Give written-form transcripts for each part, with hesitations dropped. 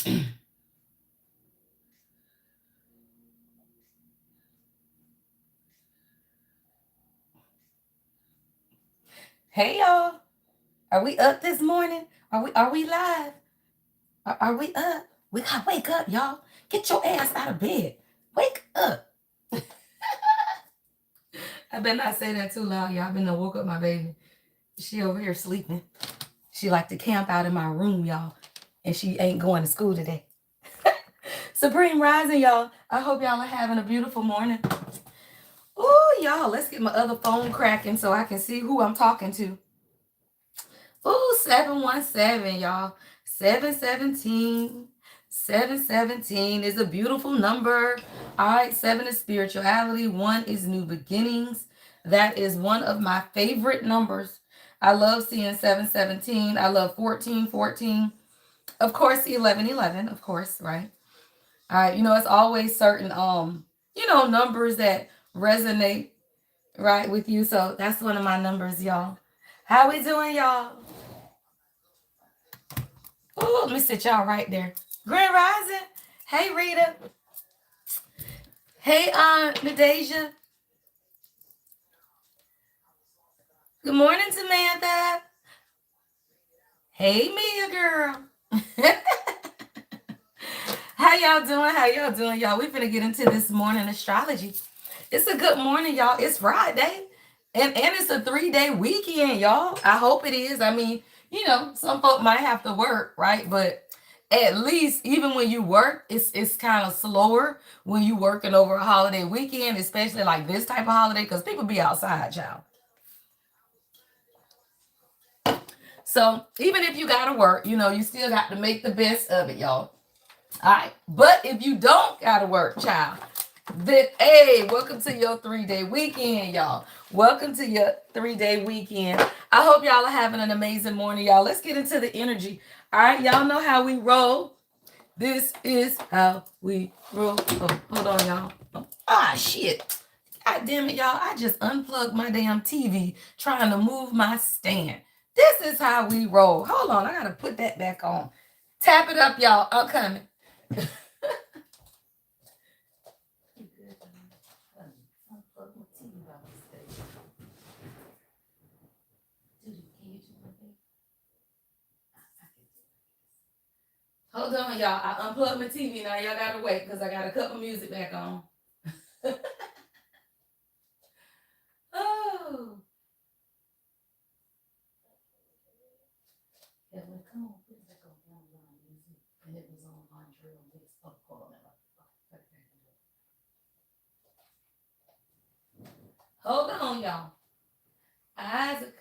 Hey y'all, are we up this morning? Are we live? Are we up? We gotta wake up, y'all. Get your ass out of bed. Wake up. I better not say that too loud, y'all. I been to woke up my baby. She over here sleeping. She like to camp out in my room, y'all. And she ain't going to school today. Supreme Rising, y'all. I hope y'all are having a beautiful morning. Ooh, y'all, let's get my other phone cracking so I can see who I'm talking to. Ooh, 717, y'all. 717. 717 is a beautiful number. All right, 7 is spirituality. 1 is new beginnings. That is one of my favorite numbers. I love seeing 717. I love 1414. Of course, 1111, of course, right? All right, it's always certain numbers that resonate right with you. So that's one of my numbers, y'all. How we doing, y'all? Oh, let me sit y'all right there. Grand Rising. Hey, Rita. Hey, Nadeja. Good morning, Samantha. Hey, Mia girl. How y'all doing? How y'all doing, y'all? We're gonna get into this morning astrology. It's a good morning, y'all. It's Friday. And it's a 3-day weekend, y'all. I hope it is. I mean, some folk might have to work, right? But at least even when you work, it's kind of slower when you working over a holiday weekend, especially like this type of holiday, because people be outside, y'all. So even if you gotta work, you still got to make the best of it, y'all. All right. But if you don't gotta work, child, then hey, welcome to your 3-day weekend, y'all. Welcome to your 3-day weekend. I hope y'all are having an amazing morning, y'all. Let's get into the energy. All right, y'all know how we roll. This is how we roll. Oh, hold on, y'all. Ah, shit. God damn it, y'all. I just unplugged my damn TV trying to move my stand. This is how we roll. Hold on, I gotta put that back on. Tap it up, y'all. I'm coming. Hold on, y'all. I unplugged my TV. Now y'all gotta wait because I gotta cut my music back on. Oh. Yeah, well, come on, put it back on Amazon Music. And it was on Montreal Mix. Oh, hold on. Hold on, y'all. Eyes are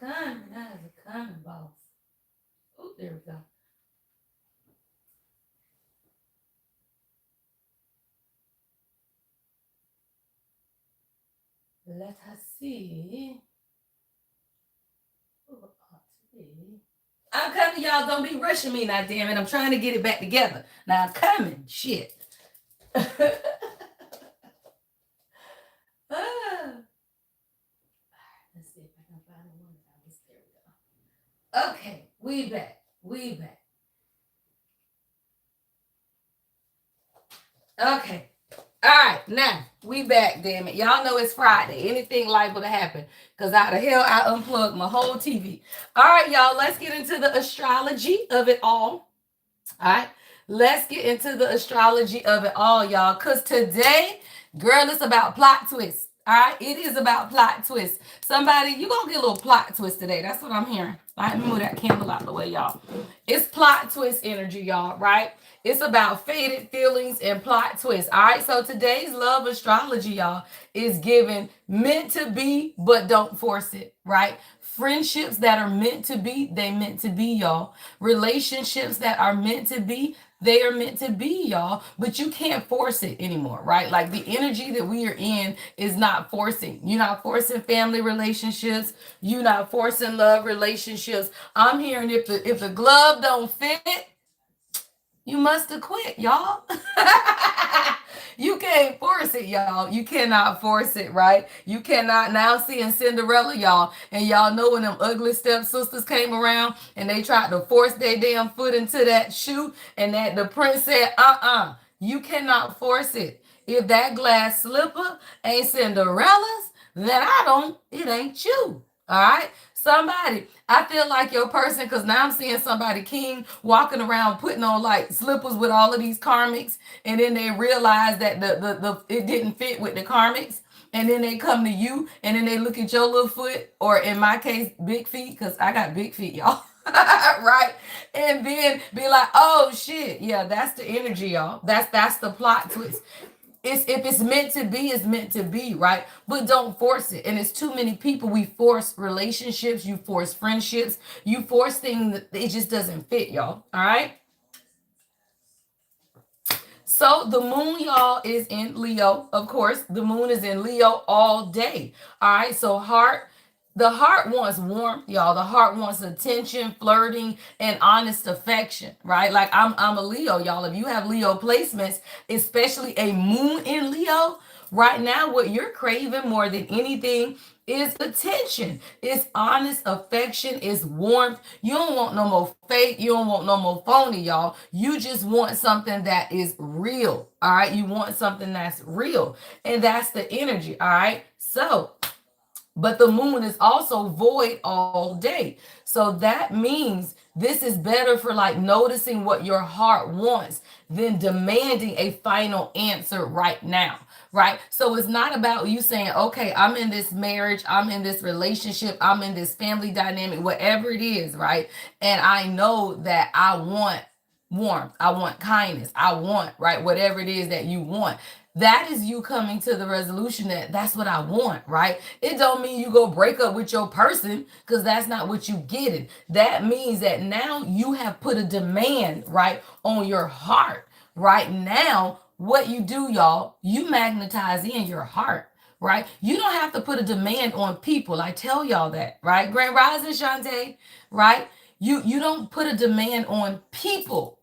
coming, boss. Oh, there we go. Let us see. I'm coming, y'all. Don't be rushing me now, damn it. I'm trying to get it back together. Now I'm coming. Shit. Ah. Let's see if I can find one. There we go. Okay, we back. Okay. All right, now we back, damn it. Y'all know it's Friday. Anything liable to happen. Because how the hell I unplugged my whole TV. All right, y'all, let's get into the astrology of it all. All right, let's get into the astrology of it all, y'all. Because today, girl, it's about plot twists. All right, it is about plot twists. Somebody, you gonna get a little plot twist today. That's what I'm hearing. All right, let me move that candle out the way, y'all. It's plot twist energy, y'all, right? It's about faded feelings and plot twists. All right, so today's love astrology, y'all, is given meant to be, but don't force it, right? Friendships that are meant to be, they meant to be, y'all. Relationships that are meant to be, they are meant to be, y'all, but you can't force it anymore, right? Like the energy that we are in is not forcing. You're not forcing family relationships. You're not forcing love relationships. I'm hearing if the glove don't fit, you must have quit, y'all. You can't force it, y'all. You cannot force it, right? You cannot. Now seeing Cinderella, y'all, and y'all know when them ugly stepsisters came around and they tried to force their damn foot into that shoe, and that the prince said, you cannot force it. If that glass slipper ain't Cinderella's, then it ain't you. All right. Somebody, I feel like your person, because now I'm seeing somebody king walking around putting on like slippers with all of these karmics, and then they realize that the it didn't fit with the karmics. And then they come to you and then they look at your little foot, or in my case, big feet, because I got big feet, y'all. Right? And then be like, oh shit. Yeah, that's the energy, y'all. That's the plot twist. It's if it's meant to be, it's meant to be, right? But don't force it. And it's too many people. We force relationships, you force friendships, you force things that it just doesn't fit, y'all. All right. So the moon, y'all, is in Leo. Of course, the moon is in Leo all day. All right. So the heart wants warmth, y'all. The heart wants attention, flirting, and honest affection, right? Like I'm a Leo, y'all. If you have Leo placements, especially a moon in Leo, right now, what you're craving more than anything is attention. It's honest affection. It's warmth. You don't want no more fake. You don't want no more phony, y'all. You just want something that is real. All right. You want something that's real. And that's the energy. All right. So, but the moon is also void all day. So that means this is better for like noticing what your heart wants than demanding a final answer right now. Right. So it's not about you saying, okay, I'm in this marriage, I'm in this relationship, I'm in this family dynamic, whatever it is. Right. And I know that I want warmth, I want kindness, I want, right, whatever it is that you want. That is you coming to the resolution that that's what I want, right? It don't mean you go break up with your person, because that's not what you getting. That means that now you have put a demand, right, on your heart. Right now, what you do, y'all, you magnetize in your heart. Right? You don't have to put a demand on people. I tell y'all that, right? Grand Rising Shantae, right? You don't put a demand on people.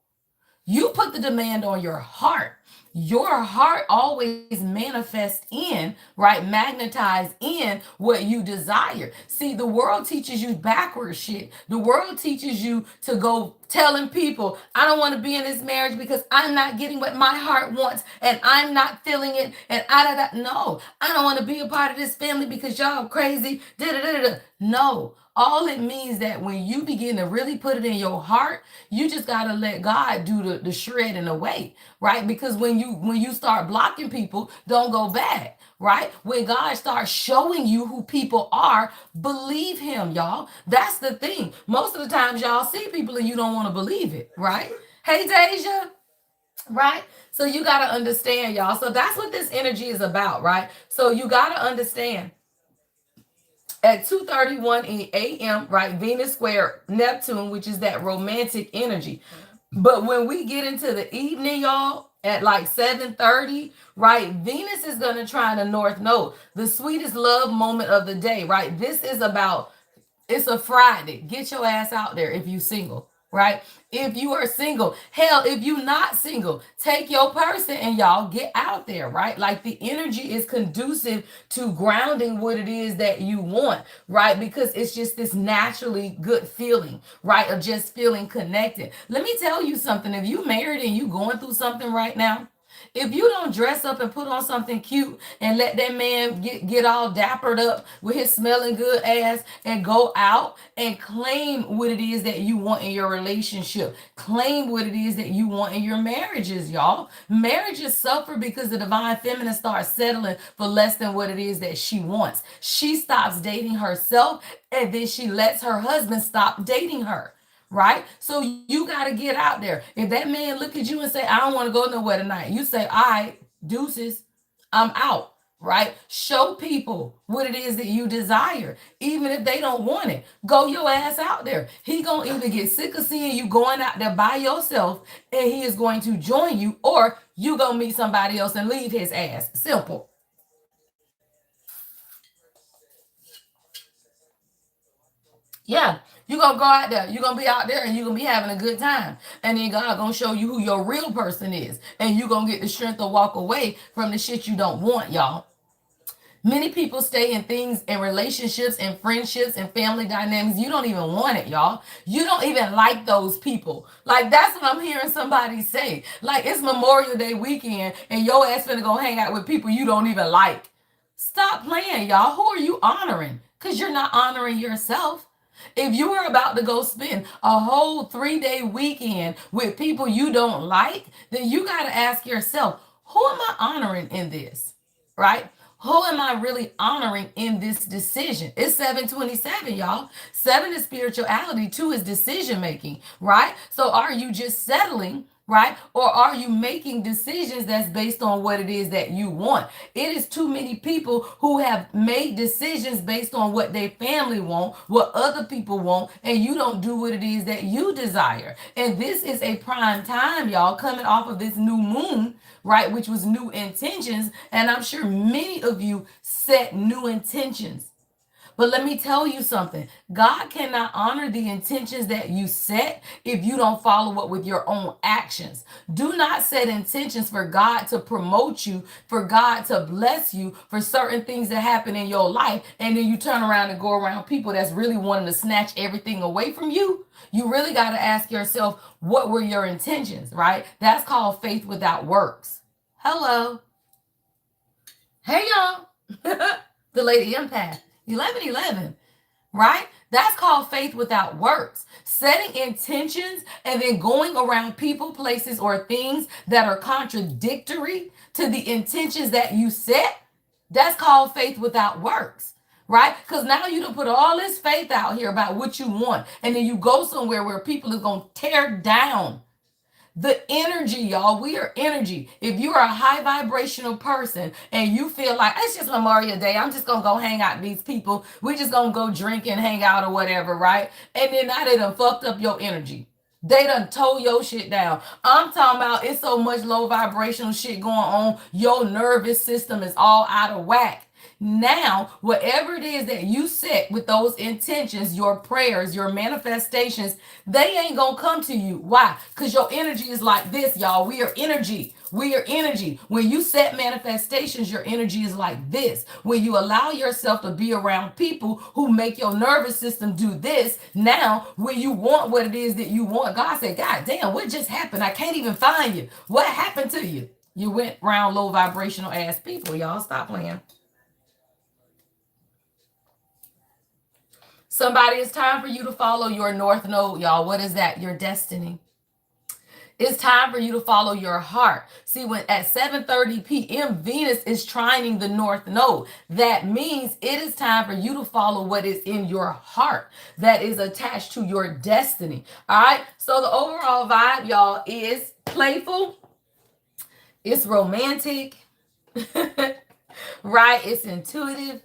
You put the demand on your heart. Your heart always manifests in, right? Magnetize in what you desire. See, the world teaches you backwards shit. The world teaches you to go telling people, I don't want to be in this marriage because I'm not getting what my heart wants and I'm not feeling it. And no, I don't want to be a part of this family because y'all crazy. No, all it means that when you begin to really put it in your heart, you just gotta let God do the shredding away, right? Because when you start blocking people, don't go back, right? When God starts showing you who people are, believe him, y'all. That's the thing. Most of the times y'all see people and you don't want to believe it, right? Hey Deja, right? So you gotta understand, y'all. So that's what this energy is about, right? So you gotta understand at 2:31 a.m., right? Venus square Neptune, which is that romantic energy. But when we get into the evening, y'all, at like 7:30, right? Venus is gonna try the North Node, the sweetest love moment of the day, right? This is about, it's a Friday. Get your ass out there if you single, right? If you are single, hell, if you not single, take your person and y'all get out there, right? Like the energy is conducive to grounding what it is that you want, right? Because it's just this naturally good feeling, right? Of just feeling connected. Let me tell you something. If you married and you going through something right now, if you don't dress up and put on something cute and let that man get all dappered up with his smelling good ass and go out and claim what it is that you want in your relationship, claim what it is that you want in your marriages, y'all. Marriages suffer because the divine feminine starts settling for less than what it is that she wants. She stops dating herself and then she lets her husband stop dating her. Right? So you got to get out there. If that man look at you and say, I don't want to go nowhere tonight, you say, all right, deuces, I'm out. Right? Show people what it is that you desire, even if they don't want it. Go your ass out there. He gonna either get sick of seeing you going out there by yourself, and he is going to join you, or you gonna meet somebody else and leave his ass. Simple. Yeah, you're gonna go out there, you're gonna be out there and you're gonna be having a good time. And then God gonna show you who your real person is. And you're gonna get the strength to walk away from the shit you don't want, y'all. Many people stay in things and relationships and friendships and family dynamics. You don't even want it, y'all. You don't even like those people. Like, that's what I'm hearing somebody say. Like, it's Memorial Day weekend and your ass finna go hang out with people you don't even like. Stop playing, y'all. Who are you honoring? Because you're not honoring yourself. If you were about to go spend a whole 3-day weekend with people you don't like, then you got to ask yourself, who am I honoring in this? Right? Who am I really honoring in this decision? It's 727, y'all. 7 is spirituality, 2 is decision making, right? So are you just settling, right? Or are you making decisions that's based on what it is that you want? It is too many people who have made decisions based on what their family want, what other people want, and you don't do what it is that you desire. And this is a prime time, y'all, coming off of this new moon, right, which was new intentions. And I'm sure many of you set new intentions. But let me tell you something. God cannot honor the intentions that you set if you don't follow up with your own actions. Do not set intentions for God to promote you, for God to bless you, for certain things that happen in your life, and then you turn around and go around people that's really wanting to snatch everything away from you. You really got to ask yourself, what were your intentions, right? That's called faith without works. Hello. Hey, y'all. The lady empath. 1111, right? That's called faith without works. Setting intentions and then going around people, places, or things that are contradictory to the intentions that you set, that's called faith without works, right? Because now you don't put all this faith out here about what you want, and then you go somewhere where people are going to tear down the energy, y'all. We are energy. If you are a high vibrational person and you feel like it's just Memorial Day, I'm just gonna go hang out with these people, we just gonna go drink and hang out or whatever, right? And then now they done fucked up your energy. They done tore your shit down. I'm talking about it's so much low vibrational shit going on. Your nervous system is all out of whack. Now, whatever it is that you set with those intentions, your prayers, your manifestations, they ain't gonna come to you. Why? Because your energy is like this, y'all. We are energy. We are energy. When you set manifestations, your energy is like this. When you allow yourself to be around people who make your nervous system do this, now when you want what it is that you want, God said, God damn, what just happened? I can't even find you. What happened to you? You went around low vibrational ass people, y'all. Stop playing. Somebody, it's time for you to follow your north node, y'all. What is that? Your destiny. It's time for you to follow your heart. See, when at 7:30 p.m., Venus is trining the north node. That means it is time for you to follow what is in your heart that is attached to your destiny. All right. So the overall vibe, y'all, is playful. It's romantic. Right? It's intuitive.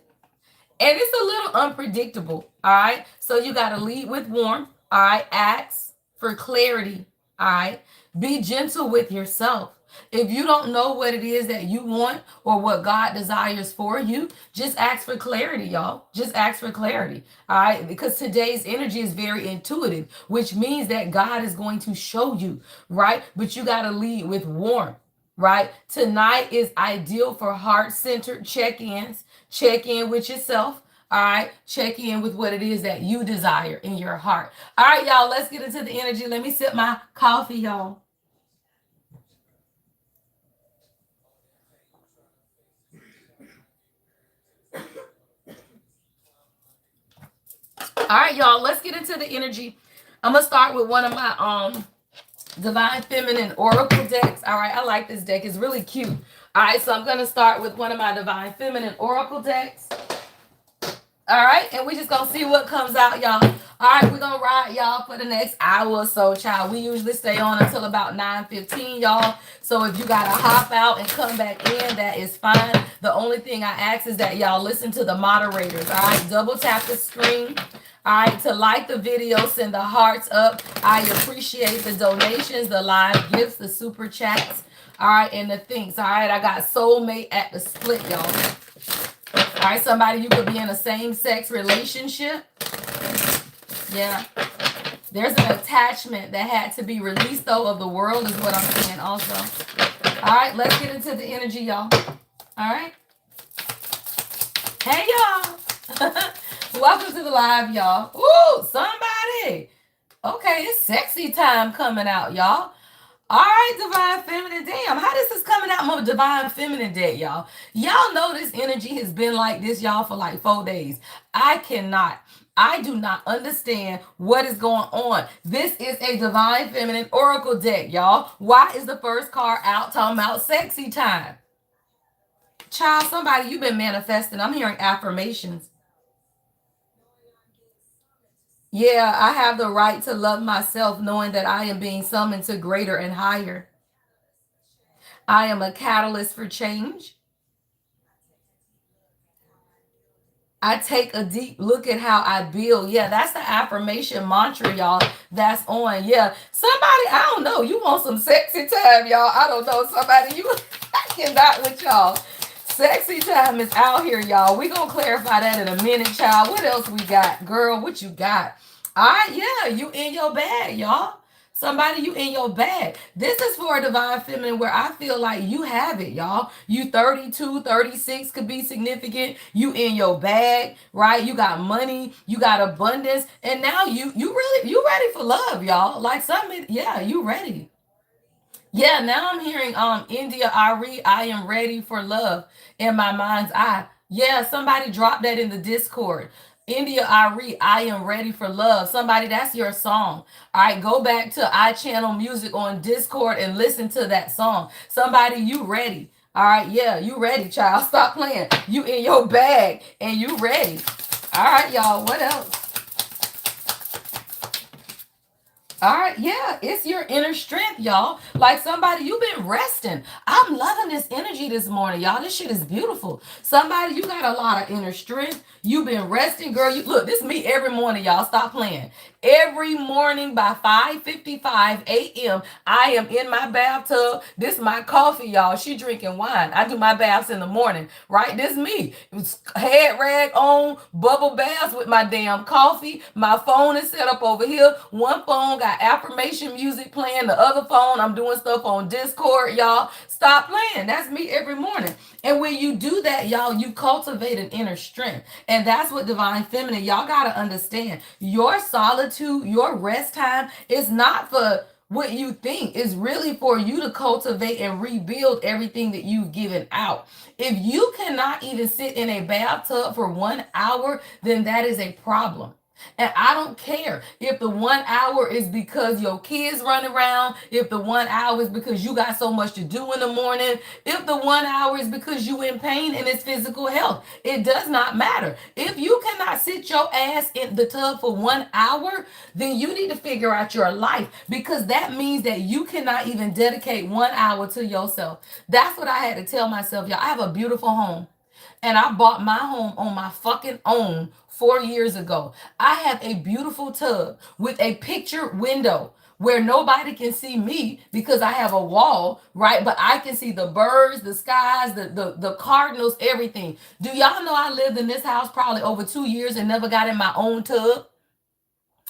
And it's a little unpredictable, all right? So you got to lead with warmth, all right? Ask for clarity, all right? Be gentle with yourself. If you don't know what it is that you want or what God desires for you, just ask for clarity, y'all. Just ask for clarity, all right? Because today's energy is very intuitive, which means that God is going to show you, right? But you got to lead with warmth. Right? Tonight is ideal for heart-centered check-ins. Check in with yourself. All right. Check in with what it is that you desire in your heart. All right, y'all. Let's get into the energy. Let me sip my coffee, y'all. All right, y'all. Let's get into the energy. I'm going to start with one of my Divine Feminine Oracle decks. All right, I like this deck. It's really cute. All right, so I'm going to start with one of my Divine Feminine Oracle decks. All right, and we just going to see what comes out, y'all. All right, we're going to ride, y'all, for the next hour or so, child. We usually stay on until about 9:15, y'all. So if you got to hop out and come back in, that is fine. The only thing I ask is that y'all listen to the moderators. All right, double tap the screen. All right, to like the video, send the hearts up. I appreciate the donations, the live gifts, the super chats. All right, and the things. All right, I got soulmate at the split, y'all. All right, somebody, you could be in a same-sex relationship. Yeah. There's an attachment that had to be released, though, of the world, is what I'm saying also. All right, let's get into the energy, y'all. All right. Hey, y'all. Welcome to the live, y'all. Ooh, somebody. Okay, it's sexy time coming out, y'all. All right, Divine Feminine. Damn, how this is coming out my Divine Feminine deck, y'all. Y'all know this energy has been like this, y'all, for like 4 days. I do not understand what is going on. This is a Divine Feminine Oracle deck, y'all. Why is the first card out talking about sexy time? Child, somebody, you've been manifesting. I'm hearing affirmations. Yeah, I have the right to love myself, knowing that I am being summoned to greater and higher. I am a catalyst for change. I take a deep look at how I build. Yeah, that's the affirmation mantra, y'all. That's on. Yeah. Somebody, I don't know. You want some sexy time, y'all. I don't know. Somebody, you I cannot with y'all. Sexy time is out here, y'all. We gonna clarify that in a minute, child. What else we got? Girl, what you got? All right, yeah, you in your bag, y'all. Somebody, you in your bag. This is for a Divine Feminine where I feel like you have it, y'all. You 32, 36 could be significant. You in your bag, right? You got money, you got abundance, and now you ready for love, y'all. Like something, yeah, you ready. Yeah, now I'm hearing India Ari, I am ready for love in my mind's eye. Yeah, somebody dropped that in the Discord. India Ari, I am ready for love. Somebody, that's your song. All right, go back to I Channel Music on Discord and listen to that song. Somebody, you ready. All right, yeah, you ready, child. Stop playing. You in your bag and you ready. All right, y'all, what else? All right, yeah, it's your inner strength, y'all. Like somebody, you've been resting. I'm loving this energy this morning, y'all. This shit is beautiful. Somebody, you got a lot of inner strength. You've been resting, girl. You look, this is me every morning, y'all. Stop playing. Every morning by 5:55 a.m., I am in my bathtub. This is my coffee, y'all. She drinking wine. I do my baths in the morning, right? This is me. It's head rag on, bubble baths with my damn coffee. My phone is set up over here. One phone got affirmation music playing. The other phone, I'm doing stuff on Discord, y'all. Stop playing. That's me every morning. And when you do that, y'all, you cultivate an inner strength. And that's what Divine Feminine, y'all got to understand. Your solitude, your rest time is not for what you think. It's really for you to cultivate and rebuild everything that you've given out. If you cannot even sit in a bathtub for 1 hour, then that is a problem. And I don't care if the 1 hour is because your kids run around, if the 1 hour is because you got so much to do in the morning, if the 1 hour is because you in pain and it's physical health. It does not matter. If you cannot sit your ass in the tub for 1 hour, then you need to figure out your life, because that means that you cannot even dedicate 1 hour to yourself. That's what I had to tell myself, y'all. I have a beautiful home. And I bought my home on my fucking own 4 years ago. I have a beautiful tub with a picture window where nobody can see me because I have a wall, right? But I can see the birds, the skies, the cardinals, everything. Do y'all know I lived in this house probably over 2 years and never got in my own tub?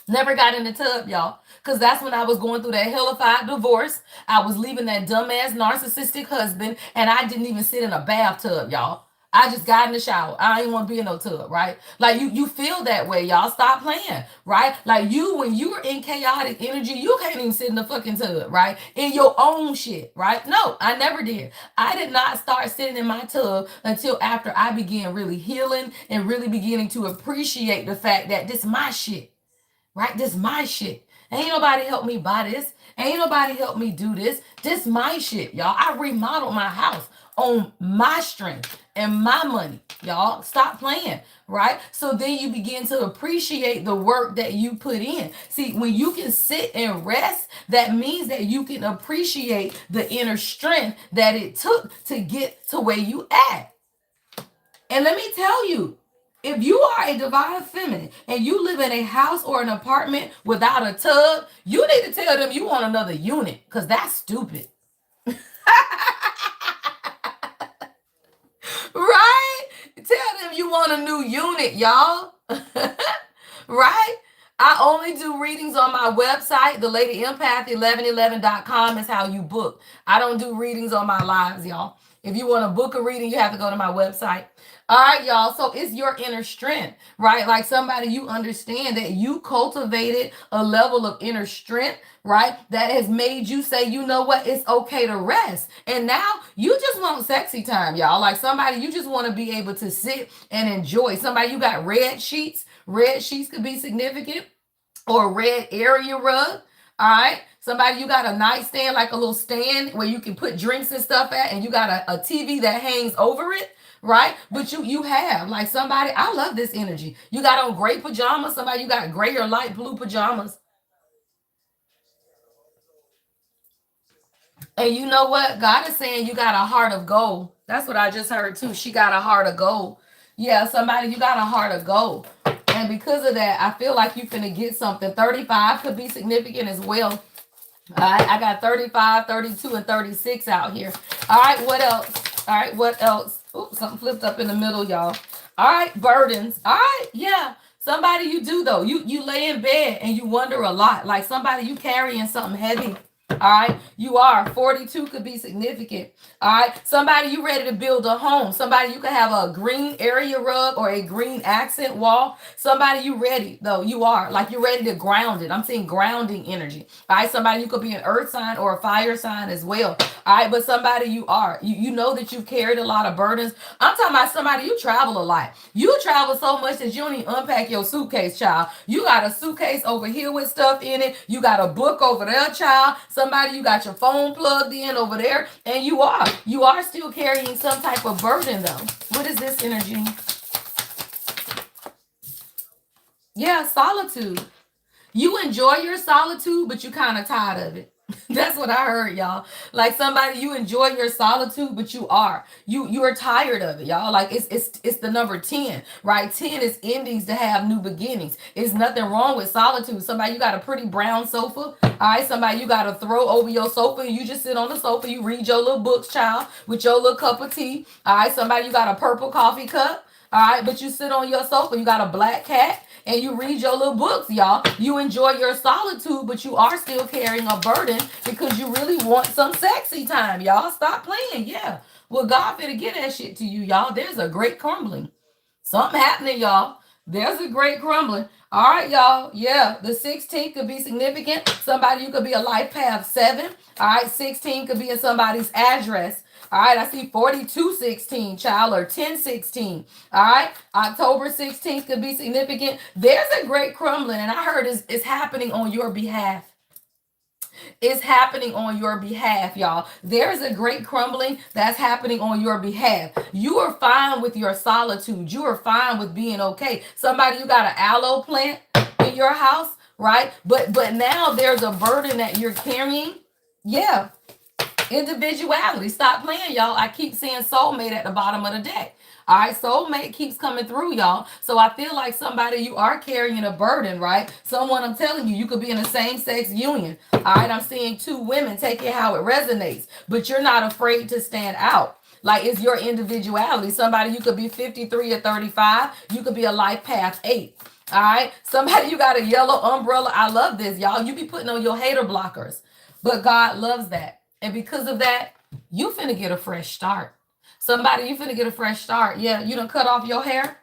Never got in the tub, y'all. Because that's when I was going through that hellified divorce. I was leaving that dumbass narcissistic husband, and I didn't even sit in a bathtub, y'all. I just got in the shower. I didn't want to be in no tub, right? Like you feel that way, y'all. Stop playing, right? Like when you're in chaotic energy, you can't even sit in the fucking tub, right? In your own shit, right? No, I never did. I did not start sitting in my tub until after I began really healing and really beginning to appreciate the fact that this is my shit. Right? This my shit. Ain't nobody help me buy this. Ain't nobody help me do this. This my shit, y'all. I remodeled my house on my strength and my money, y'all. Stop playing, right? So then you begin to appreciate the work that you put in. See, when you can sit and rest, that means that you can appreciate the inner strength that it took to get to where you at. And let me tell you, if you are a Divine Feminine and you live in a house or an apartment without a tub, you need to tell them you want another unit, because that's stupid. Right? Tell them you want a new unit, y'all. Right? I only do readings on my website. The Lady Empath 1111.com is how you book. I don't do readings on my lives, y'all. If you want to book a reading, you have to go to my website. All right, y'all. So it's your inner strength, right? Like somebody you understand that you cultivated a level of inner strength, right? That has made you say, you know what? It's okay to rest. And now you just want sexy time, y'all. Like somebody you just want to be able to sit and enjoy. Somebody you got red sheets. Red sheets could be significant, or a red area rug. All right. Somebody, you got a nightstand, like a little stand where you can put drinks and stuff at, and you got a TV that hangs over it, right? But you have like somebody, I love this energy. You got on gray pajamas, somebody you got gray or light blue pajamas. And you know what? God is saying you got a heart of gold. That's what I just heard too. She got a heart of gold. Yeah, somebody, you got a heart of gold. And because of that, I feel like you finna get something. 35 could be significant as well. All right, I got 35, 32, and 36 out here. All right, what else? All right, what else? Oops, something flipped up in the middle, y'all. All right, burdens. All right, yeah. Somebody you do though. You lay in bed and you wonder a lot. Like somebody you carrying something heavy. All right, you are 42 could be significant. All right, somebody you ready to build a home. Somebody you could have a green area rug or a green accent wall. Somebody you ready though. You are like you're ready to ground it. I'm seeing grounding energy. All right, somebody you could be an earth sign or a fire sign as well. All right, but somebody you are. You know that you've carried a lot of burdens. I'm talking about somebody you travel a lot. You travel so much that you don't even unpack your suitcase, child. You got a suitcase over here with stuff in it. You got a book over there, child. Somebody you got your phone plugged in over there, and you are still carrying some type of burden though. What is this energy? Yeah, solitude. You enjoy your solitude, but you kind of tired of it. That's what I heard, y'all. Like somebody, you enjoy your solitude, but you are tired of it, y'all. Like it's the number 10, right? 10 is endings to have new beginnings. It's nothing wrong with solitude. Somebody, you got a pretty brown sofa. All right, somebody you got to throw over your sofa and you just sit on the sofa. You read your little books, child, with your little cup of tea. All right, somebody you got a purple coffee cup. All right, but you sit on your sofa. You got a black cat and you read your little books, y'all. You enjoy your solitude, but you are still carrying a burden because you really want some sexy time, y'all. Stop playing, yeah. Well, God finna get that shit to you, y'all. There's a great crumbling. Something happening, y'all. There's a great crumbling. All right, y'all. Yeah, the 16th could be significant. Somebody, you could be a life path 7. All right, 16 could be in somebody's address. All right, I see 4216, child, or 1016. All right, October 16th could be significant. There's a great crumbling, and I heard it's happening on your behalf. It's happening on your behalf, y'all. There's a great crumbling that's happening on your behalf. You are fine with your solitude. You are fine with being okay. Somebody, you got an aloe plant in your house, right? But now there's a burden that you're carrying. Yeah, individuality. Stop playing, y'all. I keep seeing soulmate at the bottom of the deck. All right, soulmate keeps coming through, y'all. So I feel like somebody, you are carrying a burden, right? Someone, I'm telling you, you could be in a same-sex union. All right, I'm seeing 2 women. Take it how it resonates, but you're not afraid to stand out. Like it's your individuality. Somebody, you could be 53 or 35. You could be a life path 8. All right, somebody, you got a yellow umbrella. I love this, y'all. You be putting on your hater blockers, but God loves that. And because of that, you finna get a fresh start. Somebody, you finna get a fresh start. Yeah, you done cut off your hair.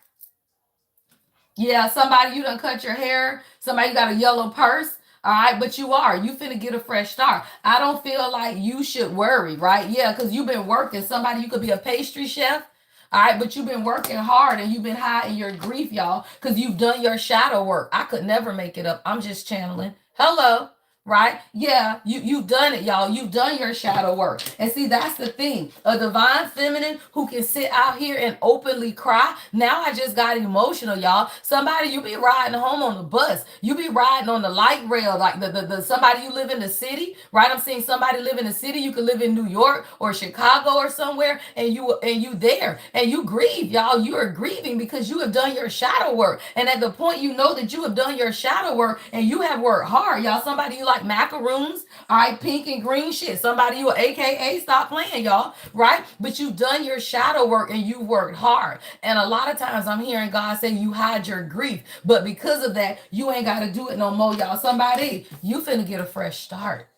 Yeah, somebody, you done cut your hair. Somebody got a yellow purse. All right, but you finna get a fresh start. I don't feel like you should worry, right? Yeah, because you've been working. Somebody, you could be a pastry chef. All right, but you've been working hard and you've been hiding your grief, y'all, because you've done your shadow work. I could never make it up. I'm just channeling. Hello. Right? Yeah, you've done it, y'all. You've done your shadow work. And see, that's the thing. A divine feminine who can sit out here and openly cry. Now I just got emotional, y'all. Somebody, you be riding home on the bus. You be riding on the light rail, like the somebody, you live in the city, right? I'm seeing somebody live in the city. You could live in New York or Chicago or somewhere, and you there and you grieve, y'all. You are grieving because you have done your shadow work. And at the point you know that you have done your shadow work and you have worked hard, y'all. Somebody, you like macaroons, all right, pink and green shit. Somebody you AKA, stop playing, y'all, right? But you've done your shadow work and you worked hard. And a lot of times I'm hearing God say you hide your grief, but because of that, you ain't got to do it no more, y'all. Somebody, you finna get a fresh start.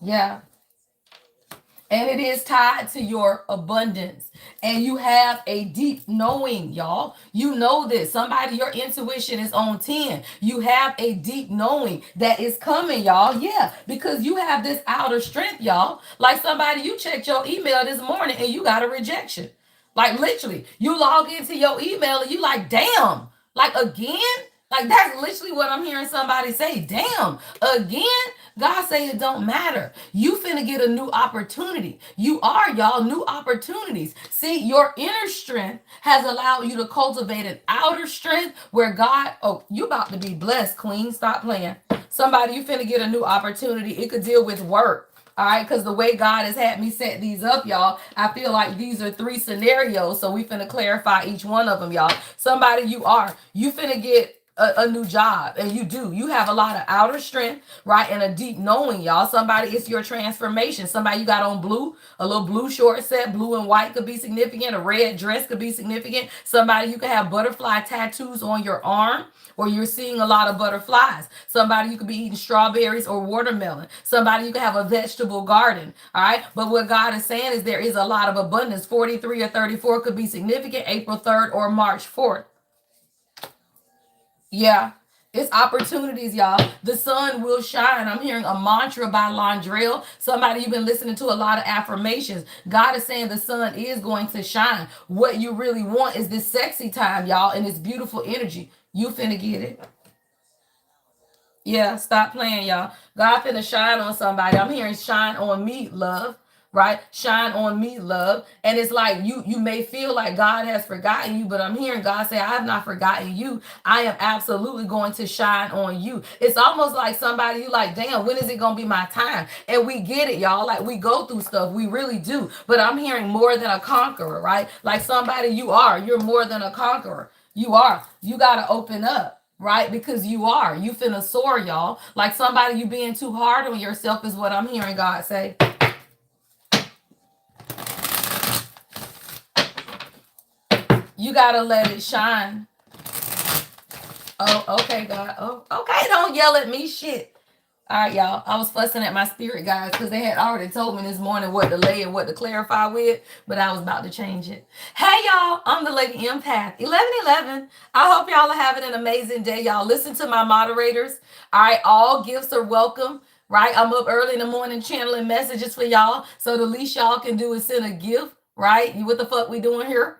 Yeah. And it is tied to your abundance. And you have a deep knowing, y'all. You know this. Somebody, your intuition is on 10. You have a deep knowing that is coming, y'all. Yeah, because you have this outer strength, y'all. Like somebody, you checked your email this morning and you got a rejection. Like literally, you log into your email and you like, damn, like again? Like that's literally what I'm hearing somebody say. Damn, again? God say it don't matter. You finna get a new opportunity. You are, y'all, new opportunities. See, your inner strength has allowed you to cultivate an outer strength where God, oh, you about to be blessed, queen. Stop playing. Somebody, you finna get a new opportunity. It could deal with work. All right, because the way God has had me set these up, y'all, I feel like these are 3 scenarios. So we finna clarify each one of them, y'all. Somebody, you finna get a new job, and you have a lot of outer strength, right, and a deep knowing, y'all. Somebody, it's your transformation. Somebody, you got on blue, a little blue short set, blue and white could be significant. A red dress could be significant. Somebody, you could have butterfly tattoos on your arm, or you're seeing a lot of butterflies. Somebody, you could be eating strawberries or watermelon. Somebody, you could have a vegetable garden. All right, but what God is saying is there is a lot of abundance. 43 or 34 could be significant. April 3rd or March 4th. Yeah. It's opportunities, y'all. The sun will shine. I'm hearing a mantra by Londrell. Somebody, you've been listening to a lot of affirmations. God is saying the sun is going to shine. What you really want is this sexy time, y'all, and this beautiful energy. You finna get it. Yeah, stop playing, y'all. God finna shine on somebody. I'm hearing shine on me, love. Right? Shine on me, love. And it's like you may feel like God has forgotten you, but I'm hearing God say, I have not forgotten you. I am absolutely going to shine on you. It's almost like somebody, you like, damn, when is it gonna be my time? And we get it, y'all. Like we go through stuff. We really do. But I'm hearing more than a conqueror, right? Like somebody, you're more than a conqueror. You are. You gotta open up, right? Because you finna soar, y'all. Like somebody, you being too hard on yourself is what I'm hearing God say. You gotta let it shine. Oh, okay, God. Oh, okay. Don't yell at me, shit. All right, y'all. I was fussing at my spirit guys because they had already told me this morning what to lay and what to clarify with, but I was about to change it. Hey, y'all. I'm the Lady Empath 1111. I hope y'all are having an amazing day, y'all. Listen to my moderators. All right, all gifts are welcome. Right, I'm up early in the morning channeling messages for y'all, so the least y'all can do is send a gift. Right, what the fuck we doing here?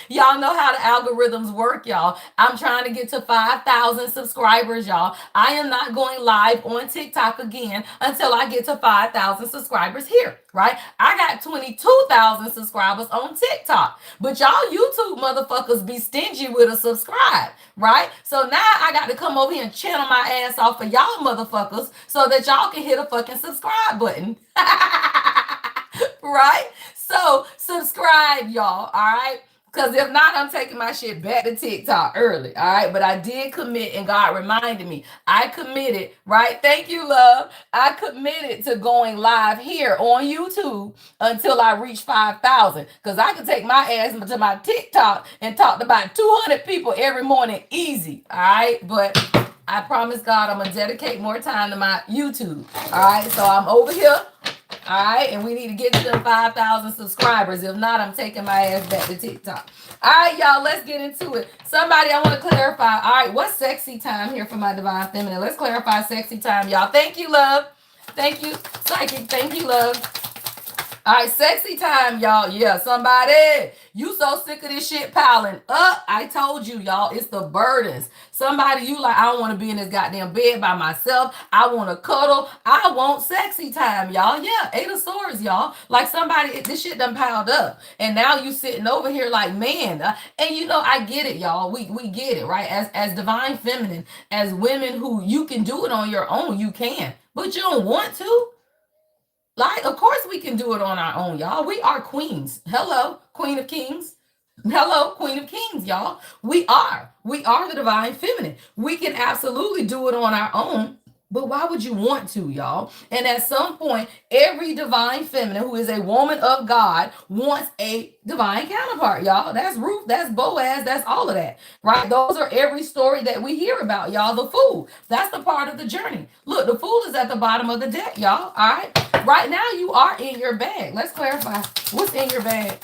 Y'all know how the algorithms work, y'all. I'm trying to get to 5,000 subscribers, y'all. I am not going live on TikTok again until I get to 5,000 subscribers here, right? I got 22,000 subscribers on TikTok, but y'all YouTube motherfuckers be stingy with a subscribe, right? So now I got to come over here and channel my ass off for y'all motherfuckers so that y'all can hit a fucking subscribe button. Right? So subscribe, y'all. All right. Because if not, I'm taking my shit back to TikTok early. All right. But I did commit, and God reminded me. I committed, right? Thank you, love. I committed to going live here on YouTube until I reach 5,000. Because I could take my ass to my TikTok and talk to about 200 people every morning easy. All right. But I promise God I'm going to dedicate more time to my YouTube. All right. So I'm over here. All right, and we need to get to them 5,000 subscribers. If not, I'm taking my ass back to TikTok. All right, y'all, let's get into it. Somebody, I want to clarify. All right, what's sexy time here for my divine feminine? Let's clarify sexy time, y'all. Thank you, love. Thank you, psychic. Thank you, love. All right, sexy time, y'all. Yeah, somebody, you so sick of this shit piling up. I told you, y'all, it's the burdens. Somebody, you like, I don't want to be in this goddamn bed by myself. I want to cuddle. I want sexy time, y'all. Yeah, 8 of Swords, y'all. Like somebody, this shit done piled up. And now you sitting over here like, man. And you know, I get it, y'all. We get it, right? As divine feminine, as women who you can do it on your own, you can. But you don't want to. Like, of course we can do it on our own, y'all. We are queens. Hello, Queen of Kings. Hello, Queen of Kings, y'all. We are the divine feminine. We can absolutely do it on our own. But why would you want to, y'all? And at some point, every divine feminine who is a woman of God wants a divine counterpart, y'all. That's Ruth, that's Boaz, that's all of that, right? Those are every story that we hear about, y'all. The fool, that's the part of the journey. Look, the fool is at the bottom of the deck, y'all. All right. Right now, you are in your bag. Let's clarify what's in your bag.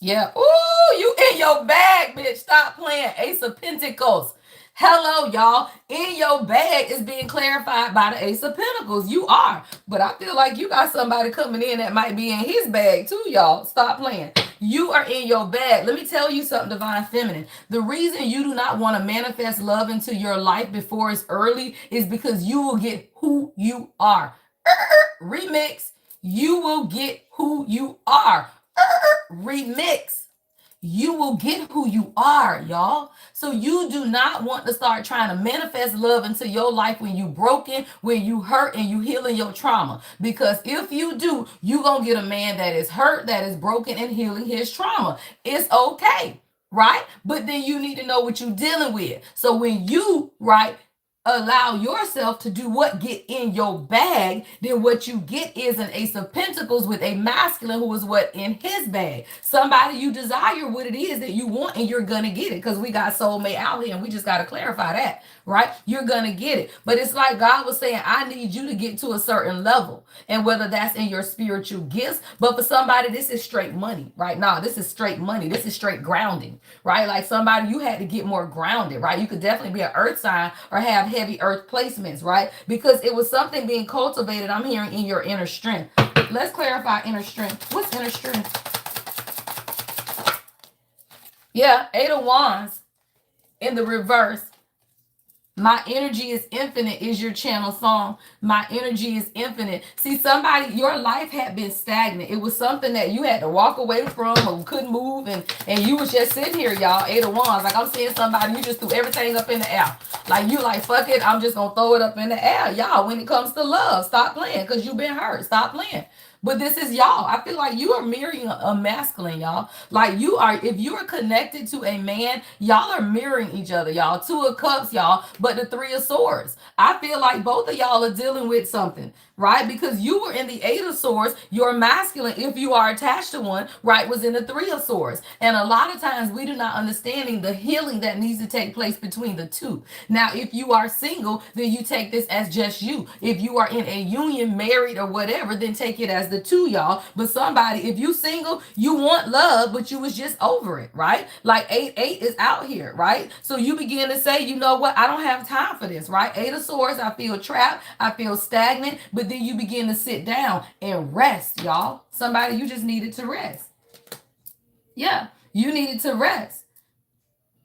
Yeah. Ooh, you in your bag, bitch. Stop playing. Ace of Pentacles. Hello, y'all. In your bag is being clarified by the Ace of Pentacles. You are. But I feel like you got somebody coming in that might be in his bag too, y'all. Stop playing. You are in your bag. Let me tell you something, Divine Feminine. The reason you do not want to manifest love into your life before it's early is because you will get who you are. Remix. You will get who you are. Remix. You will get who you are, y'all. So you do not want to start trying to manifest love into your life when you broken, when you hurt, and you healing your trauma. Because if you do, you gonna get a man that is hurt, that is broken, and healing his trauma. It's okay, right? But then you need to know what you're dealing with. So when you, right, allow yourself to do what? Get in your bag, then what you get is an Ace of Pentacles with a masculine who is what? In his bag. Somebody you desire what it is that you want, and you're gonna get it, because we got soulmate out here and we just got to clarify that, right? You're gonna get it. But it's like God was saying, I need you to get to a certain level, and whether that's in your spiritual gifts, but for somebody this is straight money, right? Now this is straight money, this is straight grounding, right? Like somebody, you had to get more grounded, right? You could definitely be an earth sign or have heavy earth placements, right? Because it was something being cultivated, I'm hearing, in your inner strength. Let's clarify inner strength. What's inner strength? Yeah, 8 of Wands in the reverse. My energy is infinite is your channel song. My energy is infinite. See, somebody, your life had been stagnant. It was something that you had to walk away from or couldn't move, and you was just sitting here, y'all. 8 of Wands. Like I'm seeing somebody, you just threw everything up in the air. Like you like, fuck it, I'm just gonna throw it up in the air. Y'all, when it comes to love, stop playing, because you've been hurt. Stop playing. But this is y'all. I feel like you are mirroring a masculine, y'all. Like you are, if you are connected to a man, y'all are mirroring each other, y'all. 2 of Cups, y'all, but the 3 of Swords. I feel like both of y'all are dealing with something, right? Because you were in the 8 of Swords. Your masculine, if you are attached to one, right, was in the 3 of Swords. And a lot of times we do not understanding the healing that needs to take place between the two. Now, if you are single, then you take this as just you. If you are in a union, married or whatever, then take it as the 2, y'all. But somebody, if you single, you want love, but you was just over it, right? Like 8 is out here, right? So you begin to say, you know what? I don't have time for this, right? 8 of Swords, I feel trapped. I feel stagnant. But then you begin to sit down and rest, y'all. Somebody, you just needed to rest. Yeah, you needed to rest.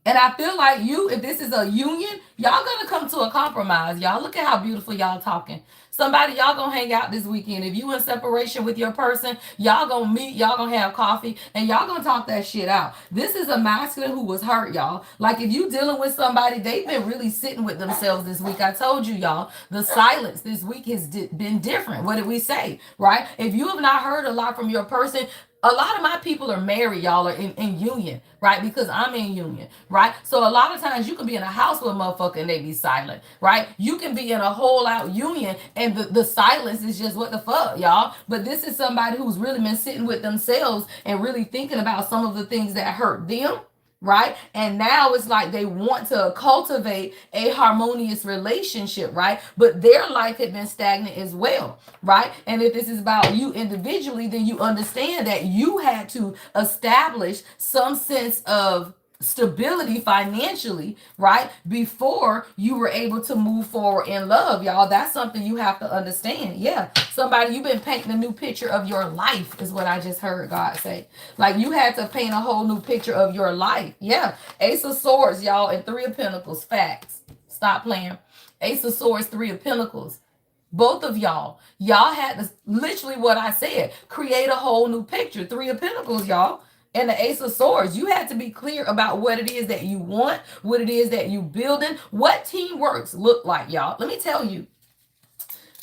And I feel like you, if this is a union, y'all gonna come to a compromise. Y'all, look at how beautiful y'all talking. Somebody, y'all gonna hang out this weekend. If you in separation with your person, y'all gonna meet, y'all gonna have coffee, and y'all gonna talk that shit out. This is a masculine who was hurt, y'all. Like if you dealing with somebody, they've been really sitting with themselves this week. I told you, y'all, the silence this week has been different. What did we say, right? If you have not heard a lot from your person, a lot of my people are married, y'all, are in union, right? Because I'm in union, right? So a lot of times you can be in a house with a motherfucker and they be silent, right? You can be in a whole out union and the silence is just what the fuck, y'all. But this is somebody who's really been sitting with themselves and really thinking about some of the things that hurt them, right? And now it's like they want to cultivate a harmonious relationship, right? But their life had been stagnant as well, right? And if this is about you individually, then you understand that you had to establish some sense of stability financially, right, before you were able to move forward in love, y'all. That's something you have to understand. Yeah, somebody, you've been painting a new picture of your life is what I just heard God say. Like you had to paint a whole new picture of your life. Yeah, Ace of Swords, y'all, and 3 of Pentacles. Facts. Stop playing. Ace of Swords, 3 of Pentacles. Both of y'all had to, literally what I said, create a whole new picture. 3 of Pentacles, y'all. And the Ace of Swords, you had to be clear about what it is that you want, what it is that you building, what teamworks look like, y'all. Let me tell you,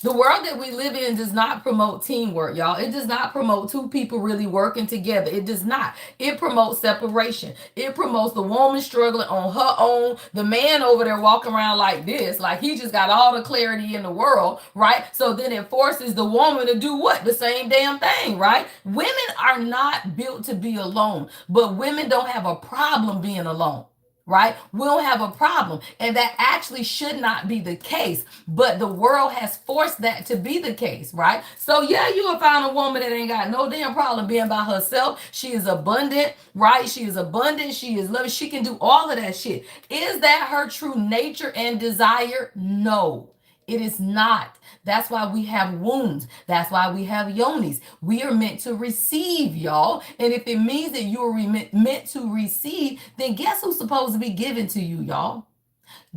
The world that we live in does not promote teamwork, y'all. It does not promote two people really working together. It does not. It promotes separation. It promotes the woman struggling on her own, the man over there walking around like this, like he just got all the clarity in the world, right? So then it forces the woman to do what? The same damn thing, right? Women are not built to be alone, but women don't have a problem being alone, right? We don't have a problem. And that actually should not be the case. But the world has forced that to be the case, right? So yeah, you will find a woman that ain't got no damn problem being by herself. She is abundant, right? She is abundant. She is loving. She can do all of that shit. Is that her true nature and desire? No. It is not. That's why we have wounds. That's why we have yonis. We are meant to receive, y'all. And if it means that you are meant to receive, then guess who's supposed to be given to you, y'all?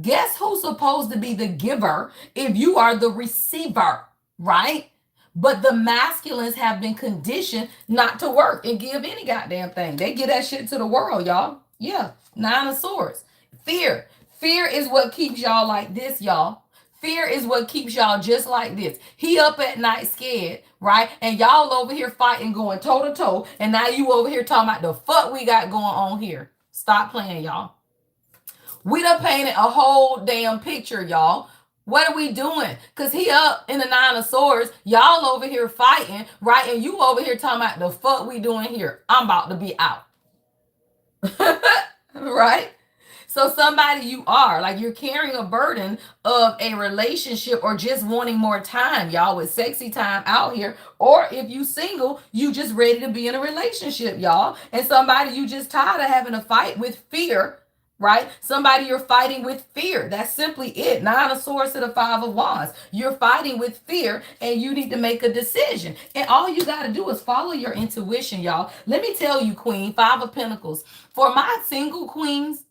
Guess who's supposed to be the giver if you are the receiver, right? But the masculines have been conditioned not to work and give any goddamn thing. They give that shit to the world, y'all. Yeah, 9 of Swords. Fear. Fear is what keeps y'all like this, y'all. Fear is what keeps y'all just like this. He up at night scared, right? And y'all over here fighting, going toe to toe. And now you over here talking about the fuck we got going on here. Stop playing, y'all. We done painted a whole damn picture, y'all. What are we doing? Because he up in the 9 of Swords. Y'all over here fighting, right? And you over here talking about the fuck we doing here. I'm about to be out. Right? So somebody you are, like you're carrying a burden of a relationship or just wanting more time, y'all, with sexy time out here. Or if you single, you just ready to be in a relationship, y'all. And somebody you just tired of having a fight with fear, right? Somebody you're fighting with fear. That's simply it. 9 of Swords to the 5 of Wands. You're fighting with fear and you need to make a decision. And all you got to do is follow your intuition, y'all. Let me tell you, Queen, 5 of Pentacles. For my single queens,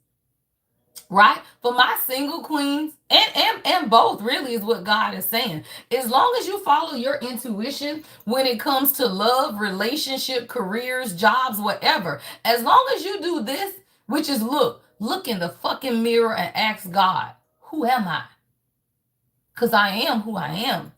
right? For my single queens, and both really is what God is saying. As long as you follow your intuition when it comes to love, relationship, careers, jobs, whatever, as long as you do this, which is look in the fucking mirror and ask God, who am I? Because I am who I am.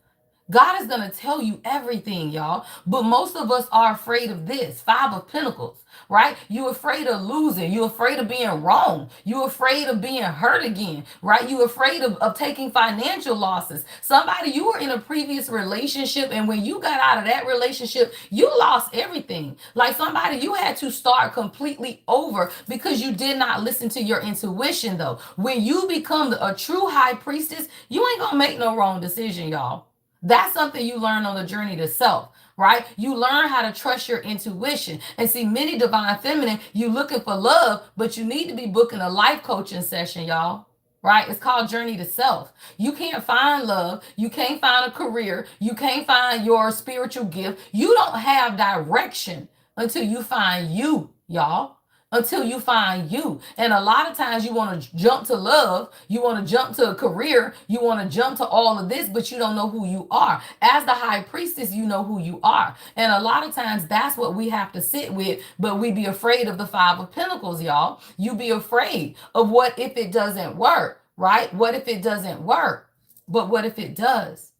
God is going to tell you everything, y'all. But most of us are afraid of this. 5 of Pentacles, right? You're afraid of losing. You're afraid of being wrong. You're afraid of being hurt again, right? You're afraid of taking financial losses. Somebody, you were in a previous relationship, and when you got out of that relationship, you lost everything. Like somebody, you had to start completely over because you did not listen to your intuition, though. When you become a true high priestess, you ain't going to make no wrong decision, y'all. That's something you learn on the journey to self, right? You learn how to trust your intuition. And see, many divine feminine, you looking for love, but you need to be booking a life coaching session, y'all. Right? It's called Journey to Self. You can't find love. You can't find a career. You can't find your spiritual gift. You don't have direction until you find you, y'all. Until you find you. And a lot of times you want to jump to love, you want to jump to a career, you want to jump to all of this, but you don't know who you are. As the high priestess, you know who you are. And a lot of times that's what we have to sit with, but we be afraid of the 5 of Pentacles, y'all. You be afraid of what if it doesn't work, right? What if it doesn't work? But what if it does?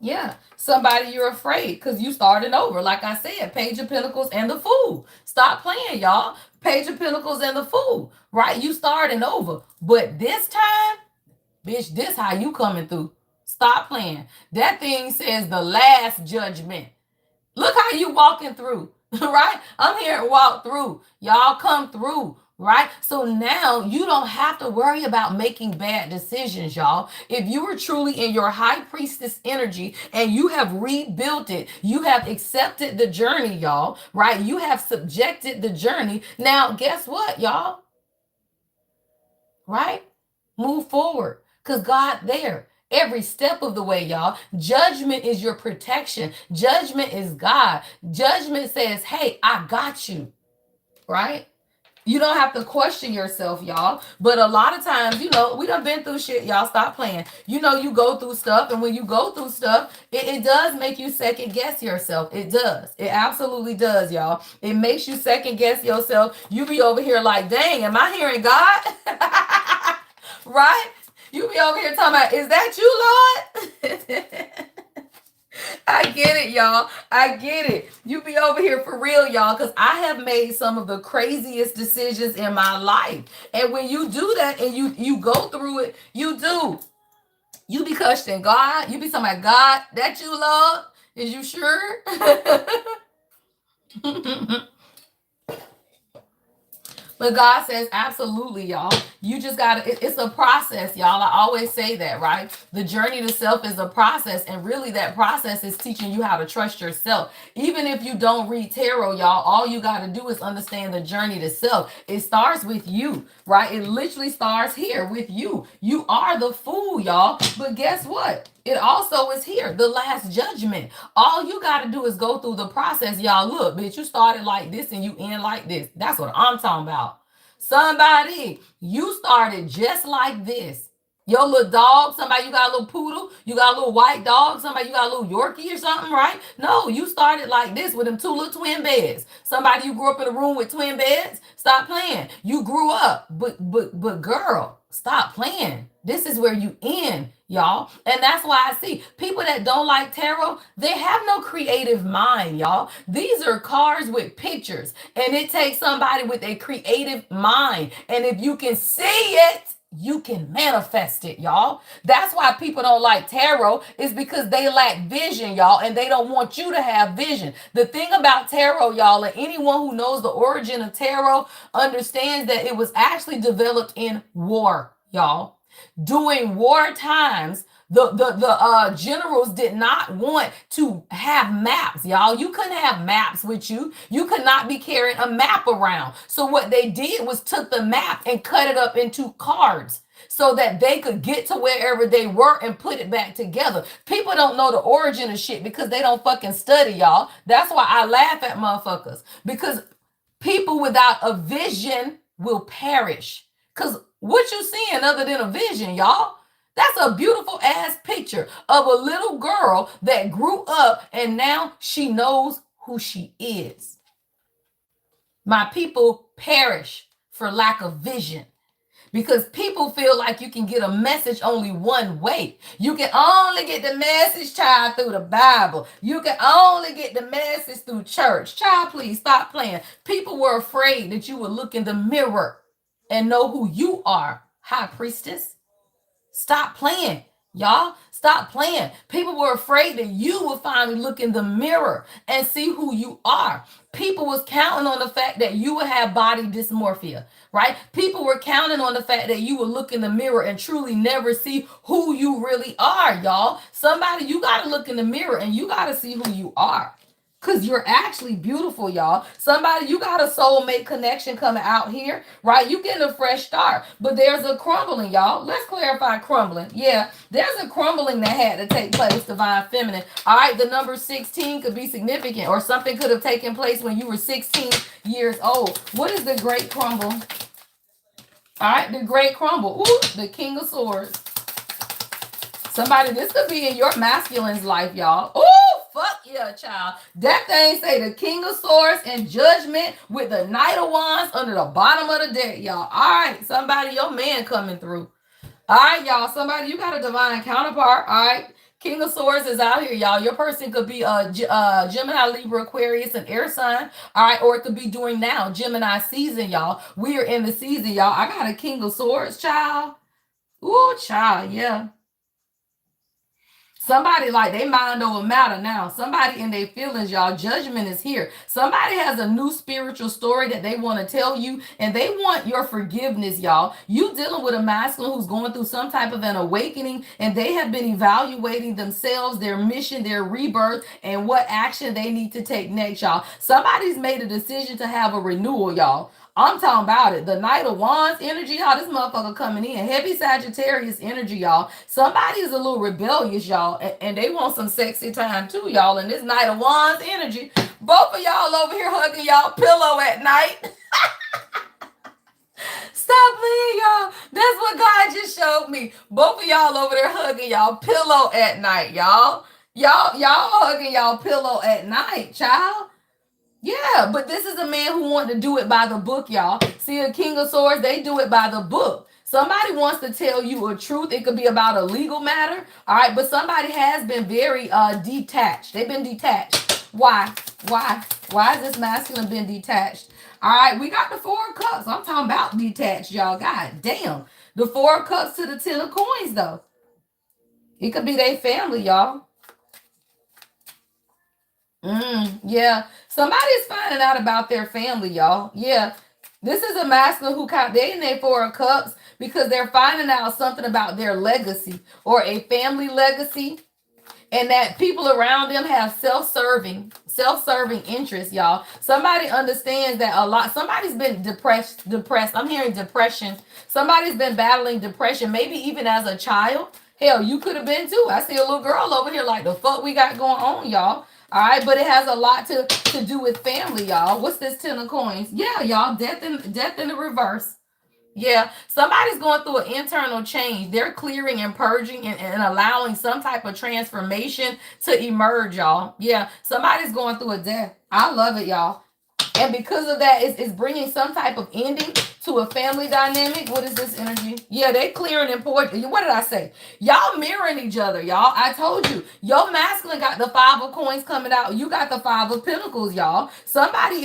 Yeah, somebody you're afraid because you starting over. Like I said, Page of Pentacles and the Fool. Stop playing, y'all. Page of Pentacles and the Fool, right? You starting over. But this time, bitch, this how you coming through. Stop playing. That thing says the last judgment. Look how you walking through, right? I'm here to walk through. Y'all come through. Right? So now you don't have to worry about making bad decisions, y'all. If you are truly in your high priestess energy and you have rebuilt it, you have accepted the journey, y'all, right? You have subjected the journey. Now, guess what, y'all? Right? Move forward because God there. Every step of the way, y'all. Judgment is your protection. Judgment is God. Judgment says, hey, I got you. Right? You don't have to question yourself, y'all. But a lot of times, you know, we done been through shit, y'all. Stop playing. You know, you go through stuff. And when you go through stuff, it does make you second guess yourself. It does. It absolutely does, y'all. It makes you second guess yourself. You be over here like, dang, am I hearing God? Right? You be over here talking about, is that you, Lord? I get it, y'all. I get it. You be over here for real, y'all, because I have made some of the craziest decisions in my life. And when you do that and you go through it, you do. You be questioning God. You be talking about, God, that you, Lord? Is you sure? But God says, absolutely, y'all. You just got to, it's a process, y'all. I always say that, right? The journey to self is a process. And really, that process is teaching you how to trust yourself. Even if you don't read tarot, y'all, all you got to do is understand the journey to self. It starts with you, right? It literally starts here with you. You are the fool, y'all. But guess what? It also is here, the last judgment. All you got to do is go through the process, y'all. Look, bitch, you started like this and you end like this. That's what I'm talking about. Somebody, you started just like this. Your little dog, somebody, you got a little poodle, you got a little white dog, somebody, you got a little Yorkie or something, right? No, you started like this with them two little twin beds. Somebody, you grew up in a room with twin beds. Stop playing. You grew up, but girl, stop playing. This is where you end, y'all. And that's why I see people that don't like tarot, they have no creative mind, y'all. These are cards with pictures, and it takes somebody with a creative mind. And if you can see it, you can manifest it, y'all. That's why people don't like tarot, is because they lack vision, y'all, and they don't want you to have vision. The thing about tarot, y'all, and anyone who knows the origin of tarot understands that it was actually developed in war, y'all. During war times, the generals did not want to have maps, y'all. You couldn't have maps with you. You could not be carrying a map around. So what they did was took the map and cut it up into cards so that they could get to wherever they were and put it back together. People don't know the origin of shit because they don't fucking study, y'all. That's why I laugh at motherfuckers, because people without a vision will perish. Because what you seeing other than a vision, y'all? That's a beautiful ass picture of a little girl that grew up and now she knows who she is. My people perish for lack of vision, because people feel like you can get a message only one way. You can only get the message, child, through the Bible. You can only get the message through church. Child, please stop playing. People were afraid that you would look in the mirror and know who you are, high priestess. Stop playing, y'all. Stop playing. People were afraid that you would finally look in the mirror and see who you are. People was counting on the fact that you would have body dysmorphia, right? People were counting on the fact that you would look in the mirror and truly never see who you really are, y'all. Somebody, you got to look in the mirror and you got to see who you are. Because you're actually beautiful, y'all. Somebody, you got a soulmate connection coming out here, right? You getting a fresh start. But there's a crumbling, y'all. Let's clarify crumbling. Yeah, there's a crumbling that had to take place, divine feminine. All right, the number 16 could be significant, or something could have taken place when you were 16 years old. What is the great crumble? All right, the great crumble. Ooh, the King of Swords. Somebody, this could be in your masculine's life, y'all. Oh, fuck yeah, child. That thing say the King of Swords and Judgment with the Knight of Wands under the bottom of the deck, y'all. All right, somebody, your man coming through. All right, y'all. Somebody, you got a divine counterpart. All right. King of Swords is out here, y'all. Your person could be a Gemini, Libra, Aquarius, and air sign. All right. Or it could be during now, Gemini season, y'all. We are in the season, y'all. I got a King of Swords, child. Ooh, child. Yeah. Somebody, like, they mind over matter now. Somebody in their feelings, y'all. Judgment is here. Somebody has a new spiritual story that they want to tell you, and they want your forgiveness, y'all. You dealing with a masculine who's going through some type of an awakening, and they have been evaluating themselves, their mission, their rebirth, and what action they need to take next, y'all. Somebody's made a decision to have a renewal, y'all. I'm talking about it. The Knight of Wands energy, y'all. This motherfucker coming in. Heavy Sagittarius energy, y'all. Somebody is a little rebellious, y'all. And they want some sexy time too, y'all. And this Knight of Wands energy. Both of y'all over here hugging y'all pillow at night. Stop playing, y'all. That's what God just showed me. Both of y'all over there hugging y'all pillow at night, y'all. Y'all hugging y'all pillow at night, child. Yeah, but this is a man who wanted to do it by the book, y'all. See, a King of Swords, they do it by the book. Somebody wants to tell you a truth. It could be about a legal matter. All right. But somebody has been very detached. They've been detached. Why? Why has this masculine been detached? All right. We got the Four of Cups. I'm talking about detached, y'all. God damn. The Four of Cups to the Ten of Coins, though. It could be their family, y'all. Yeah. Somebody's finding out about their family, y'all. Yeah. This is a masculine who they in their Four of Cups because they're finding out something about their legacy or a family legacy, and that people around them have self-serving interests, y'all. Somebody understands that a lot. Somebody's been depressed. I'm hearing depression. Somebody's been battling depression, maybe even as a child. Hell, you could have been too. I see a little girl over here like, the fuck we got going on, y'all. All right, but it has a lot to do with family, y'all. What's this Ten of Coins? Yeah, y'all, death in the reverse. Yeah, somebody's going through an internal change. They're clearing and purging and allowing some type of transformation to emerge, y'all. Yeah, somebody's going through a death. I love it, y'all. And because of that, it's bringing some type of ending to a family dynamic. What is this energy? Yeah, they clearing important. What did I say? Y'all mirroring each other, y'all. I told you. Your masculine got the Five of Coins coming out. You got the Five of Pentacles, y'all. Somebody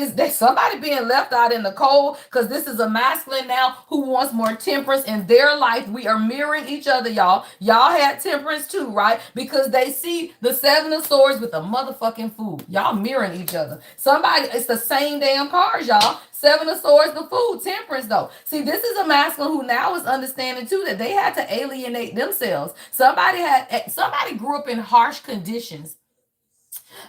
being left out in the cold because this is a masculine now who wants more temperance in their life. We are mirroring each other, y'all. Y'all had temperance too, right? Because they see the Seven of Swords with the motherfucking Fool. Y'all mirroring each other. It's the same damn cards, y'all. Seven of Swords, the Fool, temperance, though. See, this is a masculine who now is understanding too that they had to alienate themselves. Somebody grew up in harsh conditions.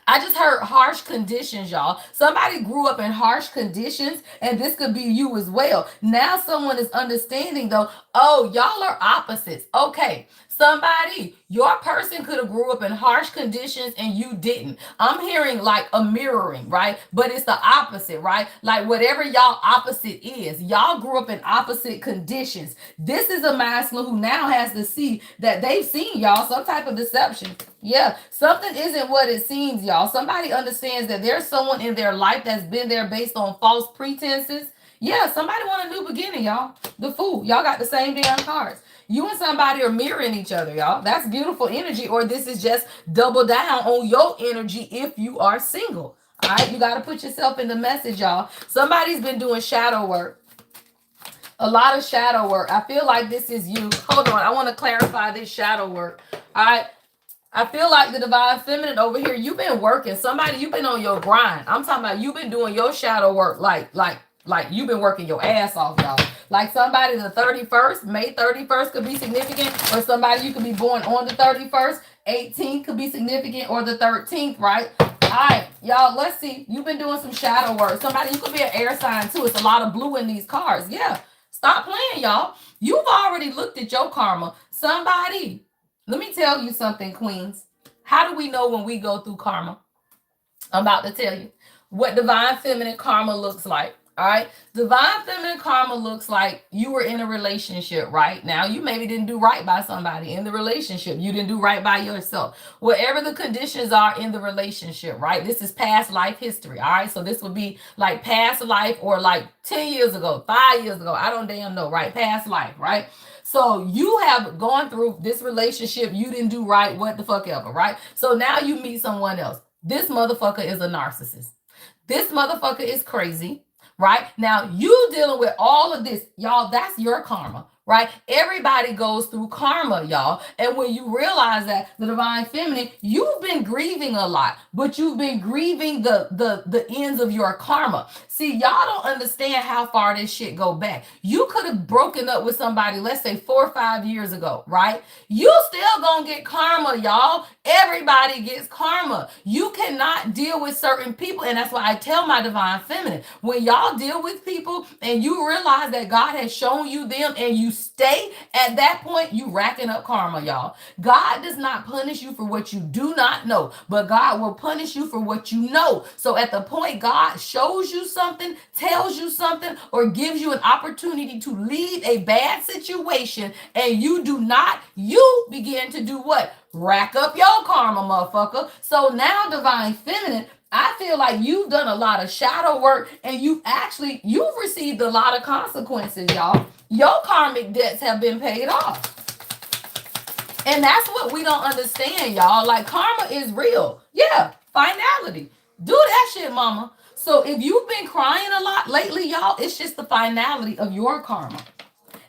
I just heard harsh conditions, y'all. Somebody grew up in harsh conditions, and this could be you as well. Now someone is understanding, though, oh, y'all are opposites. Okay, somebody, your person could have grew up in harsh conditions and you didn't. I'm hearing like a mirroring, right? But it's the opposite, right? Like whatever y'all opposite is, y'all grew up in opposite conditions. This is a masculine who now has to see that they've seen, y'all, some type of deception. Yeah, something isn't what it seems, y'all. Somebody understands that there's someone in their life that's been there based on false pretenses. Yeah, somebody want a new beginning, y'all. The Fool. Y'all got the same damn cards. You and somebody are mirroring each other, y'all. That's beautiful energy, or this is just double down on your energy if you are single. All right, you got to put yourself in the message, y'all. Somebody's been doing shadow work. A lot of shadow work. I feel like this is you. Hold on. I want to clarify this shadow work. All right. I feel like the divine feminine over here, you've been working. Somebody, you've been on your grind. I'm talking about you've been doing your shadow work like you've been working your ass off, y'all. Like somebody the 31st, May 31st could be significant, or somebody you could be born on the 31st, 18th could be significant, or the 13th, right? All right, y'all, let's see. You've been doing some shadow work. Somebody, you could be an air sign too. It's a lot of blue in these cards. Yeah, stop playing, y'all. You've already looked at your karma. Somebody, let me tell you something, queens. How do we know when we go through karma? I'm about to tell you what divine feminine karma looks like. All right. Divine feminine karma looks like you were in a relationship, right? Now, you maybe didn't do right by somebody in the relationship. You didn't do right by yourself. Whatever the conditions are in the relationship, right? This is past life history. All right. So this would be like past life or like 10 years ago, 5 years ago. I don't damn know, right? Past life, right? So you have gone through this relationship. You didn't do right. What the fuck ever, right? So now you meet someone else. This motherfucker is a narcissist. This motherfucker is crazy. Right? Now, you dealing with all of this, y'all, that's your karma, right? Everybody goes through karma, y'all. And when you realize that, the divine feminine, you've been grieving a lot, but you've been grieving the ends of your karma. See, y'all don't understand how far this shit go back. You could have broken up with somebody, let's say 4 or 5 years ago, right? You still gonna get karma, y'all. Everybody gets karma. You cannot deal with certain people. And that's why I tell my divine feminine, when y'all deal with people and you realize that God has shown you them and you stay at that point, you racking up karma, y'all. God does not punish you for what you do not know, but God will punish you for what you know. So at the point God shows you something, tells you something, or gives you an opportunity to leave a bad situation and you do not, you begin to do what? Rack up your karma, motherfucker. So now, divine feminine, I feel like you've done a lot of shadow work and you've received a lot of consequences, y'all. Your karmic debts have been paid off. And that's what we don't understand, y'all. Like, karma is real. Yeah, finality. Do that shit, mama. So if you've been crying a lot lately, y'all, it's just the finality of your karma.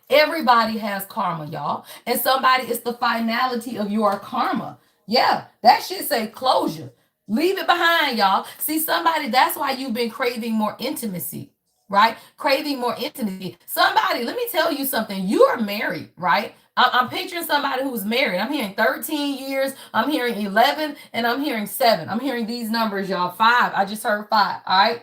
Everybody has karma, y'all. And somebody, it's the finality of your karma. Yeah, that shit say closure. Leave it behind, y'all. See, somebody, that's why you've been craving more intimacy, right? Craving more intimacy. Somebody, let me tell you something. You are married, right? I'm picturing somebody who's married. I'm hearing 13 years. I'm hearing 11, and I'm hearing 7. I'm hearing these numbers, y'all. 5. I just heard 5. All right.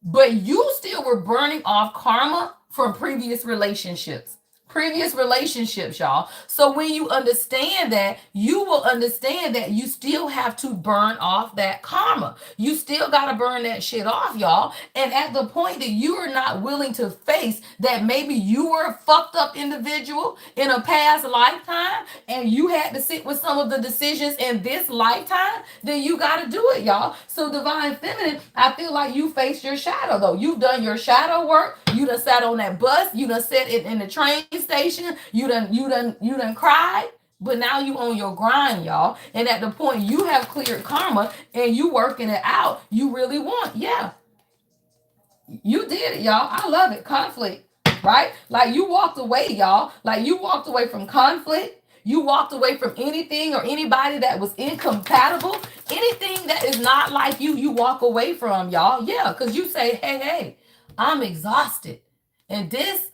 But you still were burning off karma from previous relationships. Previous relationships, y'all. So when you understand that, you will understand that you still have to burn off that karma. You still got to burn that shit off, y'all. And at the point that you are not willing to face that maybe you were a fucked up individual in a past lifetime and you had to sit with some of the decisions in this lifetime, then you got to do it, y'all. So divine feminine, I feel like you faced your shadow though. You've done your shadow work. You done sat on that bus. You done sat in the train station. You done cried. But now you on your grind, y'all. And at the point you have cleared karma and you working it out, you really want. Yeah. You did it, y'all. I love it. Conflict, right? Like you walked away, y'all. Like you walked away from conflict. You walked away from anything or anybody that was incompatible. Anything that is not like you walk away from, y'all. Yeah, because you say, hey, I'm exhausted. And this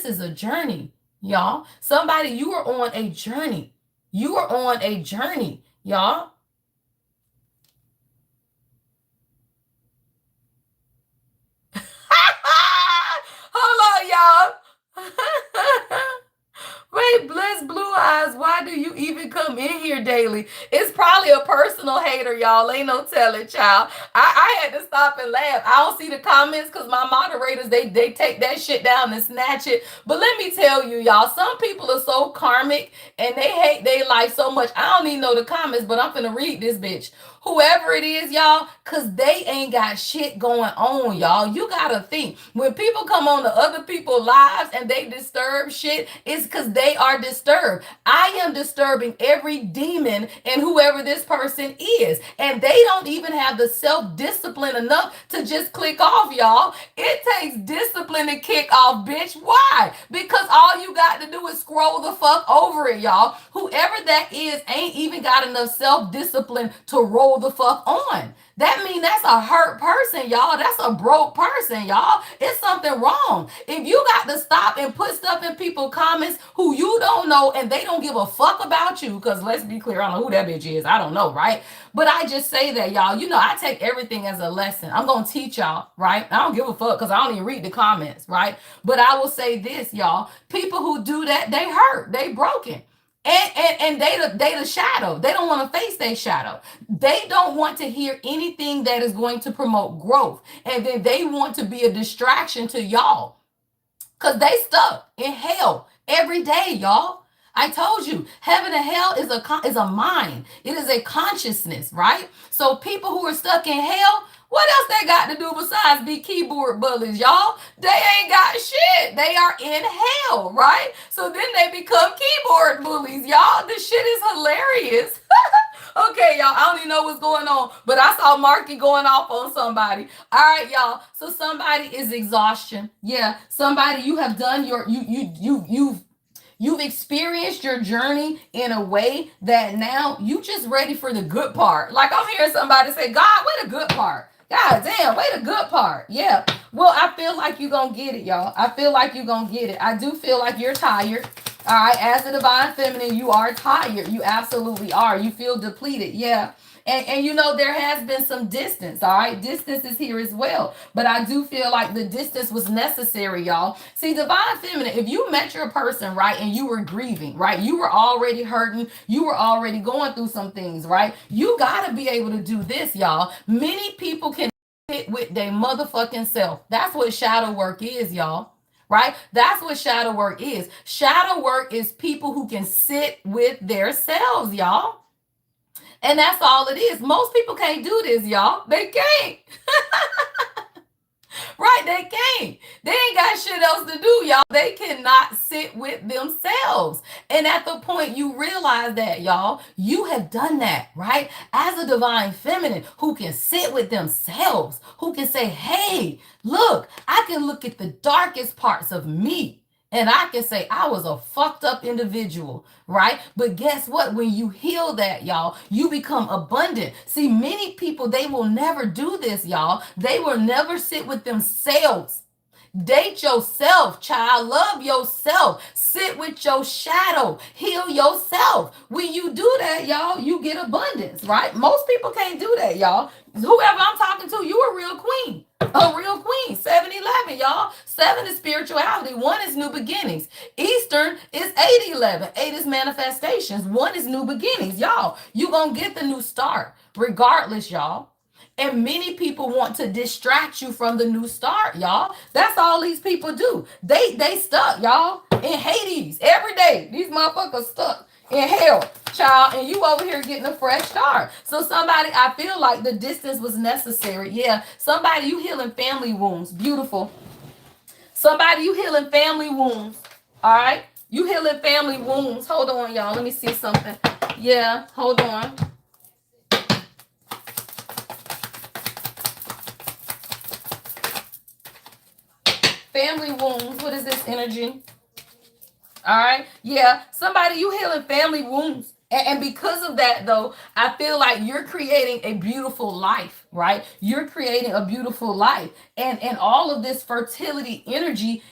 is a journey, y'all. Somebody, you are on a journey. You are on a journey, y'all. Hold on, y'all. Wait, bless blue eyes. Why do you even come in here daily? It's probably a personal hater, y'all. Ain't no telling, child. I had to stop and laugh. I don't see the comments because my moderators, they take that shit down and snatch it. But let me tell you, y'all, some people are so karmic and they hate their life so much. I don't even know the comments, but I'm finna read this bitch. Whoever it is, y'all, because they ain't got shit going on, y'all. You gotta think. When people come on to other people's lives and they disturb shit, it's because they are disturbed. I am disturbing every demon and whoever this person is. And they don't even have the self-discipline enough to just click off, y'all. It takes discipline to kick off, bitch. Why? Because all you got to do is scroll the fuck over it, y'all. Whoever that is ain't even got enough self-discipline to roll the fuck on. That means that's a hurt person, y'all. That's a broke person, y'all. It's something wrong. If you got to stop and put stuff in people's comments who you don't know and they don't give a fuck about you, because let's be clear, I don't know who that bitch is. I don't know, right? But I just say that, y'all. You know, I take everything as a lesson. I'm going to teach y'all, right? I don't give a fuck because I don't even read the comments, right? But I will say this, y'all. People who do that, they hurt. They broken. And they the shadow. They don't want to face their shadow. They don't want to hear anything that is going to promote growth. And then they want to be a distraction to y'all. Because they stuck in hell every day, y'all. I told you, heaven and hell is a mind. It is a consciousness, right? So people who are stuck in hell, what else they got to do besides be keyboard bullies, y'all? They ain't got shit. They are in hell, right? So then they become keyboard bullies, y'all. This shit is hilarious. Okay, y'all, I don't even know what's going on, but I saw Marky going off on somebody. All right, y'all. So somebody is exhaustion. Yeah, somebody, you have done you've experienced your journey in a way that now you just ready for the good part. Like I'm hearing somebody say, God, where the good part? God damn, wait the good part. Yeah. Well, I feel like you're going to get it, y'all. I feel like you're going to get it. I do feel like you're tired. All right. As a divine feminine, you are tired. You absolutely are. You feel depleted. Yeah. And you know, there has been some distance, all right? Distance is here as well. But I do feel like the distance was necessary, y'all. See, divine feminine, if you met your person, right, and you were grieving, right? You were already hurting. You were already going through some things, right? You got to be able to do this, y'all. Many people can sit with their motherfucking self. That's what shadow work is, y'all. Right? That's what shadow work is. Shadow work is people who can sit with their selves, y'all. And that's all it is. Most people can't do this, y'all. They can't. Right? They can't. They ain't got shit else to do, y'all. They cannot sit with themselves. And at the point you realize that, y'all, you have done that, right? As a divine feminine who can sit with themselves, who can say, hey, look, I can look at the darkest parts of me. And I can say I was a fucked up individual, right? But guess what? When you heal that, y'all, you become abundant. See, many people, they will never do this, y'all. They will never sit with themselves. Date yourself, child. Love yourself. Sit with your shadow. Heal yourself. When you do that, y'all, you get abundance, right? Most people can't do that, y'all. Whoever I'm talking to, you a real queen. A real queen. 7-11, y'all. 7 is spirituality. 1 is new beginnings. Eastern is 8-11. 8 is manifestations. 1 is new beginnings. Y'all, you gonna get the new start regardless, y'all. And many people want to distract you from the new start, y'all. That's all these people do. They stuck, y'all, in Hades every day. These motherfuckers stuck in hell, child, and you over here getting a fresh start. So somebody, I feel like the distance was necessary. Yeah, somebody, you healing family wounds. Beautiful. Somebody, you healing family wounds. All right? You healing family wounds. Hold on, y'all. Let me see something. Yeah, hold on. Family wounds. What is this energy? All right. Yeah. Somebody, you healing family wounds. And because of that, though, I feel like you're creating a beautiful life, right? You're creating a beautiful life. And all of this fertility energy,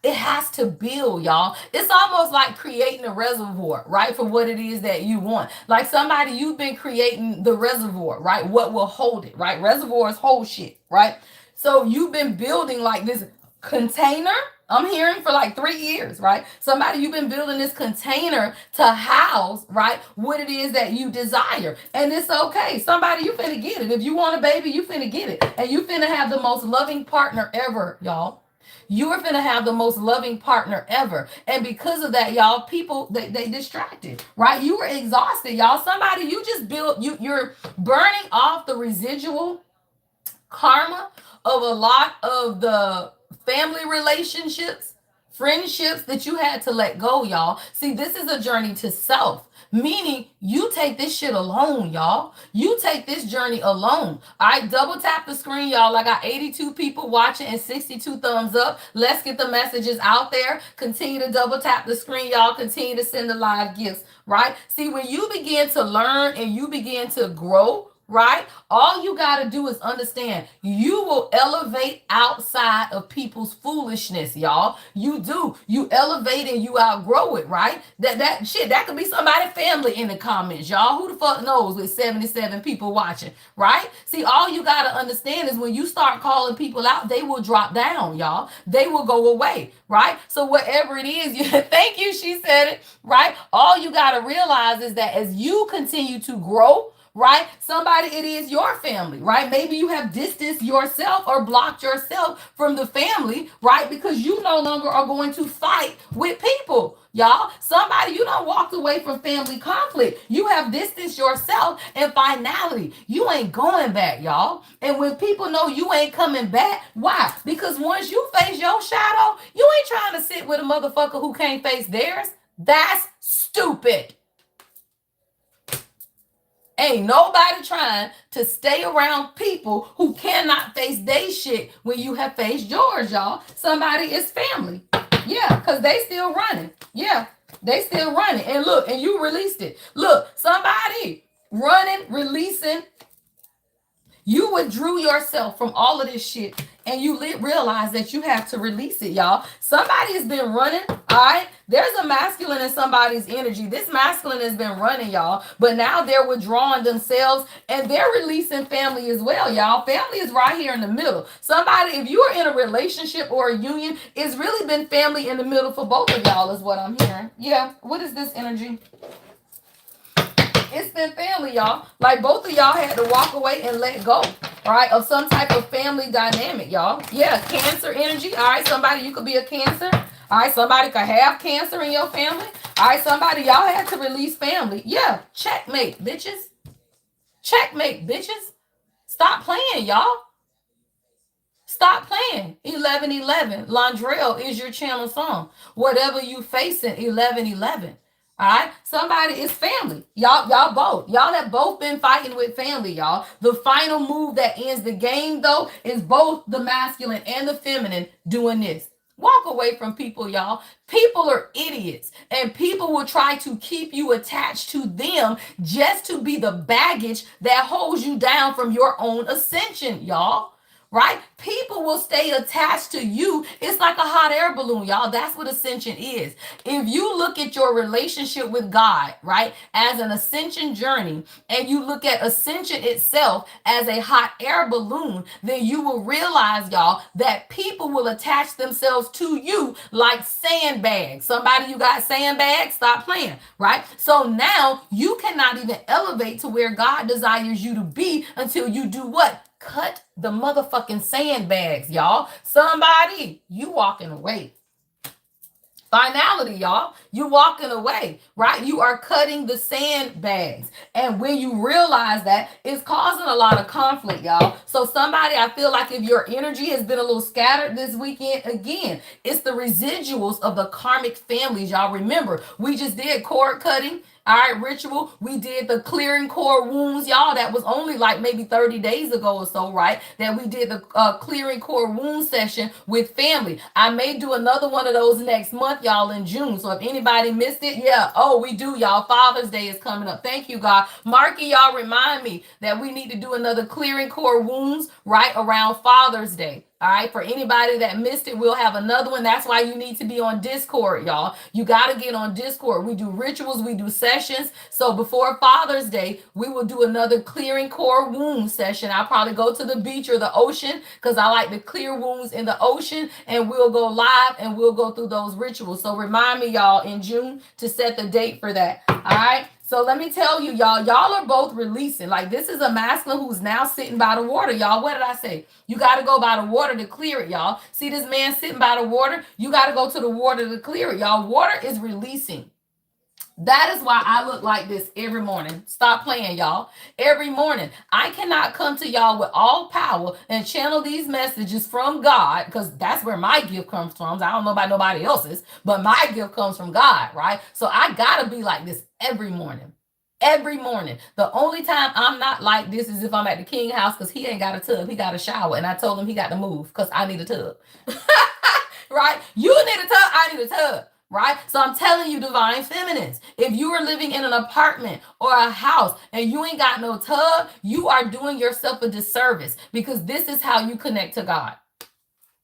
it has to build, y'all. It's almost like creating a reservoir, right? For what it is that you want. Like somebody, you've been creating the reservoir, right? What will hold it, right? Reservoirs hold shit, right? So you've been building like this container. I'm hearing for like 3 years, right? Somebody, you've been building this container to house, right, what it is that you desire. And it's okay. Somebody, you finna get it. If you want a baby, you finna get it. And you finna have the most loving partner ever, y'all. You're finna have the most loving partner ever. And because of that, y'all, people, they distracted, right? You were exhausted, y'all. Somebody, you just built, you're burning off the residual karma of a lot of the family relationships, friendships that you had to let go, y'all. See, this is a journey to self. Meaning you take this shit alone, y'all. You take this journey alone. All right, double tap the screen, y'all. I got 82 people watching and 62 thumbs up. Let's get the messages out there. Continue to double tap the screen, y'all. Continue to send the live gifts, right? See, when you begin to learn and you begin to grow, right? All you got to do is understand you will elevate outside of people's foolishness, y'all. You do. You elevate and you outgrow it, right? That shit, that could be somebody's family in the comments, y'all. Who the fuck knows with 77 people watching, right? See, all you got to understand is when you start calling people out, they will drop down, y'all. They will go away, right? So whatever it is, you thank you, she said it, right? All you got to realize is that as you continue to grow, right? Somebody, it is your family, right? Maybe you have distanced yourself or blocked yourself from the family, right? Because you no longer are going to fight with people, y'all. Somebody, you don't walked away from family conflict. You have distanced yourself, and finality, you ain't going back, y'all. And when people know you ain't coming back, why? Because once you face your shadow, you ain't trying to sit with a motherfucker who can't face theirs. That's stupid. Ain't nobody trying to stay around people who cannot face their shit when you have faced yours, y'all. Somebody is family. Yeah, because they still running. Yeah, they still running. And look, and you released it. Look, somebody running, releasing. You withdrew yourself from all of this shit and you realize that you have to release it, y'all. Somebody has been running, all right? There's a masculine in somebody's energy. This masculine has been running, y'all, but now they're withdrawing themselves and they're releasing family as well, y'all. Family is right here in the middle. Somebody, if you are in a relationship or a union, it's really been family in the middle for both of y'all is what I'm hearing. Yeah, what is this energy? It's been family, y'all. Like both of y'all had to walk away and let go, right, of some type of family dynamic, y'all. Yeah, Cancer energy. All right, somebody, you could be a Cancer. All right, somebody could have Cancer in your family. All right, somebody, y'all had to release family. Yeah, checkmate, bitches. Checkmate, bitches. Stop playing, y'all. Stop playing. 1111. Londrell is your channel song. Whatever you facing, 1111. All right. Somebody is family. Y'all both. Y'all have both been fighting with family, y'all. The final move that ends the game, though, is both the masculine and the feminine doing this. Walk away from people, y'all. People are idiots, and people will try to keep you attached to them just to be the baggage that holds you down from your own ascension, y'all. Right? People will stay attached to you. It's like a hot air balloon, y'all. That's what ascension is. If you look at your relationship with God, right, as an ascension journey, and you look at ascension itself as a hot air balloon, then you will realize, y'all, that people will attach themselves to you like sandbags. Somebody, you got sandbags? Stop playing, right? So now you cannot even elevate to where God desires you to be until you do what? Cut the motherfucking sandbags, y'all. Somebody, you walking away. Finality, y'all. You walking away, right? You are cutting the sandbags. And when you realize that, it's causing a lot of conflict, y'all. So somebody, I feel like if your energy has been a little scattered this weekend, again, it's the residuals of the karmic families, y'all. Remember, we just did cord cutting. All right, ritual. We did the clearing core wounds, y'all. That was only like maybe 30 days ago or so, right? That we did the clearing core wound session with family. I may do another one of those next month, y'all, in June. So if anybody missed it, yeah. Oh, we do, y'all. Father's Day is coming up. Thank you, God. Marky, y'all remind me that we need to do another clearing core wounds right around Father's Day. All right, for anybody that missed it, we'll have another one. That's why you need to be on Discord, y'all. You got to get on Discord. We do rituals, we do sessions. So before Father's Day, we will do another clearing core wound session. I'll probably go to the beach or the ocean because I like to clear wounds in the ocean, and we'll go live and we'll go through those rituals. So remind me, y'all, in June to set the date for that. All right. So let me tell you, y'all are both releasing. Like, this is a masculine who's now sitting by the water, y'all. What did I say? You got to go by the water to clear it, y'all. See this man sitting by the water? You got to go to the water to clear it, y'all. Water is releasing. That is why I look like this every morning. Stop playing, y'all. Every morning. I cannot come to y'all with all power and channel these messages from God, because that's where my gift comes from. I don't know about nobody else's, but my gift comes from God, right? So I got to be like this every morning. Every morning. The only time I'm not like this is if I'm at the king house, because he ain't got a tub. He got a shower. And I told him he got to move because I need a tub. Right? You need a tub. I need a tub. Right? So I'm telling you, divine feminines, if you are living in an apartment or a house and you ain't got no tub, you are doing yourself a disservice, because this is how you connect to God.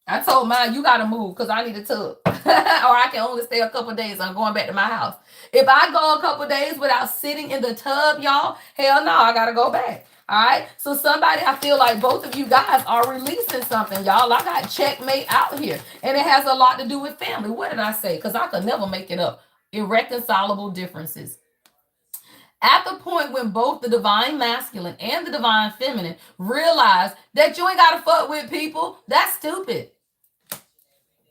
I told mine, you got to move because I need a tub. Or I can only stay a couple days. I'm going back to my house. If I go a couple days without sitting in the tub, y'all, hell no, I got to go back. All right. So somebody, I feel like both of you guys are releasing something, y'all. I got checkmate out here. And it has a lot to do with family. What did I say? Because I could never make it up. Irreconcilable differences. At the point when both the divine masculine and the divine feminine realize that you ain't got to fuck with people, that's stupid.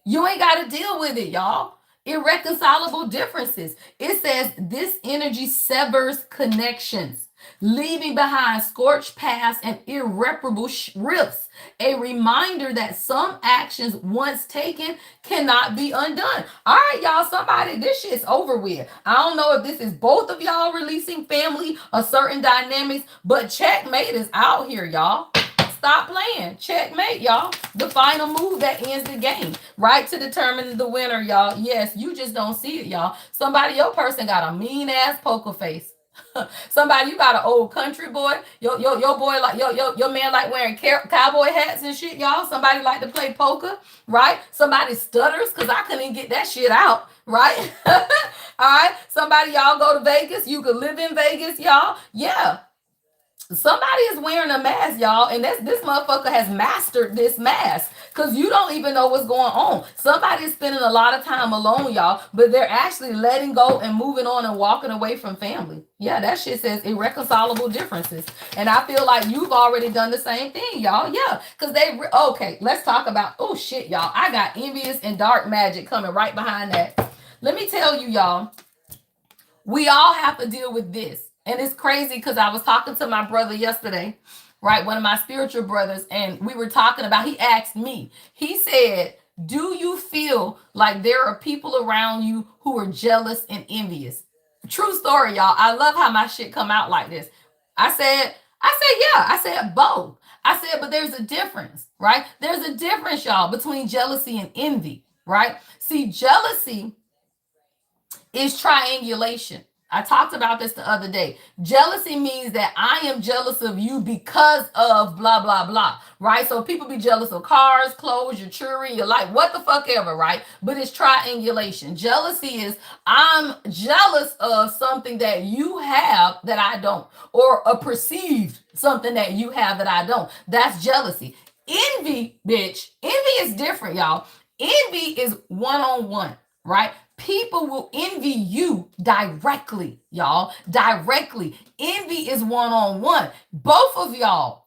You ain't got to deal with it, y'all. Irreconcilable differences. It says this energy severs connections, leaving behind scorched paths and irreparable rifts. A reminder that some actions once taken cannot be undone. All right, y'all, somebody, this shit's over with. I don't know if this is both of y'all releasing family or certain dynamics, but checkmate is out here, y'all. Stop playing. Checkmate, y'all. The final move that ends the game, right? To determine the winner, y'all. Yes, you just don't see it, y'all. Somebody, your person got a mean ass poker face. Somebody, you got an old country boy. Your boy like your man like wearing cowboy hats and shit, y'all. Somebody like to play poker, right? Somebody stutters because I couldn't even get that shit out, right? All right. Somebody, y'all go to Vegas. You could live in Vegas, y'all. Yeah. Somebody is wearing a mask, y'all, and this motherfucker has mastered this mask, because you don't even know what's going on. Somebody's spending a lot of time alone, y'all, but they're actually letting go and moving on and walking away from family. Yeah, that shit says irreconcilable differences. And I feel like you've already done the same thing, y'all. Yeah, because okay, let's talk about, oh shit, y'all. I got envious and dark magic coming right behind that. Let me tell you, y'all, we all have to deal with this. And it's crazy because I was talking to my brother yesterday, right? One of my spiritual brothers, and we were talking about, he asked me, he said, do you feel like there are people around you who are jealous and envious? True story, y'all. I love how my shit come out like this. I said, yeah. I said both. I said, but there's a difference, right? There's a difference, y'all, between jealousy and envy, right? See, jealousy is triangulation. I talked about this the other day. Jealousy means that I am jealous of you because of blah, blah, blah, right? So people be jealous of cars, clothes, your jewelry, your life, what the fuck ever, right? But it's triangulation. Jealousy is I'm jealous of something that you have that I don't, or a perceived something that you have that I don't. That's jealousy. Envy, bitch. Envy is different, y'all. Envy is one-on-one, right? People will envy you directly, y'all. Directly. Envy is one-on-one. Both of y'all,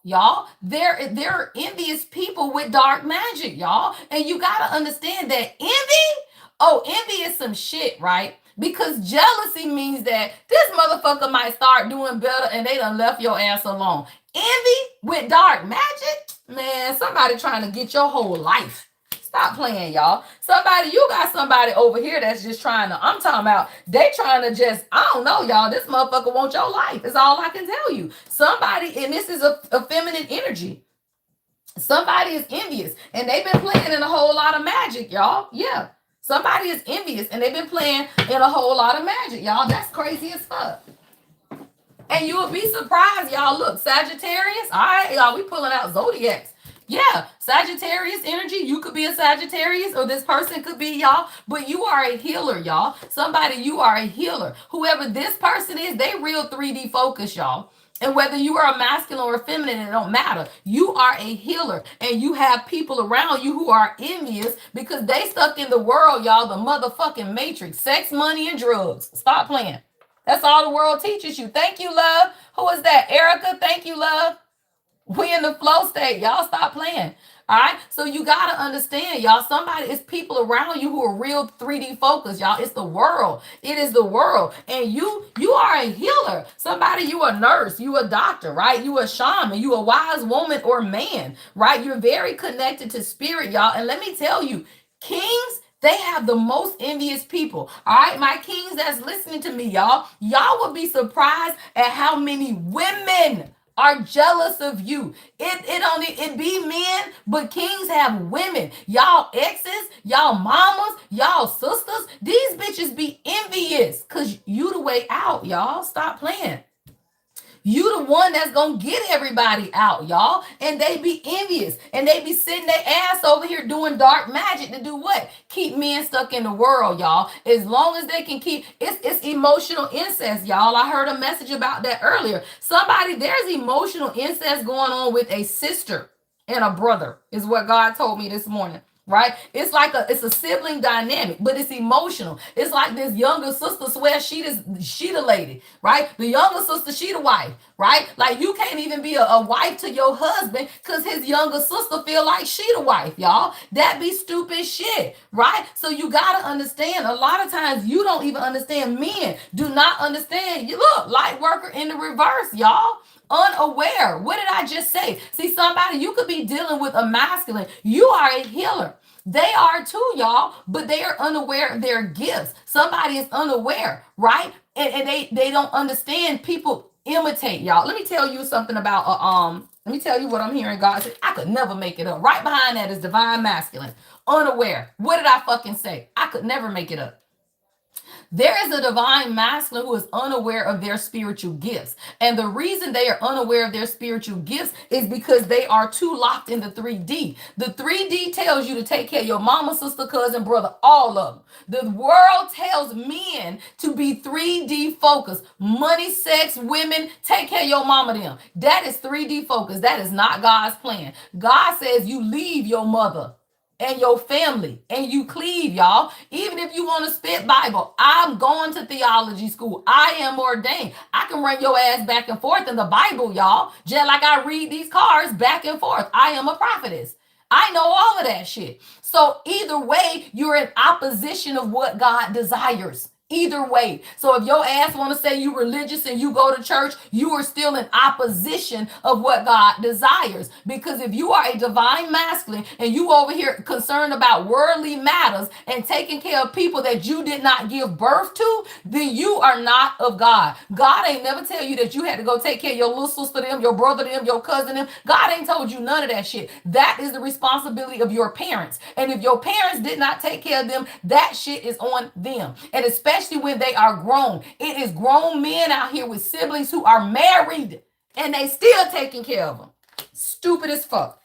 there are envious people with dark magic, y'all. And you got to understand that envy is some shit, right? Because jealousy means that this motherfucker might start doing better and they done left your ass alone. Envy with dark magic, man, somebody trying to get your whole life. Stop playing, y'all. You got somebody over here that's just trying to, I'm talking about, they trying to just, I don't know, y'all. This motherfucker wants your life. Is all I can tell you. Somebody, and this is a feminine energy. Somebody is envious, and they've been playing in a whole lot of magic, y'all. Yeah. Somebody is envious, and they've been playing in a whole lot of magic, y'all. That's crazy as fuck. And you will be surprised, y'all. Look, Sagittarius. All right, y'all, we pulling out zodiacs. Yeah, Sagittarius energy. You could be a Sagittarius, or this person could be, y'all. But you are a healer, y'all. Somebody, you are a healer. Whoever this person is, they real 3D focus, y'all. And whether you are a masculine or a feminine, it don't matter. You are a healer, and you have people around you who are envious because they stuck in the world, y'all, the motherfucking matrix. Sex, money, and drugs. Stop playing. That's all the world teaches you. Thank you, love. Who is that? Erica, thank you, love. We in the flow state. Y'all stop playing. All right. So you got to understand, y'all, it's people around you who are real 3D focused, y'all. It's the world. It is the world. And you are a healer. Somebody, you a nurse, you a doctor, right? You a shaman, you a wise woman or man, right? You're very connected to spirit, y'all. And let me tell you, kings, they have the most envious people. All right, my kings that's listening to me, y'all will be surprised at how many women are jealous of you. It be men, but kings have women. Y'all exes, y'all mamas, y'all sisters. These bitches be envious because you the way out, y'all. Stop playing. You the one that's gonna get everybody out, y'all. And they be envious. And they be sitting their ass over here doing dark magic to do what? Keep men stuck in the world, y'all. As long as they can keep, it's emotional incest, y'all. I heard a message about that earlier. There's emotional incest going on with a sister and a brother, is what God told me this morning. Right? It's like it's a sibling dynamic, but it's emotional. It's like this younger sister swears she the lady, right? The younger sister, she the wife, right? Like you can't even be a wife to your husband because his younger sister feel like she the wife, y'all. That be stupid shit, right? So you gotta understand, a lot of times you don't even understand. Men do not understand. You look, light worker in the reverse, y'all. Unaware. What did I just say? See, somebody, you could be dealing with a masculine. You are a healer. They are too, y'all, but they are unaware of their gifts. Somebody is unaware, right? And they don't understand. People imitate, y'all. Let me tell you something about let me tell you what I'm hearing God say. I could never make it up. Right behind that is divine masculine. Unaware. What did I fucking say? I could never make it up. There is a divine masculine who is unaware of their spiritual gifts. And the reason they are unaware of their spiritual gifts is because they are too locked in the 3D. The 3D tells you to take care of your mama, sister, cousin, brother, all of them. The world tells men to be 3D focused. Money, sex, women, take care of your mama, them. That is 3D focused. That is not God's plan. God says you leave your mother and your family, and you cleave, y'all. Even if you want to spit Bible, I'm going to theology school. I am ordained. I can run your ass back and forth in the Bible, y'all. Just like I read these cards back and forth. I am a prophetess. I know all of that shit. So either way, you're in opposition of what God desires. Either way. So if your ass want to say you religious and you go to church, you are still in opposition of what God desires. Because if you are a divine masculine and you over here concerned about worldly matters and taking care of people that you did not give birth to, then you are not of God. God ain't never tell you that you had to go take care of your little sister them, your brother them, your cousin them. God ain't told you none of that shit. That is the responsibility of your parents. And if your parents did not take care of them, that shit is on them. And especially when they are grown. It is grown men out here with siblings who are married and they still taking care of them. Stupid as fuck.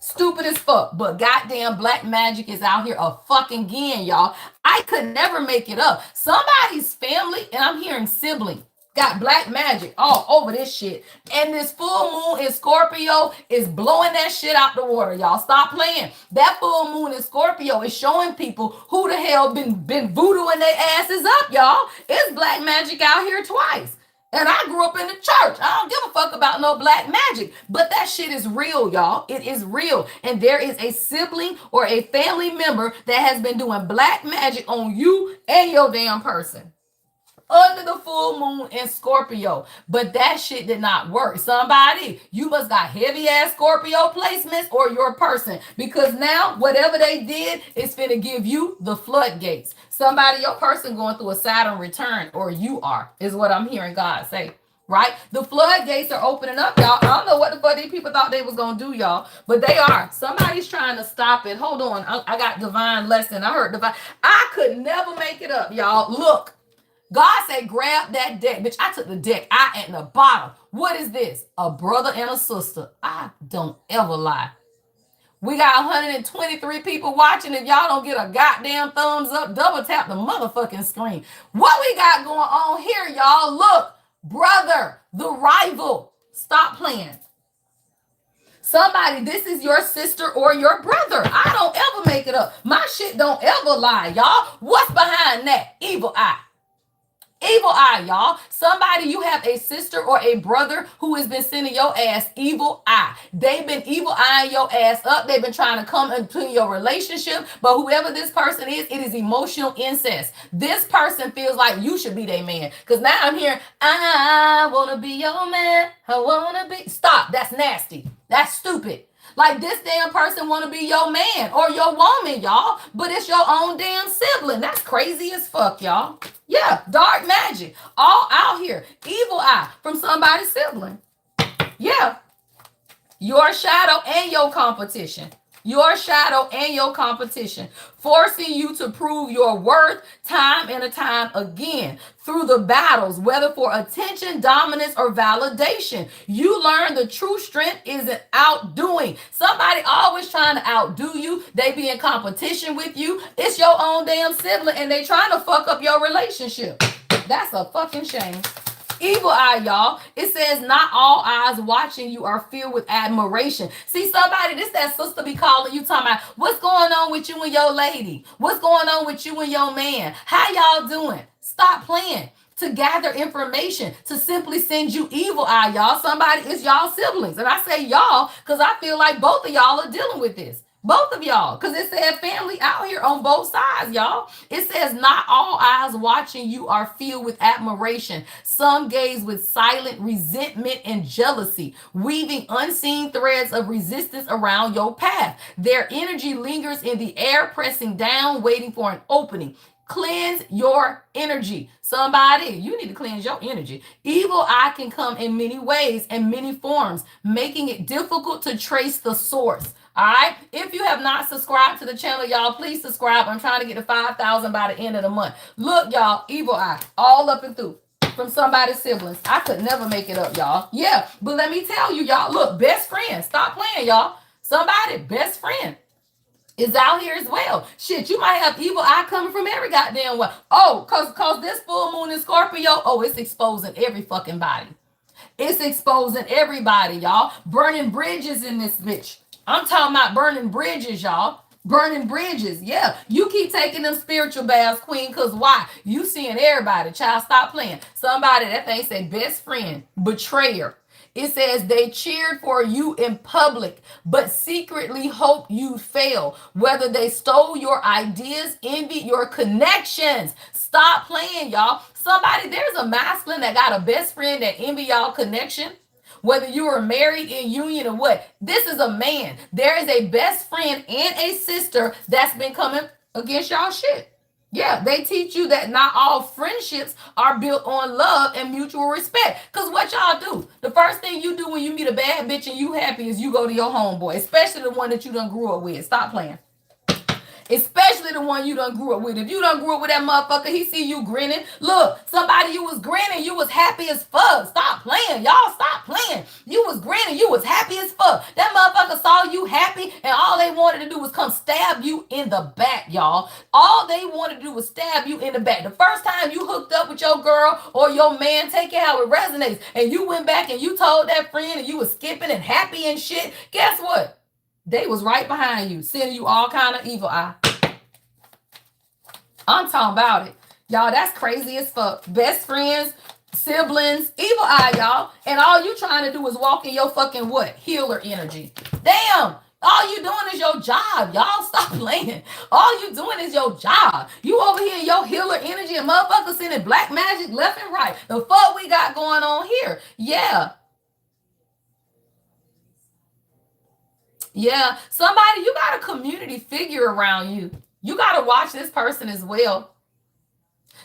Stupid as fuck. But goddamn black magic is out here a fucking again, y'all. I could never make it up. Somebody's family, and I'm hearing sibling, got black magic all over this shit. And this full moon in Scorpio is blowing that shit out the water, y'all. Stop playing. That full moon in Scorpio is showing people who the hell been voodooing their asses up, y'all. It's black magic out here twice. And I grew up in the church. I don't give a fuck about no black magic. But that shit is real, y'all. It is real. And there is a sibling or a family member that has been doing black magic on you and your damn person under the full moon in Scorpio. But that shit did not work. Somebody, you must got heavy ass Scorpio placements or your person, because now whatever they did is finna give you the floodgates. Somebody, your person going through a Saturn return, or you are, is what I'm hearing God say. Right? The floodgates are opening up, y'all. I don't know what the fuck these people thought they was gonna do, y'all, but they are. Somebody's trying to stop it. Hold on. I got divine lesson. I heard divine. I could never make it up, y'all. Look. God said, grab that deck. Bitch, I took the deck. I at the bottom. What is this? A brother and a sister. I don't ever lie. We got 123 people watching. If y'all don't get a goddamn thumbs up, double tap the motherfucking screen. What we got going on here, y'all? Look, brother, the rival. Stop playing. Somebody, this is your sister or your brother. I don't ever make it up. My shit don't ever lie, y'all. What's behind that? Evil eye. Evil eye, y'all. Somebody, you have a sister or a brother who has been sending your ass evil eye. They've been evil eyeing your ass up. They've been trying to come into your relationship. But whoever this person is, it is emotional incest. This person feels like you should be their man. Because now I'm hearing, I want to be your man. I want to be. Stop. That's nasty. That's stupid. Like this damn person want to be your man or your woman, y'all. But it's your own damn sibling. That's crazy as fuck, y'all. Yeah, dark magic. All out here. Evil eye from somebody's sibling. Yeah. Your shadow and your competition. Your shadow and your competition. Forcing you to prove your worth time and time again through the battles, whether for attention, dominance, or validation. You learn the true strength isn't outdoing. Somebody always trying to outdo you. They be in competition with you. It's your own damn sibling and they trying to fuck up your relationship. That's a fucking shame. Evil eye, y'all. It says not all eyes watching you are filled with admiration. See, somebody, this that sister be calling you talking about what's going on with you and your lady? What's going on with you and your man? How y'all doing? Stop playing. To gather information, to simply send you evil eye, y'all. Somebody is y'all siblings. And I say y'all because I feel like both of y'all are dealing with this. Both of y'all, because it said family out here on both sides, y'all. It says not all eyes watching you are filled with admiration. Some gaze with silent resentment and jealousy, weaving unseen threads of resistance around your path. Their energy lingers in the air, pressing down, waiting for an opening. Cleanse your energy. Somebody, you need to cleanse your energy. Evil eye can come in many ways and many forms, making it difficult to trace the source. All right. If you have not subscribed to the channel, y'all, please subscribe. I'm trying to get to 5,000 by the end of the month. Look, y'all, evil eye all up and through from somebody's siblings. I could never make it up, y'all. Yeah. But let me tell you, y'all, look, best friend. Stop playing, y'all. Somebody, best friend is out here as well. Shit, you might have evil eye coming from every goddamn way. Oh, cause this full moon in Scorpio, oh, it's exposing every fucking body. It's exposing everybody, y'all. Burning bridges in this bitch. I'm talking about burning bridges, y'all. Burning bridges. Yeah. You keep taking them spiritual baths, queen, because why? You seeing everybody. Child, stop playing. Somebody, that thing say best friend, betrayer. It says they cheered for you in public, but secretly hope you fail. Whether they stole your ideas, envied your connections. Stop playing, y'all. Somebody, there's a masculine that got a best friend that envy y'all connection. Whether you are married in union or what, this is a man. There is a best friend and a sister that's been coming against y'all shit. Yeah, they teach you that not all friendships are built on love and mutual respect. Because what y'all do, the first thing you do when you meet a bad bitch and you happy is you go to your homeboy, especially the one that you done grew up with. Stop playing. Especially the one you done grew up with. If you done grew up with that motherfucker, he see you grinning. Look, somebody you was grinning, you was happy as fuck. Stop playing, y'all. Stop playing. You was grinning, you was happy as fuck. That motherfucker saw you happy, and all they wanted to do was come stab you in the back, y'all. All they wanted to do was stab you in the back. The first time you hooked up with your girl or your man, take it how it resonates, and you went back and you told that friend and you was skipping and happy and shit, guess what? They was right behind you, sending you all kind of evil eye. I'm talking about it. Y'all, that's crazy as fuck. Best friends, siblings, evil eye, y'all. And all you trying to do is walk in your fucking what? Healer energy. Damn. All you doing is your job. Y'all stop playing. All you doing is your job. You over here in your healer energy and motherfuckers sending black magic left and right. The fuck we got going on here? Yeah. Yeah, somebody, you got a community figure around you. You got to watch this person as well.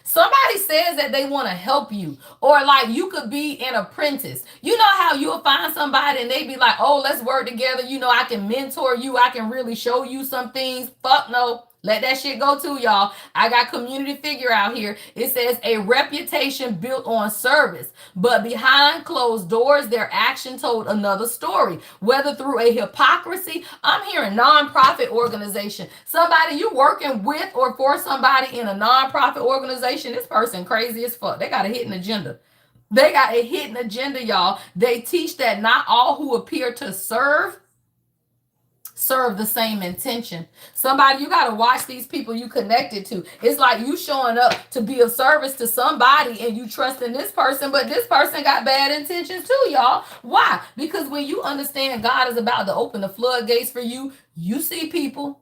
Somebody says that they want to help you, or like you could be an apprentice. You know how you'll find somebody and they be like, oh, let's work together. You know, I can mentor you. I can really show you some things. Fuck no. Let that shit go too, y'all. I got community figure out here. It says a reputation built on service, but behind closed doors, their action told another story. Whether through a hypocrisy, I'm hearing nonprofit organization. Somebody you working with or for somebody in a nonprofit organization, this person crazy as fuck. They got a hidden agenda. They got a hidden agenda, y'all. They teach that not all who appear to serve the same intention. Somebody, you got to watch these people you connected to. It's like you showing up to be of service to somebody and you trust in this person, but this person got bad intentions too, y'all. Why? Because when you understand God is about to open the floodgates for you, you see people.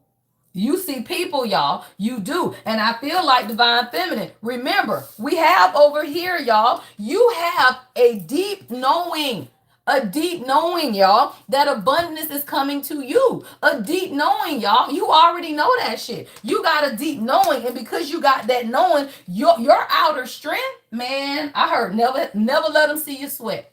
You see people, y'all. You do. And I feel like divine feminine. Remember, we have over here, y'all, you have a deep knowing. A deep knowing, y'all, that abundance is coming to you. A deep knowing, y'all. You already know that shit. You got a deep knowing. And because you got that knowing, your outer strength, man, I heard never let them see you sweat.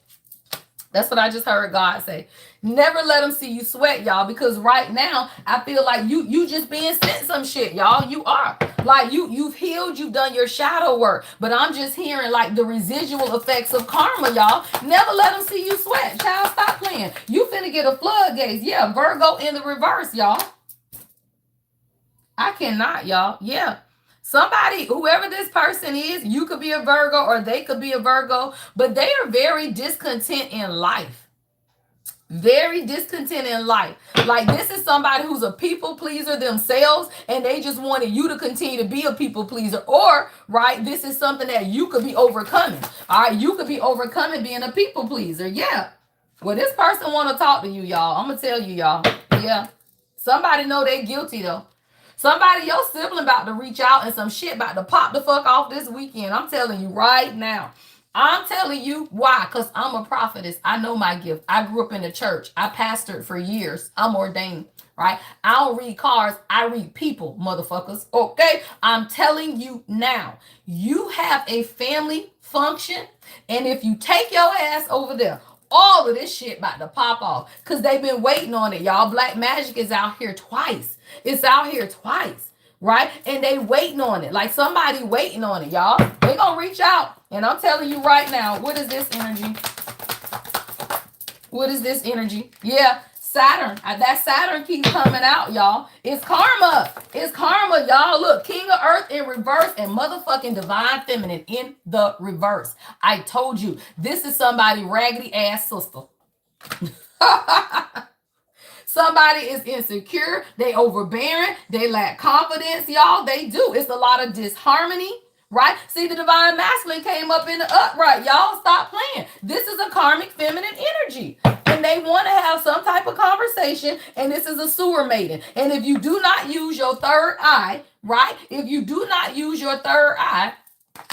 That's what I just heard God say. Never let them see you sweat, y'all, because right now I feel like you just being sent some shit, y'all. You are. Like you've healed, you've done your shadow work, but I'm just hearing like the residual effects of karma, y'all. Never let them see you sweat. Child, stop playing. You finna get a floodgates. Yeah, Virgo in the reverse, y'all. I cannot, y'all. Yeah. Somebody, whoever this person is, you could be a Virgo or they could be a Virgo, but they are very discontent in life. Very discontent in life. Like this is somebody who's a people pleaser themselves and they just wanted you to continue to be a people pleaser. Or, right, this is something that you could be overcoming. All right, you could be overcoming being a people pleaser. Yeah. Well, this person want to talk to you, y'all. I'm going to tell you, y'all. Yeah. Somebody know they guilty, though. Somebody, your sibling about to reach out and some shit about to pop the fuck off this weekend. I'm telling you right now. I'm telling you why, because I'm a prophetess. I know my gift. I grew up in the church. I pastored for years. I'm ordained, right? I don't read cards. I read people, motherfuckers. Okay? I'm telling you now, you have a family function, and if you take your ass over there, all of this shit about to pop off because they've been waiting on it, y'all. Black magic is out here twice. It's out here twice, right? And they waiting on it. Like somebody waiting on it, y'all. They gonna reach out. And I'm telling you right now, what is this energy? What is this energy? Yeah, Saturn. That Saturn keeps coming out, y'all. It's karma. It's karma, y'all. Look, King of Earth in reverse and motherfucking divine feminine in the reverse. I told you, this is somebody raggedy ass sister. Somebody is insecure. They overbearing. They lack confidence, y'all. They do. It's a lot of disharmony. right? See, the divine masculine came up in the upright. Y'all stop playing. This is a karmic feminine energy. And they want to have some type of conversation, and this is a sewer maiden. And if you do not use your third eye, right? If you do not use your third eye,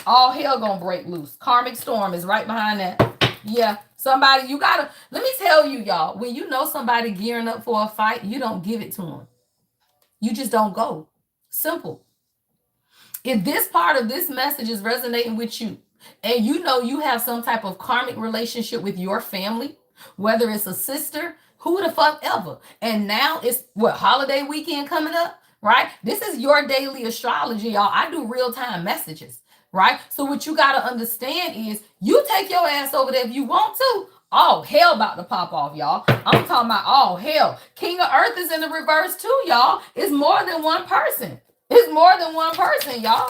all hell gonna break loose. Karmic storm is right behind that. Yeah, somebody, you gotta, let me tell you, y'all, when you know somebody gearing up for a fight, you don't give it to them. You just don't go. Simple. If this part of this message is resonating with you, and you know you have some type of karmic relationship with your family, whether it's a sister, who the fuck ever, and now it's what, holiday weekend coming up, right? This is your daily astrology, y'all. I do real-time messages, right? So what you got to understand is you take your ass over there if you want to. Oh, hell about to pop off, y'all. I'm talking about all hell. King of Earth is in the reverse too, y'all. It's more than one person. It's more than one person, y'all.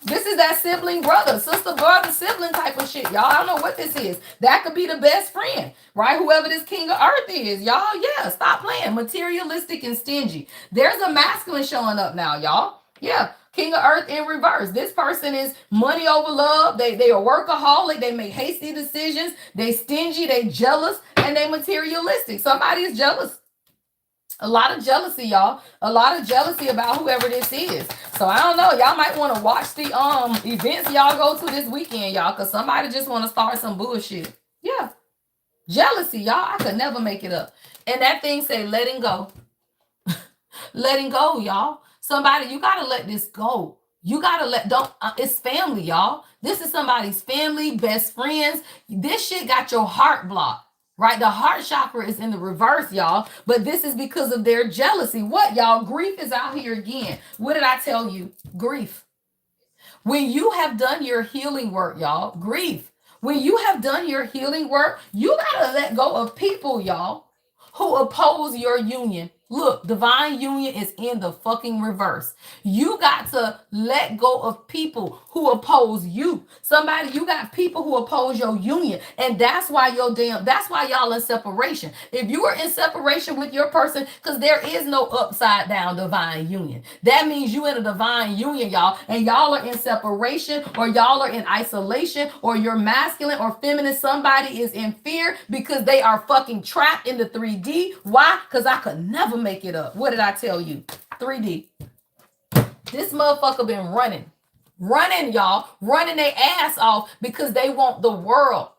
This is that sibling brother, sister, brother, sibling type of shit. Y'all, I don't know what this is. That could be the best friend, right? Whoever this king of earth is, y'all. Yeah, stop playing. Materialistic and stingy. There's a masculine showing up now, y'all. Yeah, king of earth in reverse. This person is money over love. They are workaholic. They make hasty decisions. They stingy. They jealous. And they materialistic. Somebody is jealous. A lot of jealousy, y'all. A lot of jealousy about whoever this is. So I don't know. Y'all might want to watch the events y'all go to this weekend, y'all, because somebody just want to start some bullshit. Yeah. Jealousy, y'all. I could never make it up. And that thing say letting go. Letting go, y'all. Somebody, you got to let this go. You got to it's family, y'all. This is somebody's family, best friends. This shit got your heart blocked. Right? The heart chakra is in the reverse, y'all. But this is because of their jealousy. What, y'all? Grief is out here again. What did I tell you? Grief. When you have done your healing work, y'all, grief. When you have done your healing work, you got to let go of people, y'all, who oppose your union. Look, divine union is in the fucking reverse. You got to let go of people who oppose you. Somebody, you got people who oppose your union. And that's why that's why y'all in separation. If you are in separation with your person, because there is no upside down divine union. That means you in a divine union, y'all, and y'all are in separation, or y'all are in isolation, or you're masculine or feminine. Somebody is in fear because they are fucking trapped in the 3D. Why? Because I could never make it up. What did I tell you? 3D. This motherfucker been running, y'all, running their ass off because they want the world.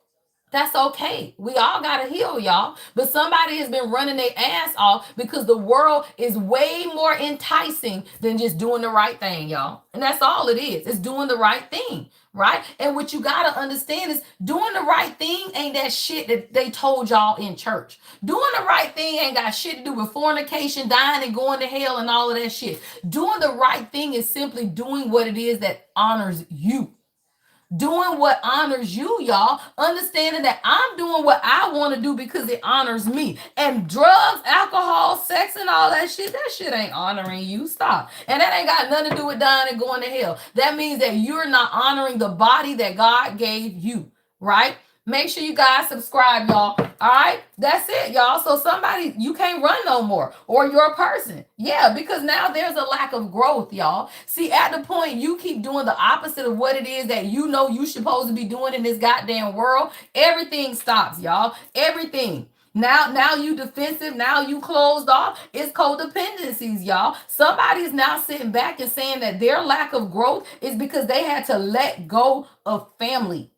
That's okay. We all gotta heal, y'all. But somebody has been running their ass off because the world is way more enticing than just doing the right thing, y'all. And that's all it is. It's doing the right thing, right? And what you gotta understand is doing the right thing ain't that shit that they told y'all in church. Doing the right thing ain't got shit to do with fornication, dying and going to hell and all of that shit. Doing the right thing is simply doing what it is that honors you. Doing what honors you, y'all. Understanding that I'm doing what I want to do because it honors me. And drugs, alcohol, sex, and all that shit ain't honoring you. Stop. And that ain't got nothing to do with dying and going to hell. That means that you're not honoring the body that God gave you, right? Make sure you guys subscribe, y'all. All right, that's it, y'all. So somebody, you can't run no more, or you're a person. Yeah, because now there's a lack of growth, y'all. See, at the point you keep doing the opposite of what it is that you know you're supposed to be doing in this goddamn world, everything stops, y'all. Everything. Now you defensive. Now you closed off. It's codependencies, y'all. Somebody's now sitting back and saying that their lack of growth is because they had to let go of family.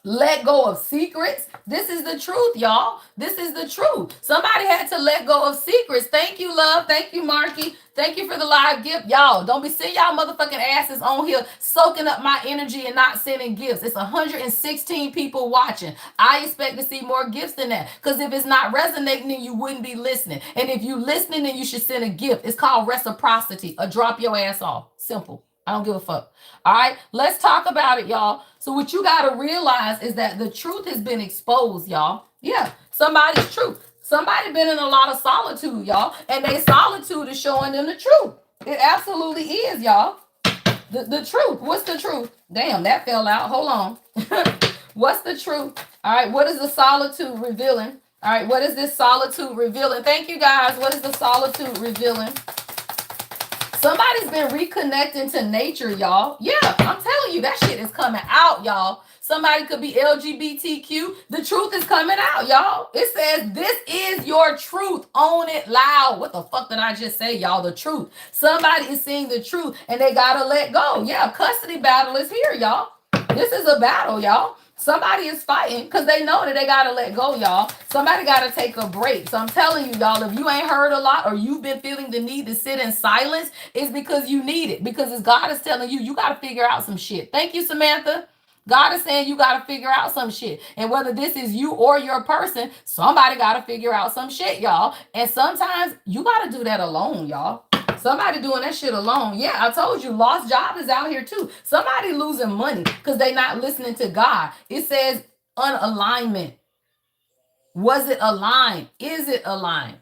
Let go of secrets. This is the truth, y'all. This is the truth. Somebody had to let go of secrets. Thank you, love. Thank you, Marky. Thank you for the live gift. Y'all, don't be sending y'all motherfucking asses on here soaking up my energy and not sending gifts. It's 116 people watching. I expect to see more gifts than that. Because if it's not resonating, then you wouldn't be listening. And if you listening, then you should send a gift. It's called reciprocity. Or drop your ass off. Simple. I don't give a fuck. All right, let's talk about it, y'all. So what you got to realize is that the truth has been exposed, y'all. Yeah, somebody's truth. Somebody been in a lot of solitude, y'all. And they solitude is showing them the truth. It absolutely is, y'all. The truth. What's the truth? Damn, that fell out. Hold on. What's the truth? All right, what is the solitude revealing? All right, what is this solitude revealing? Thank you, guys. What is the solitude revealing? Somebody's been reconnecting to nature, y'all. Yeah, I'm telling you, that shit is coming out, y'all. Somebody could be LGBTQ. The truth is coming out, y'all. It says, this is your truth. Own it loud. What the fuck did I just say, y'all? The truth. Somebody is seeing the truth and they gotta let go. Yeah, custody battle is here, y'all. This is a battle, y'all. Somebody is fighting because they know that they got to let go, y'all. Somebody got to take a break. So I'm telling you, y'all, if you ain't heard a lot or you've been feeling the need to sit in silence, it's because you need it. Because as God is telling you, you got to figure out some shit. Thank you, Samantha. God is saying you got to figure out some shit. And whether this is you or your person, somebody got to figure out some shit, y'all. And sometimes you got to do that alone, y'all. Somebody doing that shit alone. Yeah, I told you, lost job is out here too. Somebody losing money because they not listening to God. It says unalignment. Was it aligned? Is it aligned?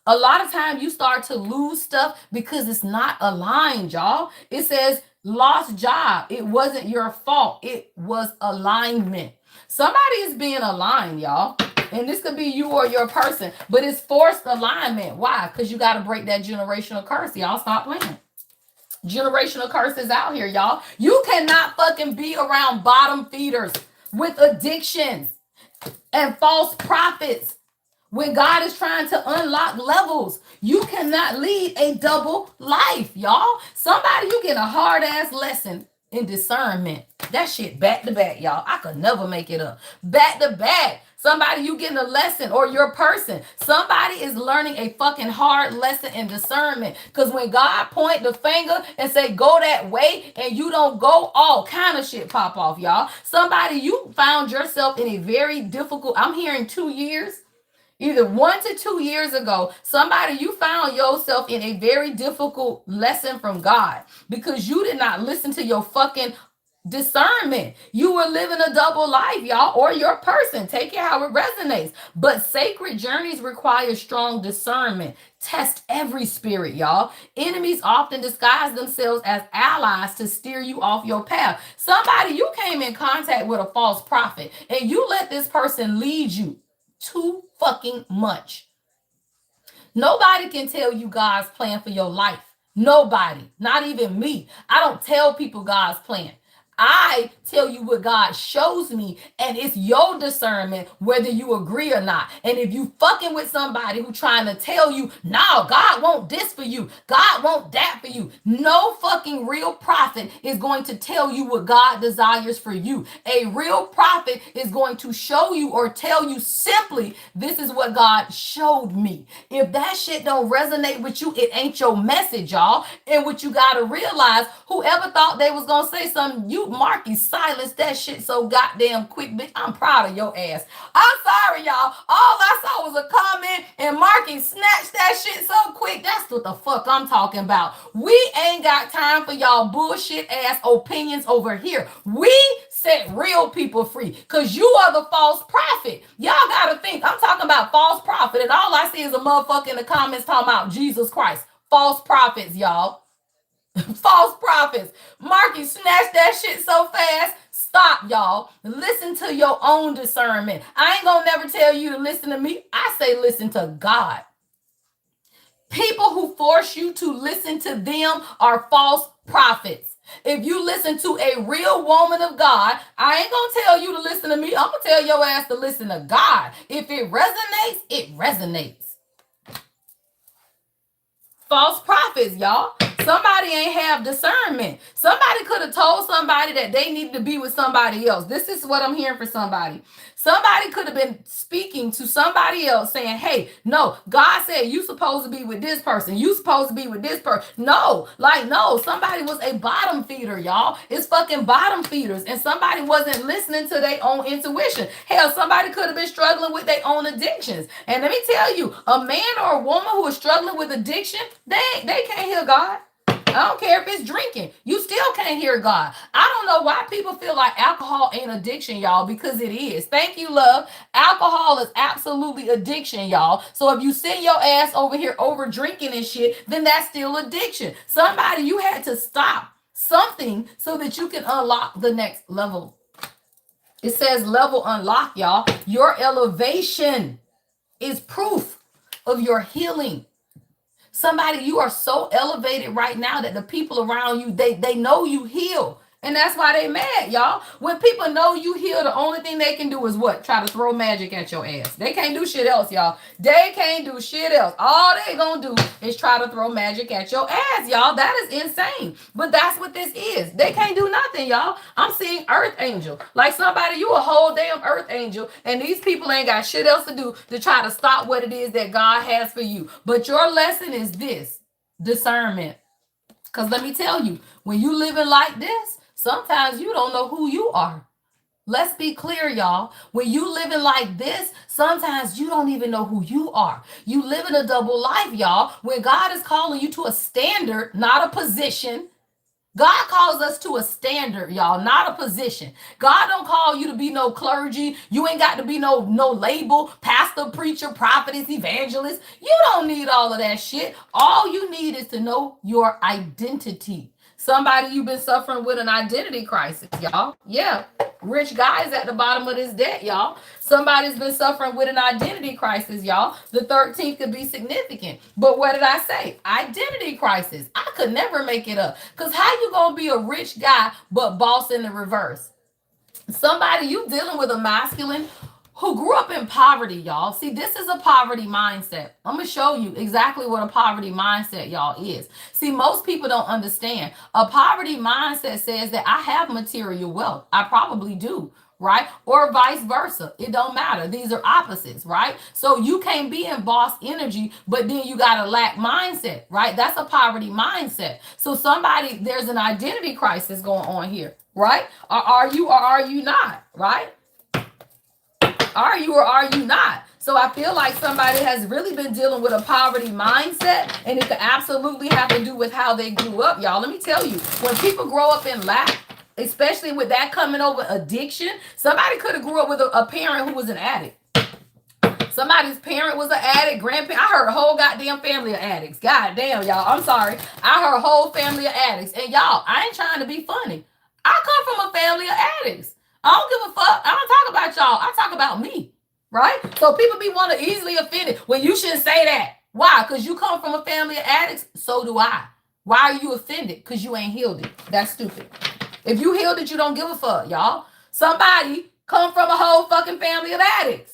A lot of times you start to lose stuff because it's not aligned, y'all. It says lost job. It wasn't your fault. It was alignment. Somebody is being aligned, y'all. And this could be you or your person, but it's forced alignment. Why? Because you got to break that generational curse. Y'all stop playing. Generational curses out here, y'all. You cannot fucking be around bottom feeders with addictions and false prophets. When God is trying to unlock levels, you cannot lead a double life, y'all. Somebody, you get a hard ass lesson in discernment. That shit back to back, y'all. I could never make it up. Back to back. Somebody, you getting a lesson, or your person. Somebody is learning a fucking hard lesson in discernment. Because when God point the finger and say, go that way, and you don't go, all kind of shit pop off, y'all. Somebody, you found yourself in a very difficult, I'm hearing 2 years. Either 1 to 2 years ago, somebody, you found yourself in a very difficult lesson from God because you did not listen to your fucking discernment. You were living a double life, y'all, or your person. Take it how it resonates. But sacred journeys require strong discernment. Test every spirit, y'all. Enemies often disguise themselves as allies to steer you off your path. Somebody, you came in contact with a false prophet and you let this person lead you too fucking much. Nobody can tell you God's plan for your life. Nobody, not even me. I don't tell people God's plan. I tell you what God shows me, and it's your discernment whether you agree or not. And if you fucking with somebody who trying to tell you, no, God won't this for you, God won't that for you, no fucking real prophet is going to tell you what God desires for you. A real prophet is going to show you or tell you simply, this is what God showed me. If that shit don't resonate with you, it ain't your message, y'all. And what you got to realize, whoever thought they was going to say something, you Marky silenced that shit so goddamn quick, bitch. I'm proud of your ass. I'm sorry, y'all. All I saw was a comment and Marky snatched that shit so quick. That's what the fuck I'm talking about. We ain't got time for y'all bullshit ass opinions over here. We set real people free because you are the false prophet. Y'all gotta think. I'm talking about false prophet, and all I see is a motherfucker in the comments talking about Jesus Christ. False prophets, y'all. False prophets. Marky snatched that shit so fast. Stop, y'all. Listen to your own discernment. I ain't gonna never tell you to listen to me. I say listen to God. People who force you to listen to them are false prophets. If you listen to a real woman of God, I ain't gonna tell you to listen to me. I'm gonna tell your ass to listen to God. If it resonates, it resonates. False prophets, y'all. Somebody ain't have discernment. Somebody could have told somebody that they needed to be with somebody else. This is what I'm hearing for somebody. Somebody could have been speaking to somebody else saying, hey, no, God said you supposed to be with this person. You supposed to be with this person. No, somebody was a bottom feeder, y'all. It's fucking bottom feeders. And somebody wasn't listening to their own intuition. Hell, somebody could have been struggling with their own addictions. And let me tell you, a man or a woman who is struggling with addiction, they can't hear God. I don't care if it's drinking. You still can't hear God. I don't know why people feel like alcohol ain't addiction, y'all, because it is. Thank you, love. Alcohol is absolutely addiction, y'all. So if you send your ass over here over drinking and shit, then that's still addiction. Somebody, you had to stop something so that you can unlock the next level. It says level unlock, y'all. Your elevation is proof of your healing. Somebody, you are so elevated right now that the people around you, they know you heal. And that's why they mad, y'all. When people know you heal, the only thing they can do is what? Try to throw magic at your ass. They can't do shit else, y'all. They can't do shit else. All they gonna do is try to throw magic at your ass, y'all. That is insane. But that's what this is. They can't do nothing, y'all. I'm seeing earth angel. Like somebody, you a whole damn earth angel, and these people ain't got shit else to do to try to stop what it is that God has for you. But your lesson is this: discernment. Because let me tell you, when you living like this, sometimes you don't know who you are. Let's be clear, y'all. When you living like this, sometimes you don't even know who you are. You live in a double life, y'all. When God is calling you to a standard, not a position. God calls us to a standard, y'all, not a position. God don't call you to be no clergy. You ain't got to be no label, pastor, preacher, prophetess, evangelist. You don't need all of that shit. All you need is to know your identity. Somebody, you've been suffering with an identity crisis, y'all. Yeah. Rich guys at the bottom of this debt, y'all. Somebody's been suffering with an identity crisis, y'all. The 13th could be significant. But what did I say? Identity crisis. I could never make it up. Because how you going to be a rich guy but boss in the reverse? Somebody, you dealing with a masculine who grew up in poverty, y'all. See, this is a poverty mindset. I'm going to show you exactly what a poverty mindset, y'all, is. See, most people don't understand. A poverty mindset says that I have material wealth. I probably do, right? Or vice versa. It don't matter. These are opposites, right? So you can't be in boss energy, but then you got a lack mindset, right? That's a poverty mindset. So somebody, there's an identity crisis going on here, right? Are you or are you not, right? Are you or are you not? So I feel like somebody has really been dealing with a poverty mindset, and it could absolutely have to do with how they grew up, y'all. Let me tell you, when people grow up in lack, especially with that coming over addiction, somebody could have grew up with a parent who was an addict. Somebody's parent was an addict, grandparent. I heard a whole goddamn family of addicts. God damn, y'all. I'm sorry. I heard a whole family of addicts. And y'all, I ain't trying to be funny. I come from a family of addicts. I don't give a fuck. I don't talk about y'all. I talk about me, right? So people be want to easily offended. Well, you shouldn't say that. Why? Because you come from a family of addicts. So do I. Why are you offended? Because you ain't healed it. That's stupid. If you healed it, you don't give a fuck, y'all. Somebody come from a whole fucking family of addicts.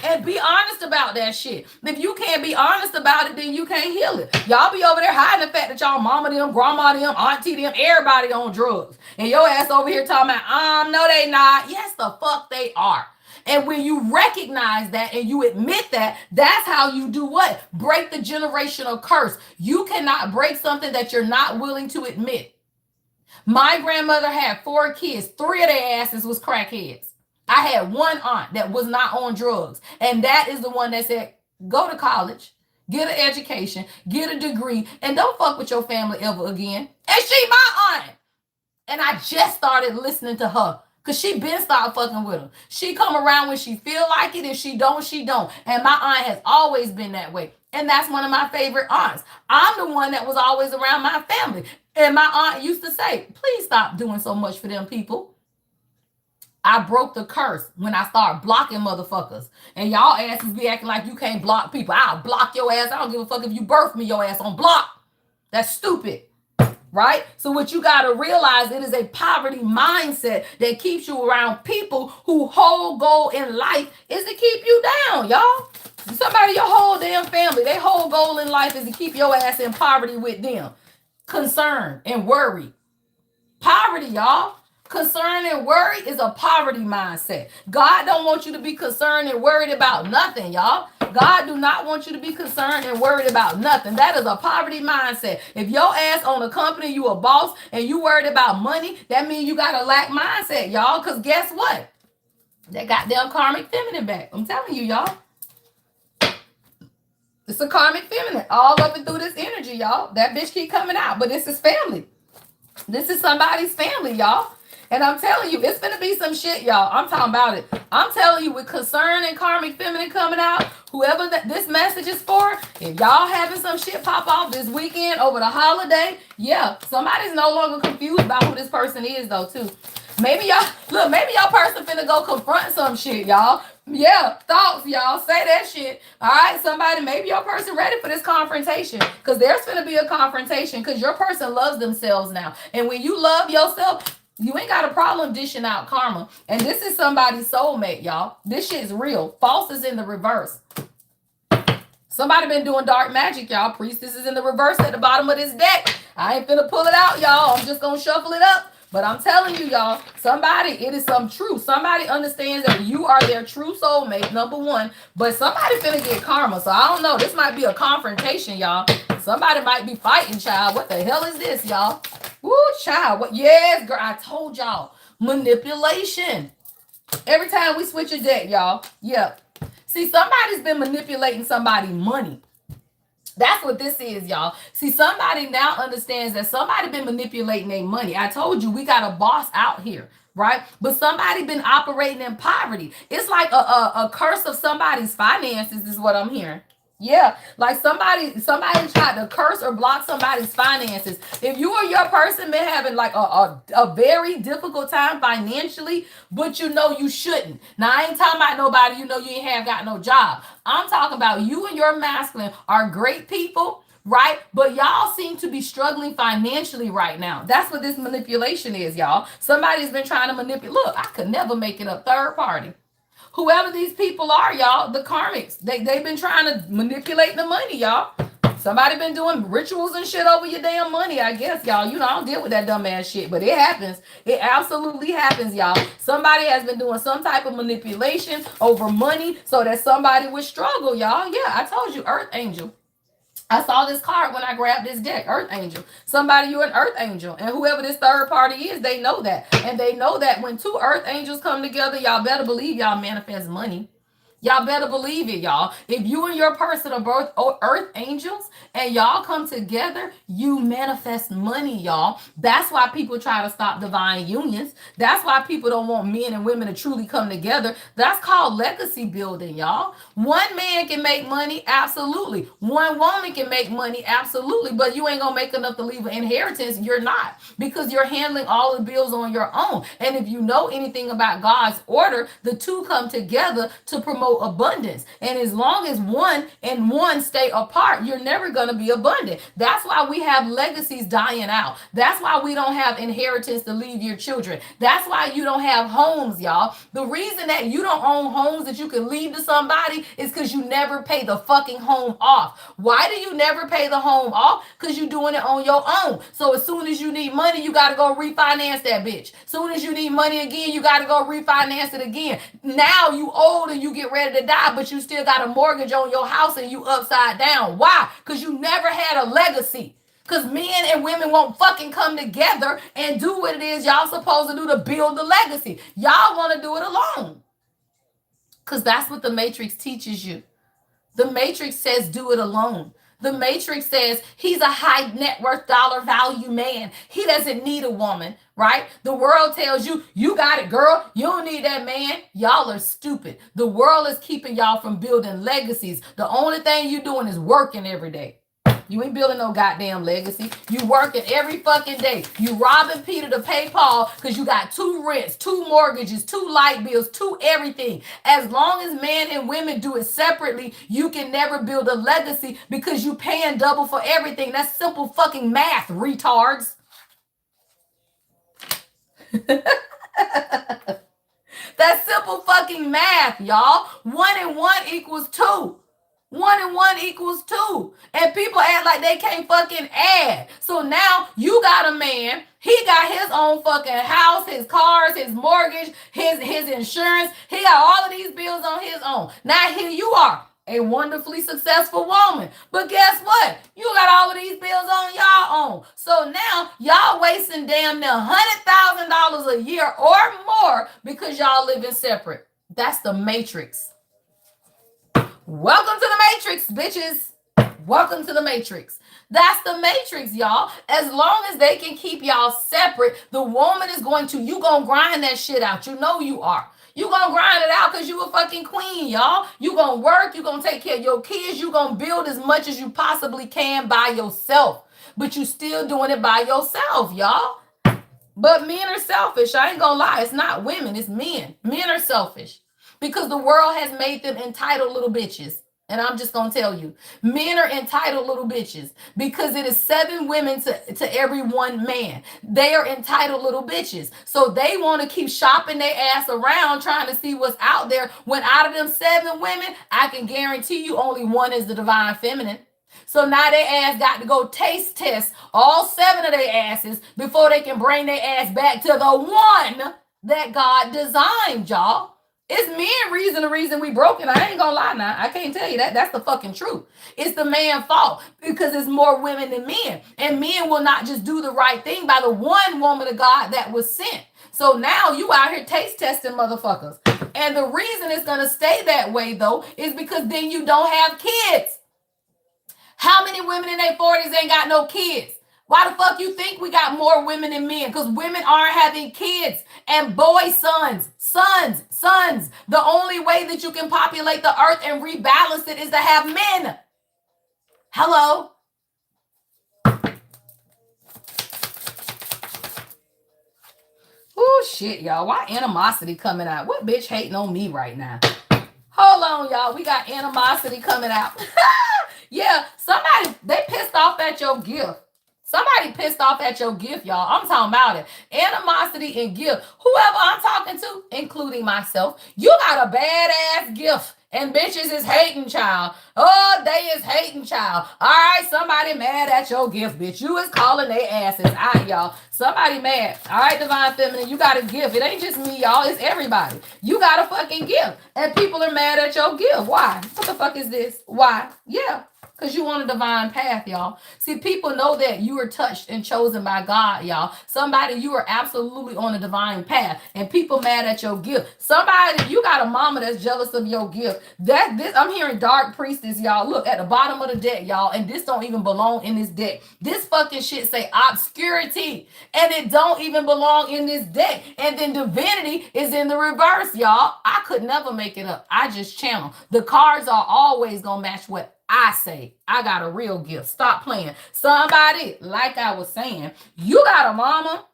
And be honest about that shit. If you can't be honest about it, then you can't heal it. Y'all be over there hiding the fact that y'all mama them, grandma them, auntie them, everybody on drugs. And your ass over here talking about, no, they not. Yes, the fuck they are. And when you recognize that and you admit that, that's how you do what? Break the generational curse. You cannot break something that you're not willing to admit. My grandmother had 4 kids. 3 of their asses was crackheads. I had one aunt that was not on drugs. And that is the one that said, go to college, get an education, get a degree, and don't fuck with your family ever again. And she my aunt. And I just started listening to her because she been started fucking with them. She come around when she feel like it. If she don't, she don't. And my aunt has always been that way. And that's one of my favorite aunts. I'm the one that was always around my family. And my aunt used to say, please stop doing so much for them people. I broke the curse when I started blocking motherfuckers. And y'all asses be acting like you can't block people. I'll block your ass. I don't give a fuck if you birth me, your ass on block. That's stupid. Right? So what you got to realize, it is a poverty mindset that keeps you around people whose whole goal in life is to keep you down, y'all. Somebody, your whole damn family, their whole goal in life is to keep your ass in poverty with them. Concern and worry. Poverty, y'all. Concern and worry is a poverty mindset. God don't want you to be concerned and worried about nothing, y'all. God do not want you to be concerned and worried about nothing. That is a poverty mindset. If your ass own a company, you a boss, and you worried about money, that means you got a lack mindset, y'all. Because guess what? That goddamn karmic feminine back. I'm telling you, y'all. It's a karmic feminine all up and through this energy, y'all. That bitch keep coming out, but this is family. This is somebody's family, y'all. And I'm telling you, it's going to be some shit, y'all. I'm talking about it. I'm telling you, with concern and karmic feminine coming out, whoever this message is for, if y'all having some shit pop off this weekend over the holiday, yeah, somebody's no longer confused about who this person is, though, too. Maybe y'all, look, maybe y'all person finna go confront some shit, y'all. Yeah, thoughts, y'all. Say that shit. All right, somebody, maybe your person ready for this confrontation. Because there's finna be a confrontation because your person loves themselves now. And when you love yourself, you ain't got a problem dishing out karma. And this is somebody's soulmate, y'all. This shit is real. False is in the reverse. Somebody been doing dark magic, y'all. Priestess is in the reverse at the bottom of this deck. I ain't finna pull it out, y'all. I'm just gonna shuffle it up. But I'm telling you, y'all, somebody, it is some truth. Somebody understands that you are their true soulmate, number one. But somebody finna get karma. So I don't know. This might be a confrontation, y'all. Somebody might be fighting, child. What the hell is this, y'all? Woo, child. What? Yes, girl. I told y'all. Manipulation. Every time we switch a deck, y'all. Yep. See, somebody's been manipulating somebody's money. That's what this is, y'all. See, somebody now understands that somebody been manipulating their money. I told you we got a boss out here, right? But somebody been operating in poverty. It's like a curse of somebody's finances is what I'm hearing. Yeah, like somebody tried to curse or block somebody's finances. If you or your person been having like a very difficult time financially, but you know you shouldn't. Now I ain't talking about nobody you know you ain't have got no job. I'm talking about you and your masculine are great people, right? But y'all seem to be struggling financially right now. That's what this manipulation is, y'all. Somebody's been trying to manipulate. Look, I could never make it a third party. Whoever these people are, y'all, the karmics, they've been trying to manipulate the money, y'all. Somebody been doing rituals and shit over your damn money, I guess, y'all. You know, I don't deal with that dumb ass shit, but it happens. It absolutely happens, y'all. Somebody has been doing some type of manipulation over money so that somebody would struggle, y'all. Yeah, I told you, Earth Angel. I saw this card when I grabbed this deck, Earth Angel. Somebody, you're an Earth Angel. And whoever this third party is, they know that. And they know that when two Earth Angels come together, y'all better believe y'all manifest money. Y'all better believe it, y'all. If you and your person are both earth angels and y'all come together, you manifest money, y'all. That's why people try to stop divine unions. That's why people don't want men and women to truly come together. That's called legacy building, y'all. One man can make money, absolutely. One woman can make money, absolutely. But you ain't gonna make enough to leave an inheritance. You're not, because you're handling all the bills on your own. And if you know anything about God's order, the two come together to promote abundance. And as long as one and one stay apart, you're never going to be abundant. That's why we have legacies dying out. That's why we don't have inheritance to leave your children. That's why you don't have homes, y'all. The reason that you don't own homes that you can leave to somebody is because you never pay the fucking home off. Why do you never pay the home off? Because you're doing it on your own. So as soon as you need money, you got to go refinance that bitch. Soon as you need money again, you got to go refinance it again. Now you old and you get ready to die, but you still got a mortgage on your house and you upside down. Why? Because you never had a legacy. Because men and women won't fucking come together and do what it is y'all supposed to do to build the legacy. Y'all want to do it alone. Because that's what the Matrix teaches you. The Matrix says do it alone. The Matrix says he's a high net worth dollar value man. He doesn't need a woman, right? The world tells you, you got it, girl. You don't need that man. Y'all are stupid. The world is keeping y'all from building legacies. The only thing you doing is working every day. You ain't building no goddamn legacy. You working every fucking day. You robbing Peter to pay Paul because you got 2 rents, 2 mortgages, 2 light bills, 2 everything. As long as men and women do it separately, you can never build a legacy because you paying double for everything. That's simple fucking math, retards. That's simple fucking math, y'all. 1 and 1 equals 2. 1 and 1 equals 2. And people act like they can't fucking add. So now you got a man. He got his own fucking house, his cars, his mortgage, his insurance. He got all of these bills on his own. Now here you are, a wonderfully successful woman. But guess what? You got all of these bills on y'all own. So now y'all wasting damn near $100,000 a year or more because y'all living separate. That's the Matrix. Welcome to the Matrix, bitches. Welcome to the Matrix. That's the Matrix, y'all. As long as they can keep y'all separate, the woman is going to, you gonna grind that shit out. You know you are. You gonna grind it out because you a fucking queen, y'all. You gonna work. You gonna take care of your kids. You gonna build as much as you possibly can by yourself. But you still doing it by yourself, y'all. But men are selfish. I ain't gonna lie. It's not women, it's men. Men are selfish because the world has made them entitled little bitches. And I'm just gonna tell you, men are entitled little bitches because it is 7 women to every 1 man. They are entitled little bitches. So they want to keep shopping their ass around trying to see what's out there. When out of them 7 women, I can guarantee you only 1 is the divine feminine. So now their ass got to go taste test all 7 of their asses before they can bring their ass back to the one that God designed, y'all. It's men the reason we broken. I ain't gonna lie now. I can't tell you that. That's the fucking truth. It's the man's fault because it's more women than men. And men will not just do the right thing by the one woman of God that was sent. So now you out here taste testing motherfuckers. And the reason it's gonna stay that way though is because then you don't have kids. How many women in their 40s ain't got no kids? Why the fuck you think we got more women than men? Because women aren't having kids. And sons. The only way that you can populate the earth and rebalance it is to have men. Hello? Oh shit, y'all. Why animosity coming out? What bitch hating on me right now? Hold on, y'all. We got animosity coming out. Yeah, somebody, they pissed off at your gift. Somebody pissed off at your gift, y'all. I'm talking about it. Animosity and gift. Whoever I'm talking to, including myself, you got a badass gift. And bitches is hating, child. Oh, they is hating, child. All right, somebody mad at your gift, bitch. You is calling their asses out, y'all. Somebody mad. All right, divine feminine, you got a gift. It ain't just me, y'all. It's everybody. You got a fucking gift. And people are mad at your gift. Why? What the fuck is this? Why? Yeah. Because you on a divine path, y'all. See, people know that you are touched and chosen by God, y'all. Somebody, you are absolutely on a divine path. And people mad at your gift. Somebody, you got a mama that's jealous of your gift. I'm hearing dark priestess, y'all. Look, at the bottom of the deck, y'all. And this don't even belong in this deck. This fucking shit say obscurity. And it don't even belong in this deck. And then divinity is in the reverse, y'all. I could never make it up. I just channel. The cards are always going to match what I say. I got a real gift. Stop playing. Somebody, like I was saying, you got a mama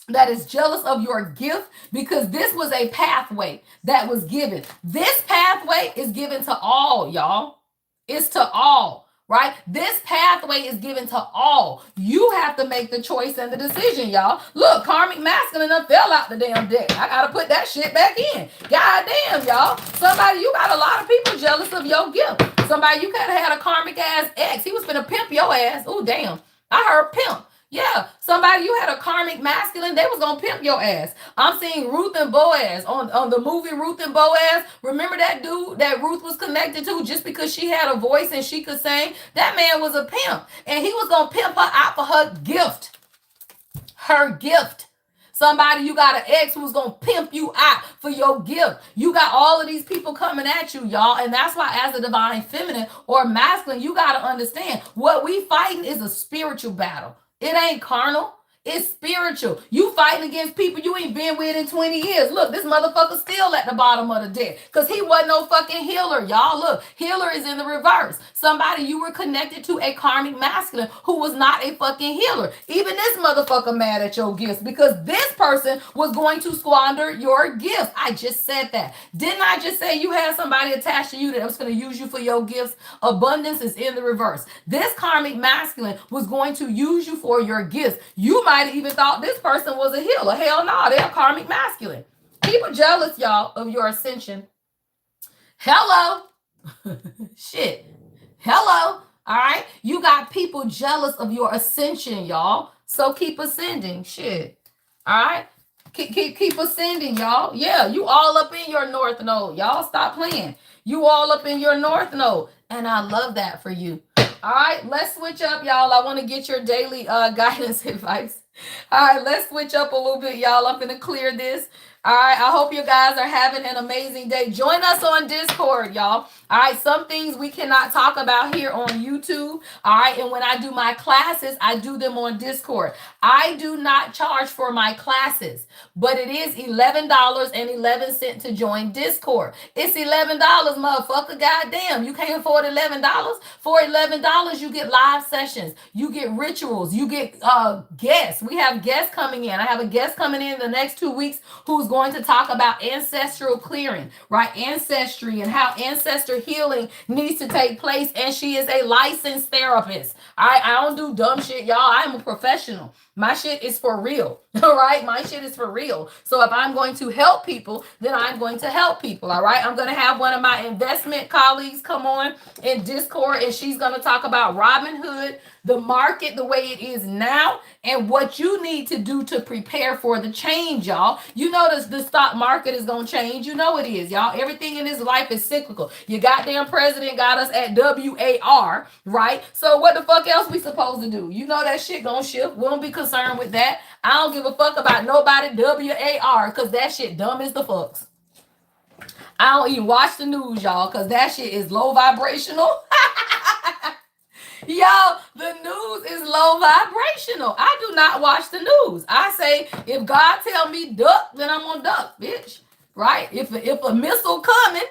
that is jealous of your gift because this was a pathway that was given. This pathway is given to all, y'all. It's to all, right? This pathway is given to all. You have to make the choice and the decision, y'all. Look, karmic masculine done fell out the damn deck. I gotta put that shit back in. God damn, y'all. Somebody, you got a lot of people jealous of your gift. Somebody, you could have had a karmic ass ex. He was finna pimp your ass. Oh, damn. I heard pimp. Yeah, somebody, you had a karmic masculine, they was gonna pimp your ass. I'm seeing Ruth and Boaz on the movie Ruth and Boaz. Remember that dude that Ruth was connected to just because she had a voice and she could sing? That man was a pimp, and he was gonna pimp her out for her gift. Her gift. Somebody, you got an ex who's gonna pimp you out for your gift. You got all of these people coming at you, y'all. And that's why as a divine feminine or masculine, you gotta understand what we fighting is a spiritual battle. It ain't carnal. It's spiritual. You fighting against people you ain't been with in 20 years. Look, this motherfucker still at the bottom of the deck because he wasn't no fucking healer, y'all. Look, healer is in the reverse. Somebody, you were connected to a karmic masculine who was not a fucking healer. Even this motherfucker mad at your gifts because this person was going to squander your gift. I just said that. Didn't I just say you had somebody attached to you that was going to use you for your gifts? Abundance is in the reverse. This karmic masculine was going to use you for your gifts. You might have even thought this person was a healer. Hell no, they're karmic masculine. People jealous, y'all, of your ascension. Hello. Shit. Hello. All right. You got people jealous of your ascension, y'all. So keep ascending. Shit. All right. Keep ascending, y'all. Yeah, you all up in your north node. Y'all stop playing. You all up in your north node. And I love that for you. All right, let's switch up, y'all. I want to get your daily guidance advice. All right, let's switch up a little bit, y'all. I'm going to clear this. All right. I hope you guys are having an amazing day. Join us on Discord, y'all. All right. Some things we cannot talk about here on YouTube. All right. And when I do my classes, I do them on Discord. I do not charge for my classes, but it is $11.11 to join Discord. It's $11, motherfucker. Goddamn. You can't afford $11. For $11, you get live sessions, you get rituals, you get guests. We have guests coming in. I have a guest coming in the next 2 weeks who's going to talk about ancestral clearing, right? Ancestry and how ancestor healing needs to take place. And she is a licensed therapist. I don't do dumb shit, y'all. I'm a professional. My shit is for real. All right. My shit is for real. So if I'm going to help people, then I'm going to help people. All right. I'm going to have one of my investment colleagues come on in Discord, and she's going to talk about Robinhood, the market, the way it is now, and what you need to do to prepare for the change, y'all. You know the stock market is going to change. You know it is, y'all. Everything in this life is cyclical. Your goddamn president got us at WAR, right? So what the fuck else we supposed to do? You know that shit going to shift. We don't be concerned with that. I don't give a fuck about nobody WAR, because that shit dumb as the fucks. I don't even watch the news, y'all, because that shit is low vibrational. Y'all, the news is low vibrational. I do not watch the news. I say, if God tell me duck, then I'm gonna duck, bitch. Right? If a missile coming,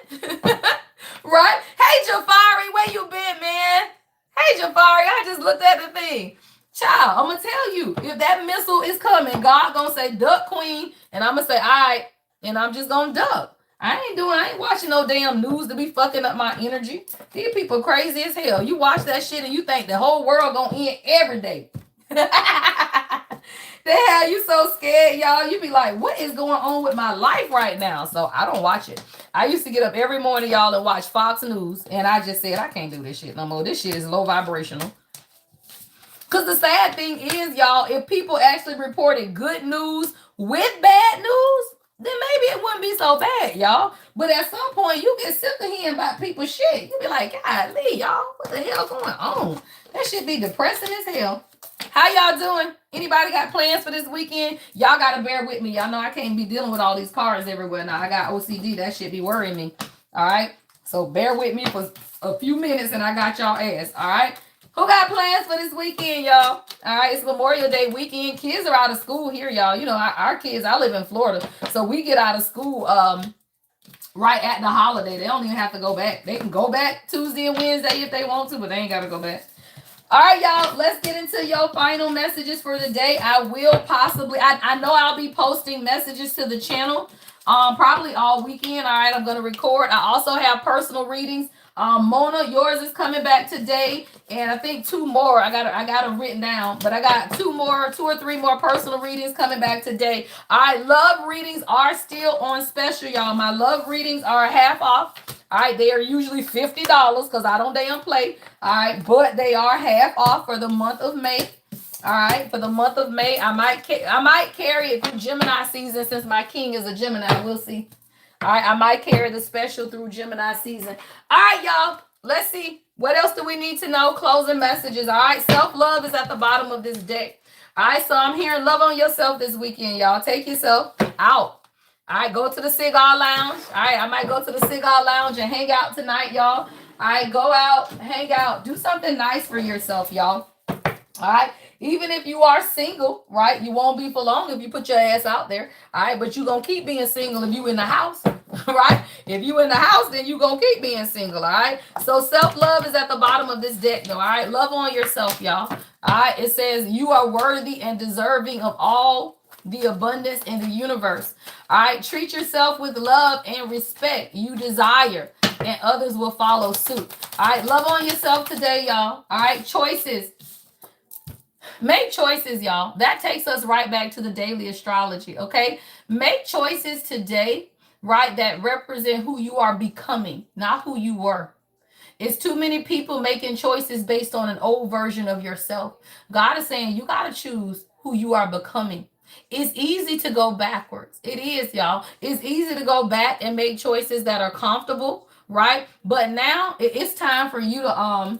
right? Hey, Jafari, where you been, man? Hey, Jafari, I just looked at the thing. Child, I'm gonna tell you, if that missile is coming, God gonna say duck, queen, and I'm gonna say, all right, and I'm just gonna duck. I ain't watching no damn news to be fucking up my energy. These people crazy as hell. You watch that shit and you think the whole world gonna end every day. The hell, you so scared, y'all. You be like, what is going on with my life right now? So I don't watch it. I used to get up every morning, y'all, and watch Fox News, and I just said, I can't do this shit no more. This shit is low vibrational. Because the sad thing is, y'all, if people actually reported good news with bad news, then maybe it wouldn't be so bad, y'all. But at some point, you get sick of hearing about people's shit. You be like, golly, y'all, what the hell going on? That shit be depressing as hell. How y'all doing? Anybody got plans for this weekend? Y'all got to bear with me. Y'all know I can't be dealing with all these cars everywhere now. I got OCD. That shit be worrying me. All right? So bear with me for a few minutes, and I got y'all ass. All right? Who got plans for this weekend, y'all? All right, it's Memorial Day weekend. Kids are out of school here, y'all. You know, our kids, I live in Florida, so we get out of school right at the holiday. They don't even have to go back. They can go back Tuesday and Wednesday if they want to, but they ain't got to go back. All right, y'all, let's get into your final messages for the day. I will possibly, I know I'll be posting messages to the channel probably all weekend. All right, I'm going to record. I also have personal readings. Mona, yours is coming back today, and I think 2 more. I got them written down, but I got 2 or 3 more personal readings coming back today. All right, love readings are still on special, y'all. My love readings are half off. All right, they are usually $50 because I don't damn play. All right, but they are half off for the month of May. All right, for the month of May, I might carry it through Gemini season since my king is a Gemini. We'll see. All right, I might carry the special through Gemini season. All right, y'all, let's see. What else do we need to know? Closing messages. All right, self-love is at the bottom of this deck. All right, so I'm hearing love on yourself this weekend, y'all. Take yourself out. All right, go to the cigar lounge. All right, I might go to the cigar lounge and hang out tonight, y'all. All right, go out, hang out. Do something nice for yourself, y'all. All right. Even if you are single, right? You won't be for long if you put your ass out there. All right. But you're going to keep being single if you in the house, right? If you in the house, then you're going to keep being single. All right. So self-love is at the bottom of this deck, though. All right. Love on yourself, y'all. All right. It says you are worthy and deserving of all the abundance in the universe. All right. Treat yourself with love and respect you desire, and others will follow suit. All right. Love on yourself today, y'all. All right. Choices. Make choices, y'all. That takes us right back to the daily astrology, okay? Make choices today, right, that represent who you are becoming, not who you were. It's too many people making choices based on an old version of yourself. God is saying you got to choose who you are becoming. It's easy to go backwards. It is, y'all. It's easy to go back and make choices that are comfortable, right? But now it's time for you to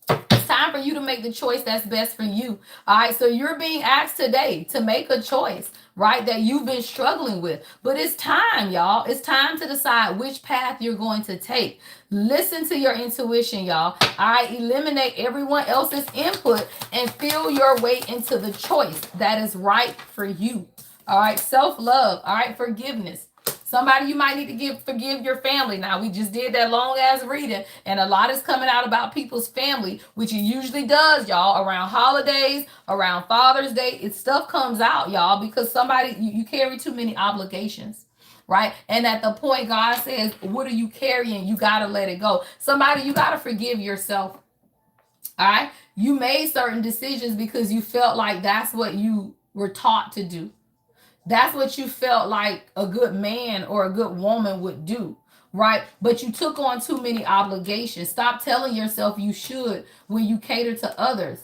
It's time for you to make the choice that's best for you. All right. So you're being asked today to make a choice, right? That you've been struggling with. But it's time, y'all. It's time to decide which path you're going to take. Listen to your intuition, y'all. All right. Eliminate everyone else's input and feel your way into the choice that is right for you. All right. Self love. All right. Forgiveness. Somebody you might need to forgive your family. Now, we just did that long ass reading, and a lot is coming out about people's family, which it usually does, y'all, around holidays, around Father's Day. Stuff comes out, y'all, because somebody, you carry too many obligations, right? And at the point God says, what are you carrying? You got to let it go. Somebody, you got to forgive yourself, all right? You made certain decisions because you felt like that's what you were taught to do. That's what you felt like a good man or a good woman would do, right? But you took on too many obligations. Stop telling yourself you should when you cater to others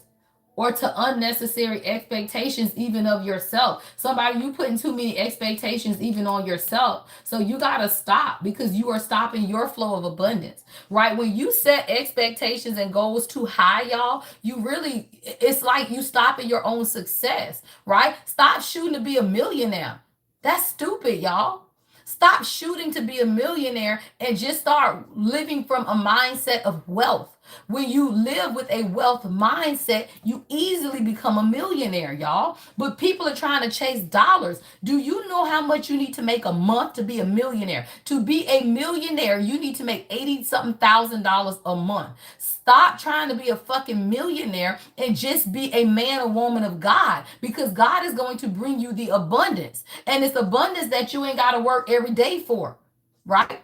or to unnecessary expectations even of yourself. Somebody, you putting too many expectations even on yourself. So you got to stop, because you are stopping your flow of abundance, right? When you set expectations and goals too high, y'all, you really, it's like you stopping your own success, right? Stop shooting to be a millionaire. That's stupid, y'all. Stop shooting to be a millionaire and just start living from a mindset of wealth. When you live with a wealth mindset, you easily become a millionaire, y'all. But people are trying to chase dollars. Do you know how much you need to make a month to be a millionaire? To be a millionaire, you need to make 80 something thousand dollars a month. Stop trying to be a fucking millionaire and just be a man or woman of God, because God is going to bring you the abundance. And it's abundance that you ain't got to work every day for, right?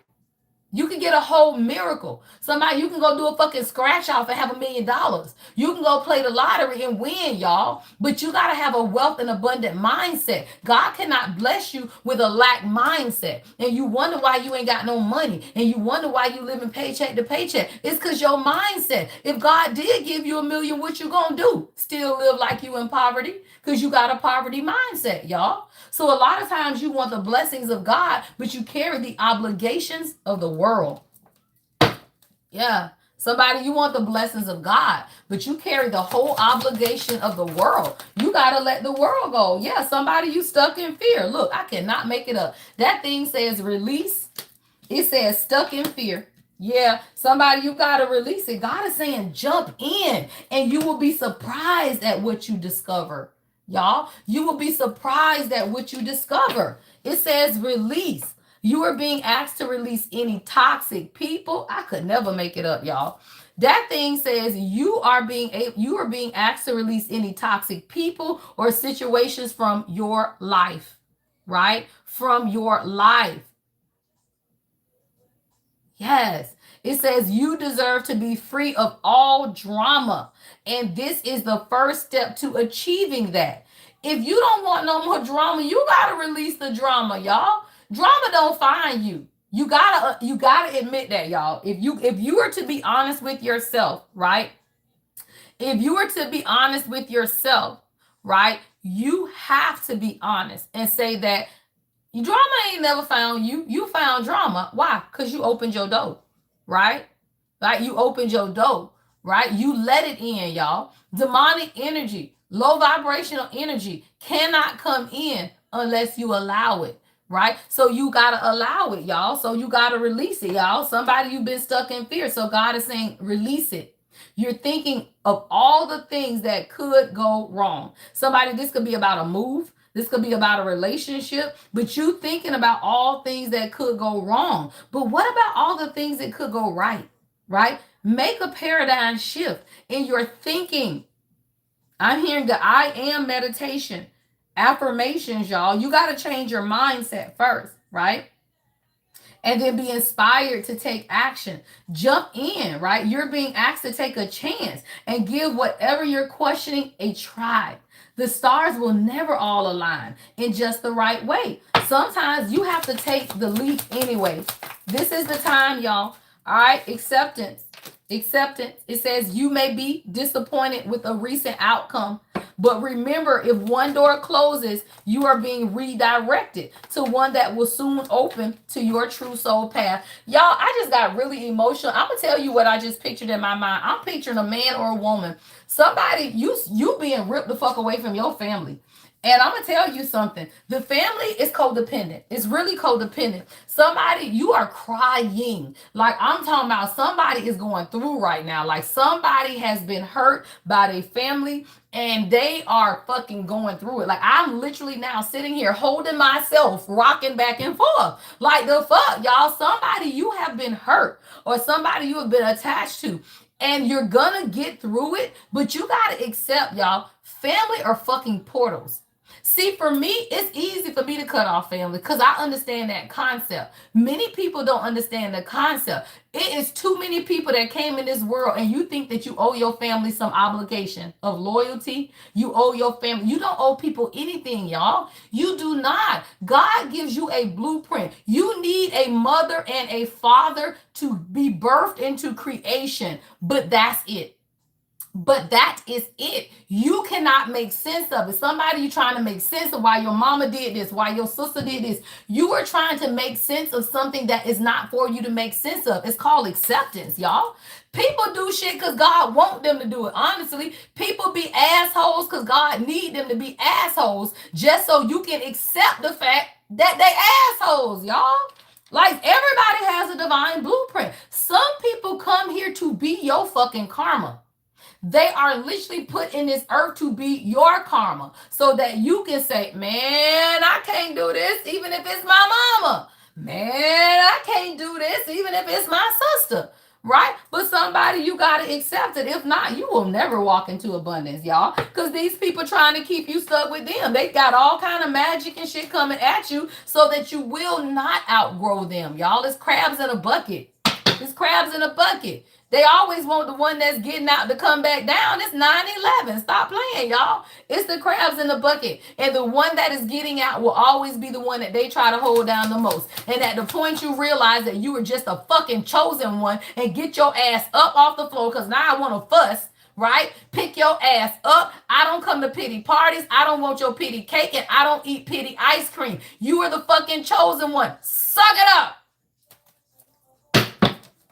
You can get a whole miracle. Somebody, you can go do a fucking scratch off and have $1 million. You can go play the lottery and win, y'all. But you got to have a wealth and abundant mindset. God cannot bless you with a lack mindset. And you wonder why you ain't got no money. And you wonder why you living paycheck to paycheck. It's because your mindset. If God did give you $1 million, what you gonna do? Still live like you in poverty? Because you got a poverty mindset, y'all. So a lot of times you want the blessings of God, but you carry the obligations of the world. Yeah. Somebody, you want the blessings of God, but you carry the whole obligation of the world. You got to let the world go. Yeah. Somebody, you stuck in fear. Look, I cannot make it up. That thing says release. It says stuck in fear. Yeah, somebody, you got to release it. God is saying jump in, and you will be surprised at what you discover. Y'all, you will be surprised at what you discover. It says release. You are being asked to release any toxic people. I could never make it up, y'all. That thing says you are being asked to release any toxic people or situations from your life, right? From your life. Yes. It says you deserve to be free of all drama. And this is the first step to achieving that. If you don't want no more drama, you got to release the drama, y'all. Drama don't find you. You gotta admit that, y'all. If you were to be honest with yourself, right? If you were to be honest with yourself, right? You have to be honest and say that drama ain't never found you. You found drama. Why? Because you opened your door, right? Right? You opened your door, right? You let it in, y'all. Demonic energy, low vibrational energy cannot come in unless you allow it, right? So you got to allow it, y'all. So you got to release it, y'all. Somebody, you've been stuck in fear. So God is saying, release it. You're thinking of all the things that could go wrong. Somebody, this could be about a move. This could be about a relationship, but you thinking about all things that could go wrong. But what about all the things that could go right, right? Make a paradigm shift in your thinking. I'm hearing the I am meditation, affirmations, y'all. You got to change your mindset first, right? And then be inspired to take action. Jump in, right? You're being asked to take a chance and give whatever you're questioning a try. The stars will never all align in just the right way. Sometimes you have to take the leap anyway. This is the time, y'all. All right, acceptance. Acceptance. It says you may be disappointed with a recent outcome, But remember, if one door closes, you are being redirected to one that will soon open to your true soul path. Y'all, I just got really emotional. I'm gonna tell you what I just pictured in my mind. I'm picturing a man or a woman. Somebody, you being ripped the fuck away from your family. And I'm gonna tell you something. The family is codependent. It's really codependent. Somebody, you are crying. Like I'm talking about somebody is going through right now. Like somebody has been hurt by their family and they are fucking going through it. Like I'm literally now sitting here holding myself, rocking back and forth. Like the fuck, y'all. Somebody you have been hurt or somebody you have been attached to. And you're gonna get through it, but you gotta accept, y'all, family are fucking portals. See, for me, it's easy for me to cut off family because I understand that concept. Many people don't understand the concept. It is too many people that came in this world and you think that you owe your family some obligation of loyalty. You owe your family. You don't owe people anything, y'all. You do not. God gives you a blueprint. You need a mother and a father to be birthed into creation, but that's it. But that is it. You cannot make sense of it. Somebody you trying to make sense of why your mama did this, why your sister did this. You are trying to make sense of something that is not for you to make sense of. It's called acceptance, y'all. People do shit because God want them to do it. Honestly, people be assholes because God need them to be assholes just so you can accept the fact that they assholes, y'all. Like everybody has a divine blueprint. Some people come here to be your fucking karma. They are literally put in this earth to be your karma so that you can say, man, I can't do this even if it's my mama. Man, I can't do this even if it's my sister. Right? But somebody, you got to accept it. If not, you will never walk into abundance, y'all. Because these people trying to keep you stuck with them. They got all kind of magic and shit coming at you so that you will not outgrow them, y'all. It's crabs in a bucket. It's crabs in a bucket. They always want the one that's getting out to come back down. It's 9/11. Stop playing, y'all. It's the crabs in the bucket. And the one that is getting out will always be the one that they try to hold down the most. And at the point you realize that you were just a fucking chosen one and get your ass up off the floor because now I want to fuss, right? Pick your ass up. I don't come to pity parties. I don't want your pity cake and I don't eat pity ice cream. You are the fucking chosen one. Suck it up.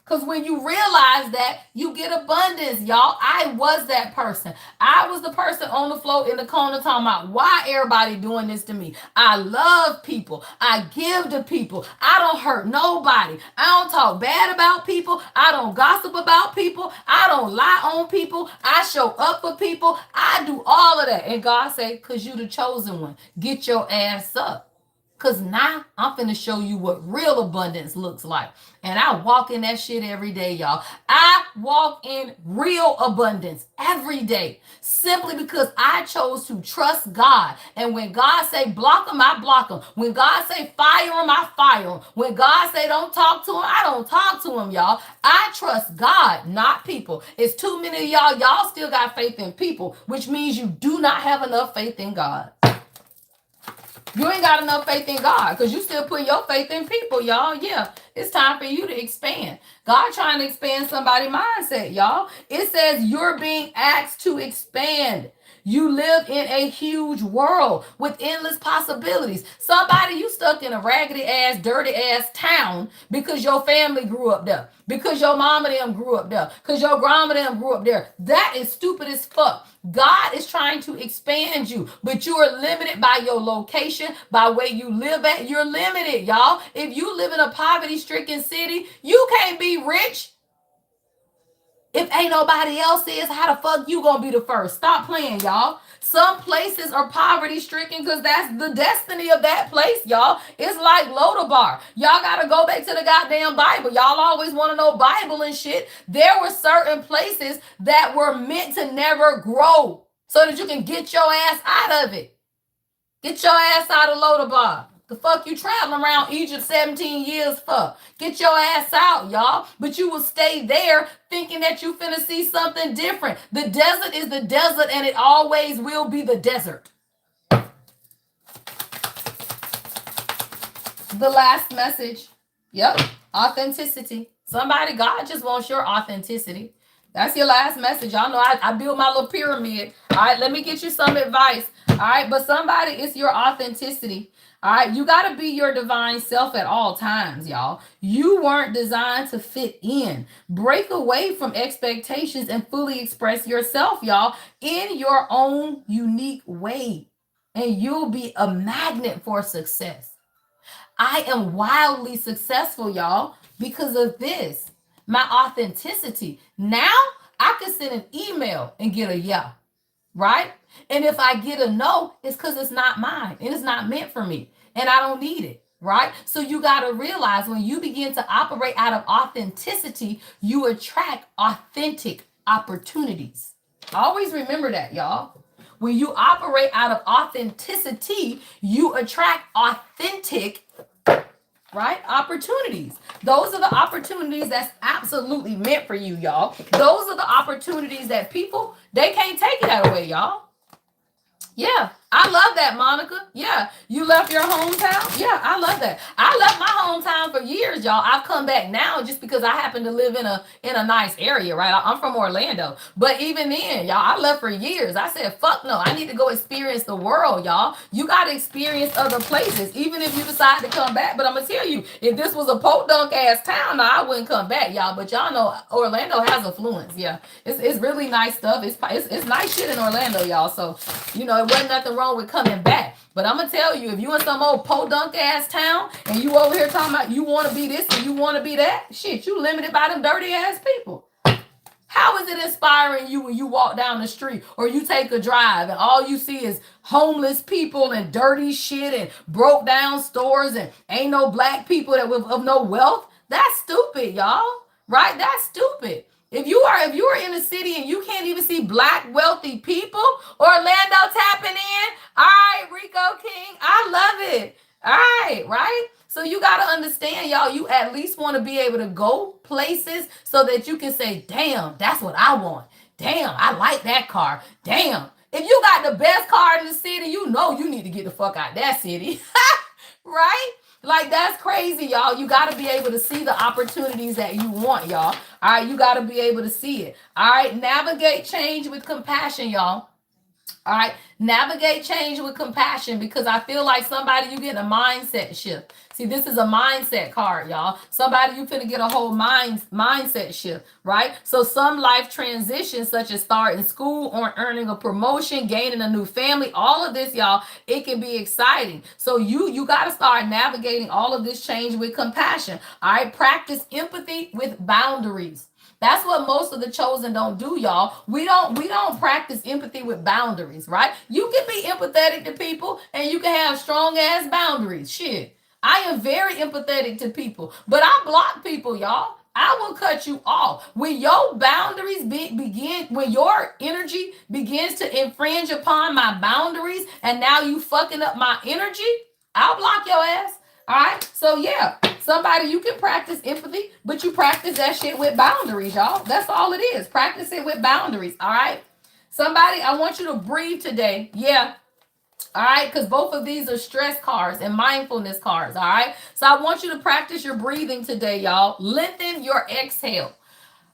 Because when you realize that, you get abundance, y'all. I was that person. I was the person on the floor in the corner talking about why everybody doing this to me. I love people. I give to people. I don't hurt nobody. I don't talk bad about people. I don't gossip about people. I don't lie on people. I show up for people. I do all of that. And God say, because you the chosen one. Get your ass up. Because now I'm finna show you what real abundance looks like. And I walk in that shit every day, y'all. I walk in real abundance every day simply because I chose to trust God. And when God say block them, I block them. When God say fire them, I fire them. When God say don't talk to them, I don't talk to them, y'all. I trust God, not people. It's too many of y'all. Y'all still got faith in people, which means you do not have enough faith in God. You ain't got enough faith in God because you still put your faith in people, y'all. Yeah, it's time for you to expand. God trying to expand somebody's mindset, y'all. It says you're being asked to expand. You live in a huge world with endless possibilities. Somebody, you stuck in a raggedy ass, dirty ass town because your family grew up there. Because your mama them grew up there. Because your grandma them grew up there. That is stupid as fuck. God is trying to expand you, but you are limited by your location, by where you live at. You're limited, y'all. If you live in a poverty-stricken city, you can't be rich. If ain't nobody else is, how the fuck you gonna be the first? Stop playing, y'all. Some places are poverty stricken because that's the destiny of that place, y'all. It's like Lodabar. Y'all gotta go back to the goddamn Bible. Y'all always want to know Bible and shit. There were certain places that were meant to never grow so that you can get your ass out of it. Get your ass out of Lodabar. The fuck you traveling around Egypt 17 years for? Get your ass out, y'all. But you will stay there thinking that you finna see something different. The desert is the desert and it always will be the desert. The last message. Yep. Authenticity. Somebody, God just wants your authenticity. That's your last message. Y'all know I build my little pyramid. All right, let me get you some advice. All right, but somebody, it's your authenticity. All right, you got to be your divine self at all times, y'all. You weren't designed to fit in. Break away from expectations and fully express yourself, y'all, in your own unique way. And you'll be a magnet for success. I am wildly successful, y'all, because of this. My authenticity. Now I can send an email and get a yeah, right? And if I get a no, it's because it's not mine and it's not meant for me and I don't need it, right? So you got to realize when you begin to operate out of authenticity, you attract authentic opportunities. Always remember that, y'all. When you operate out of authenticity, you attract authentic, right, opportunities. Those are the opportunities that's absolutely meant for you, y'all. Those are the opportunities that people, they can't take that away, y'all. Yeah, I love that, Monica. Yeah, you left your hometown. Yeah, I love that. I left my hometown for years, y'all. I've come back now just because I happen to live in a nice area, right? I'm from Orlando, but even then, y'all, I left for years. I said, "Fuck no, I need to go experience the world, y'all." You got to experience other places, even if you decide to come back. But I'm gonna tell you, if this was a podunk ass town, no, I wouldn't come back, y'all. But y'all know Orlando has affluence. Yeah, it's really nice stuff. It's nice shit in Orlando, y'all. So it wasn't nothing wrong with coming back. But I'm gonna tell you, if you in some old podunk ass town and you over here talking about you want to be this and you want to be that, shit, you limited by them dirty ass people. How is it inspiring you when you walk down the street or you take a drive and all you see is homeless people and dirty shit and broke down stores and ain't no black people that of no wealth? That's stupid, y'all. Right? That's stupid. If you are in a city and you can't even see black wealthy people, Orlando tapping in. All right, Rico King, I love it. All right, right? So you got to understand, y'all, you at least want to be able to go places so that you can say, damn, that's what I want. Damn, I like that car. Damn. If you got the best car in the city, you know you need to get the fuck out of that city. Right? Like, that's crazy, y'all. You got to be able to see the opportunities that you want, y'all. All right, you got to be able to see it. All right, navigate change with compassion, y'all. All right, navigate change with compassion, because I feel like somebody, you getting a mindset shift. See, this is a mindset card, y'all. Somebody, you finna get a whole mindset shift, right? So some life transitions, such as starting school or earning a promotion, gaining a new family, all of this, y'all, it can be exciting. So you got to start navigating all of this change with compassion. All right, practice empathy with boundaries. That's what most of the chosen don't do, y'all. We don't practice empathy with boundaries, right? You can be empathetic to people and you can have strong ass boundaries. Shit. I am very empathetic to people, but I block people, y'all. I will cut you off. When your boundaries begin, when your energy begins to infringe upon my boundaries and now you fucking up my energy, I'll block your ass. All right. So yeah, somebody, you can practice empathy, but you practice that shit with boundaries, y'all. That's all it is. Practice it with boundaries. All right. Somebody, I want you to breathe today. Yeah. All right, because both of these are stress cards and mindfulness cards. All right. So I want you to practice your breathing today, y'all. Lengthen your exhale.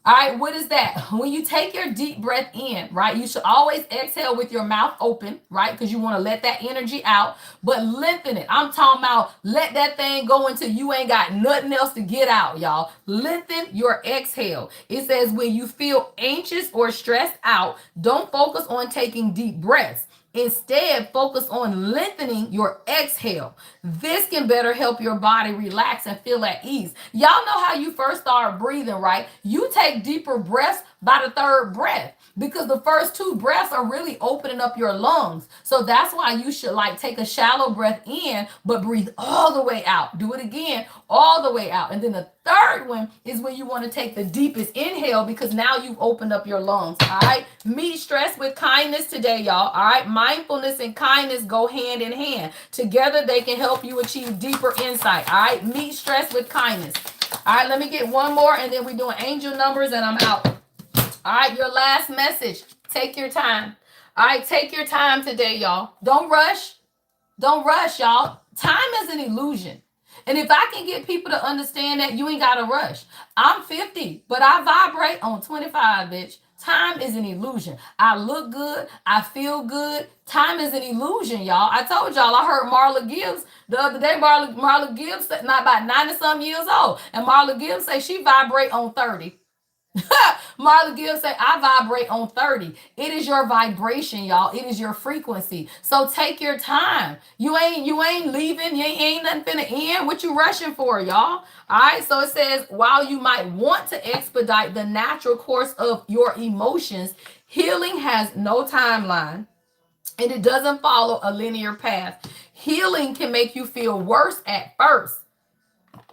All right, what is that? When you take your deep breath in, right, you should always exhale with your mouth open, right, because you want to let that energy out, but lengthen it. I'm talking about let that thing go until you ain't got nothing else to get out, y'all. Lengthen your exhale. It says when you feel anxious or stressed out, don't focus on taking deep breaths. Instead, focus on lengthening your exhale. This can better help your body relax and feel at ease. Y'all know how you first start breathing, right? You take deeper breaths by the third breath, because the first two breaths are really opening up your lungs. So that's why you should take a shallow breath in, but breathe all the way out. Do it again, all the way out. And then the third one is when you want to take the deepest inhale, because now you've opened up your lungs. All right. Meet stress with kindness today, y'all. All right. Mindfulness and kindness go hand in hand. Together, they can help you achieve deeper insight. All right. Meet stress with kindness. All right. Let me get one more and then we're doing angel numbers and I'm out. All right. Your last message. Take your time. All right. Take your time today, y'all. Don't rush. Don't rush, y'all. Time is an illusion. And if I can get people to understand that, you ain't got to rush. I'm 50, but I vibrate on 25, bitch. Time is an illusion. I look good. I feel good. Time is an illusion, y'all. I told y'all, I heard Marla Gibbs the other day. Marla Gibbs, not about 90 some years old. And Marla Gibbs say she vibrate on 30. Marla Gill say, I vibrate on 30. It is your vibration, y'all. It is your frequency. So take your time. You ain't leaving. You ain't nothing finna end. What you rushing for, y'all? All right. So it says, while you might want to expedite the natural course of your emotions, healing has no timeline and it doesn't follow a linear path. Healing can make you feel worse at first,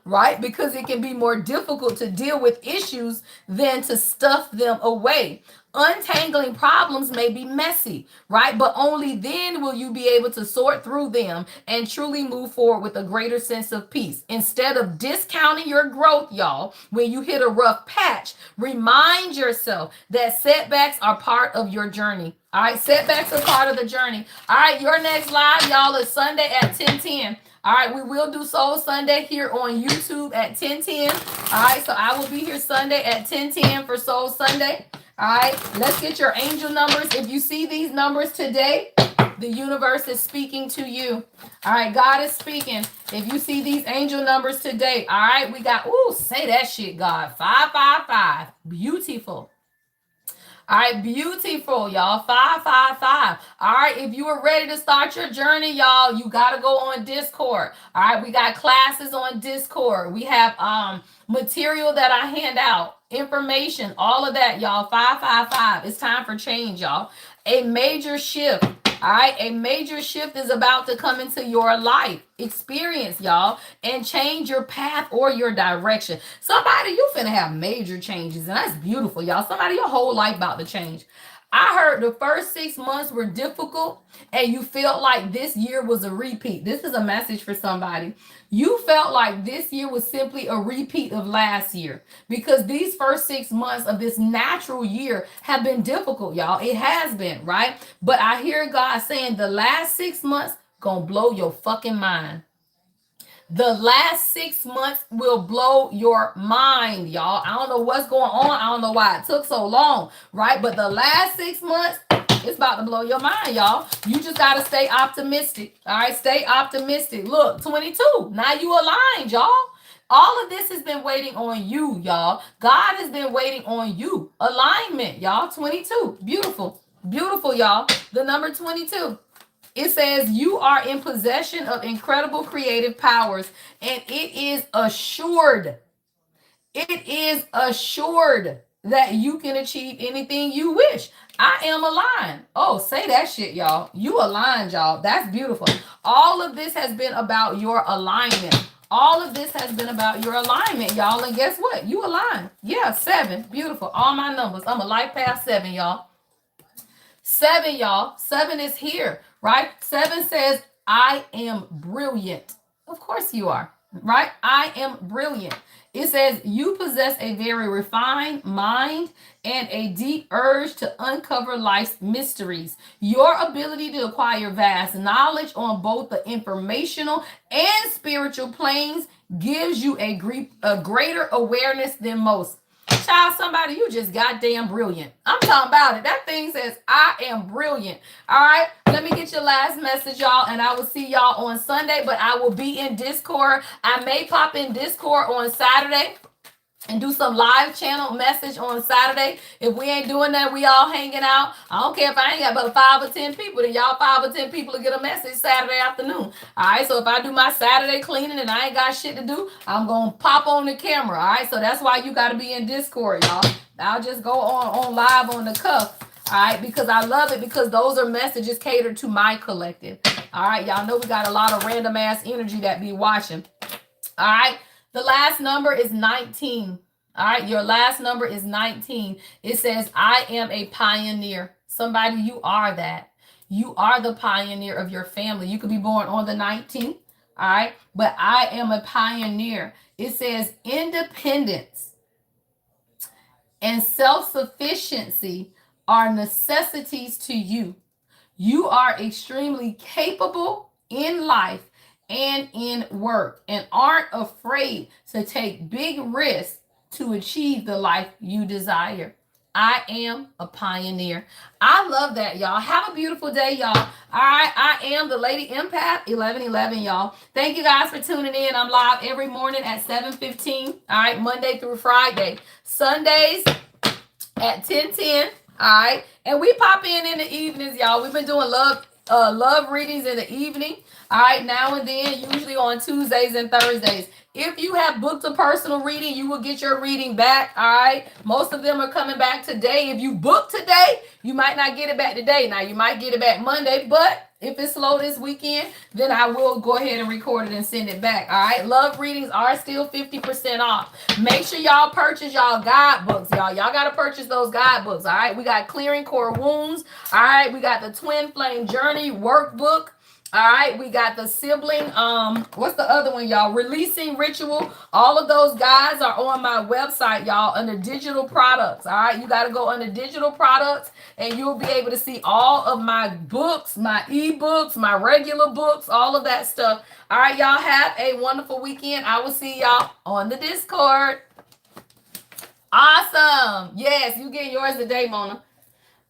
right? Because it can be more difficult to deal with issues than to stuff them away. Untangling problems may be messy, right? But only then will you be able to sort through them and truly move forward with a greater sense of peace. Instead of discounting your growth, y'all, when you hit a rough patch, remind yourself that setbacks are part of your journey. All right, setbacks are part of the journey. All right, your next live, y'all, is Sunday at 10:10. All right, we will do Soul Sunday here on YouTube at 10:10. All right, so I will be here Sunday at 10:10 for Soul Sunday. All right, let's get your angel numbers. If you see these numbers today, the universe is speaking to you. All right, God is speaking. If you see these angel numbers today, all right, we got, say that shit, God. 555. Beautiful. All right, beautiful, y'all. 555. All right, if you are ready to start your journey, y'all, you got to go on Discord. All right, we got classes on Discord. We have material that I hand out, information, all of that, y'all. 555. It's time for change, y'all. A major shift. All right, a major shift is about to come into your life experience, y'all, and change your path or your direction. Somebody, you finna have major changes, and that's beautiful, y'all. Somebody, your whole life about to change. I heard the first 6 months were difficult, and you felt like this year was a repeat. This is a message for somebody. You felt like this year was simply a repeat of last year because these first 6 months of this natural year have been difficult, y'all. It has been, right? But I hear God saying the last 6 months gonna blow your fucking mind. The last 6 months will blow your mind, y'all. I don't know what's going on. I don't know why it took so long, right? But the last 6 months, it's about to blow your mind, y'all. You just got to stay optimistic. All right, stay optimistic. Look, 22. Now you aligned, y'all. All of this has been waiting on you, y'all. God has been waiting on you. Alignment, y'all. 22. Beautiful. Beautiful, y'all. The number 22. It says you are in possession of incredible creative powers, and it is assured. It is assured that you can achieve anything you wish. I am aligned. Oh, say that shit, y'all. You aligned, y'all. That's beautiful. All of this has been about your alignment. All of this has been about your alignment, y'all. And guess what? You aligned. Yeah, 7. Beautiful. All my numbers. I'm a life path 7, y'all. 7, y'all. 7 is here, right? 7 says, I am brilliant. Of course you are, right? I am brilliant. It says you possess a very refined mind and a deep urge to uncover life's mysteries. Your ability to acquire vast knowledge on both the informational and spiritual planes gives you a greater awareness than most. Child, somebody, you just goddamn brilliant. I'm talking about it. That thing says, I am brilliant. All right, let me get your last message, y'all, and I will see y'all on Sunday, but I will be in Discord. I may pop in Discord on Saturday and do some live channel message on Saturday. If we ain't doing that, we all hanging out. I don't care if I ain't got but 5 or 10 people, then y'all 5 or 10 people will get a message Saturday afternoon. All right, so if I do my Saturday cleaning and I ain't got shit to do, I'm going to pop on the camera. All right, so that's why you got to be in Discord, y'all. I'll just go on live on the cuff. All right, because I love it because those are messages catered to my collective. All right, y'all know we got a lot of random ass energy that be watching. All right. The last number is 19. All right. Your last number is 19. It says, I am a pioneer. Somebody, you are that. You are the pioneer of your family. You could be born on the 19th. All right. But I am a pioneer. It says independence and self-sufficiency are necessities to you. You are extremely capable in life and in work, and aren't afraid to take big risks to achieve the life you desire. I am a pioneer. I love that, y'all. Have a beautiful day, y'all. All right, I am the Lady Empath 1111, y'all. Thank you guys for tuning in. I'm live every morning at 7:15. All right, Monday through Friday. Sundays at 10:10. All right, and we pop in the evenings, y'all. We've been doing love readings in the evening. All right, now and then, usually on Tuesdays and Thursdays. If you have booked a personal reading, you will get your reading back. All right, most of them are coming back today. If you book today, you might not get it back today. Now, you might get it back Monday, but if it's slow this weekend, then I will go ahead and record it and send it back. All right, love readings are still 50% off. Make sure y'all purchase y'all guidebooks, y'all. Y'all got to purchase those guidebooks. All right, we got Clearing Core Wounds. All right, we got the Twin Flame Journey workbook. All right, we got the sibling, what's the other one, y'all? Releasing Ritual. All of those guides are on my website, y'all, under digital products. All right, you got to go under digital products, and you'll be able to see all of my books, my ebooks, my regular books, all of that stuff. All right, y'all, have a wonderful weekend. I will see y'all on the Discord. Awesome. Yes, you get yours today, Mona.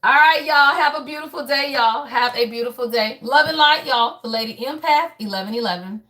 All right, y'all. Have a beautiful day, y'all. Have a beautiful day. Love and light, y'all. The Lady Empath 1111.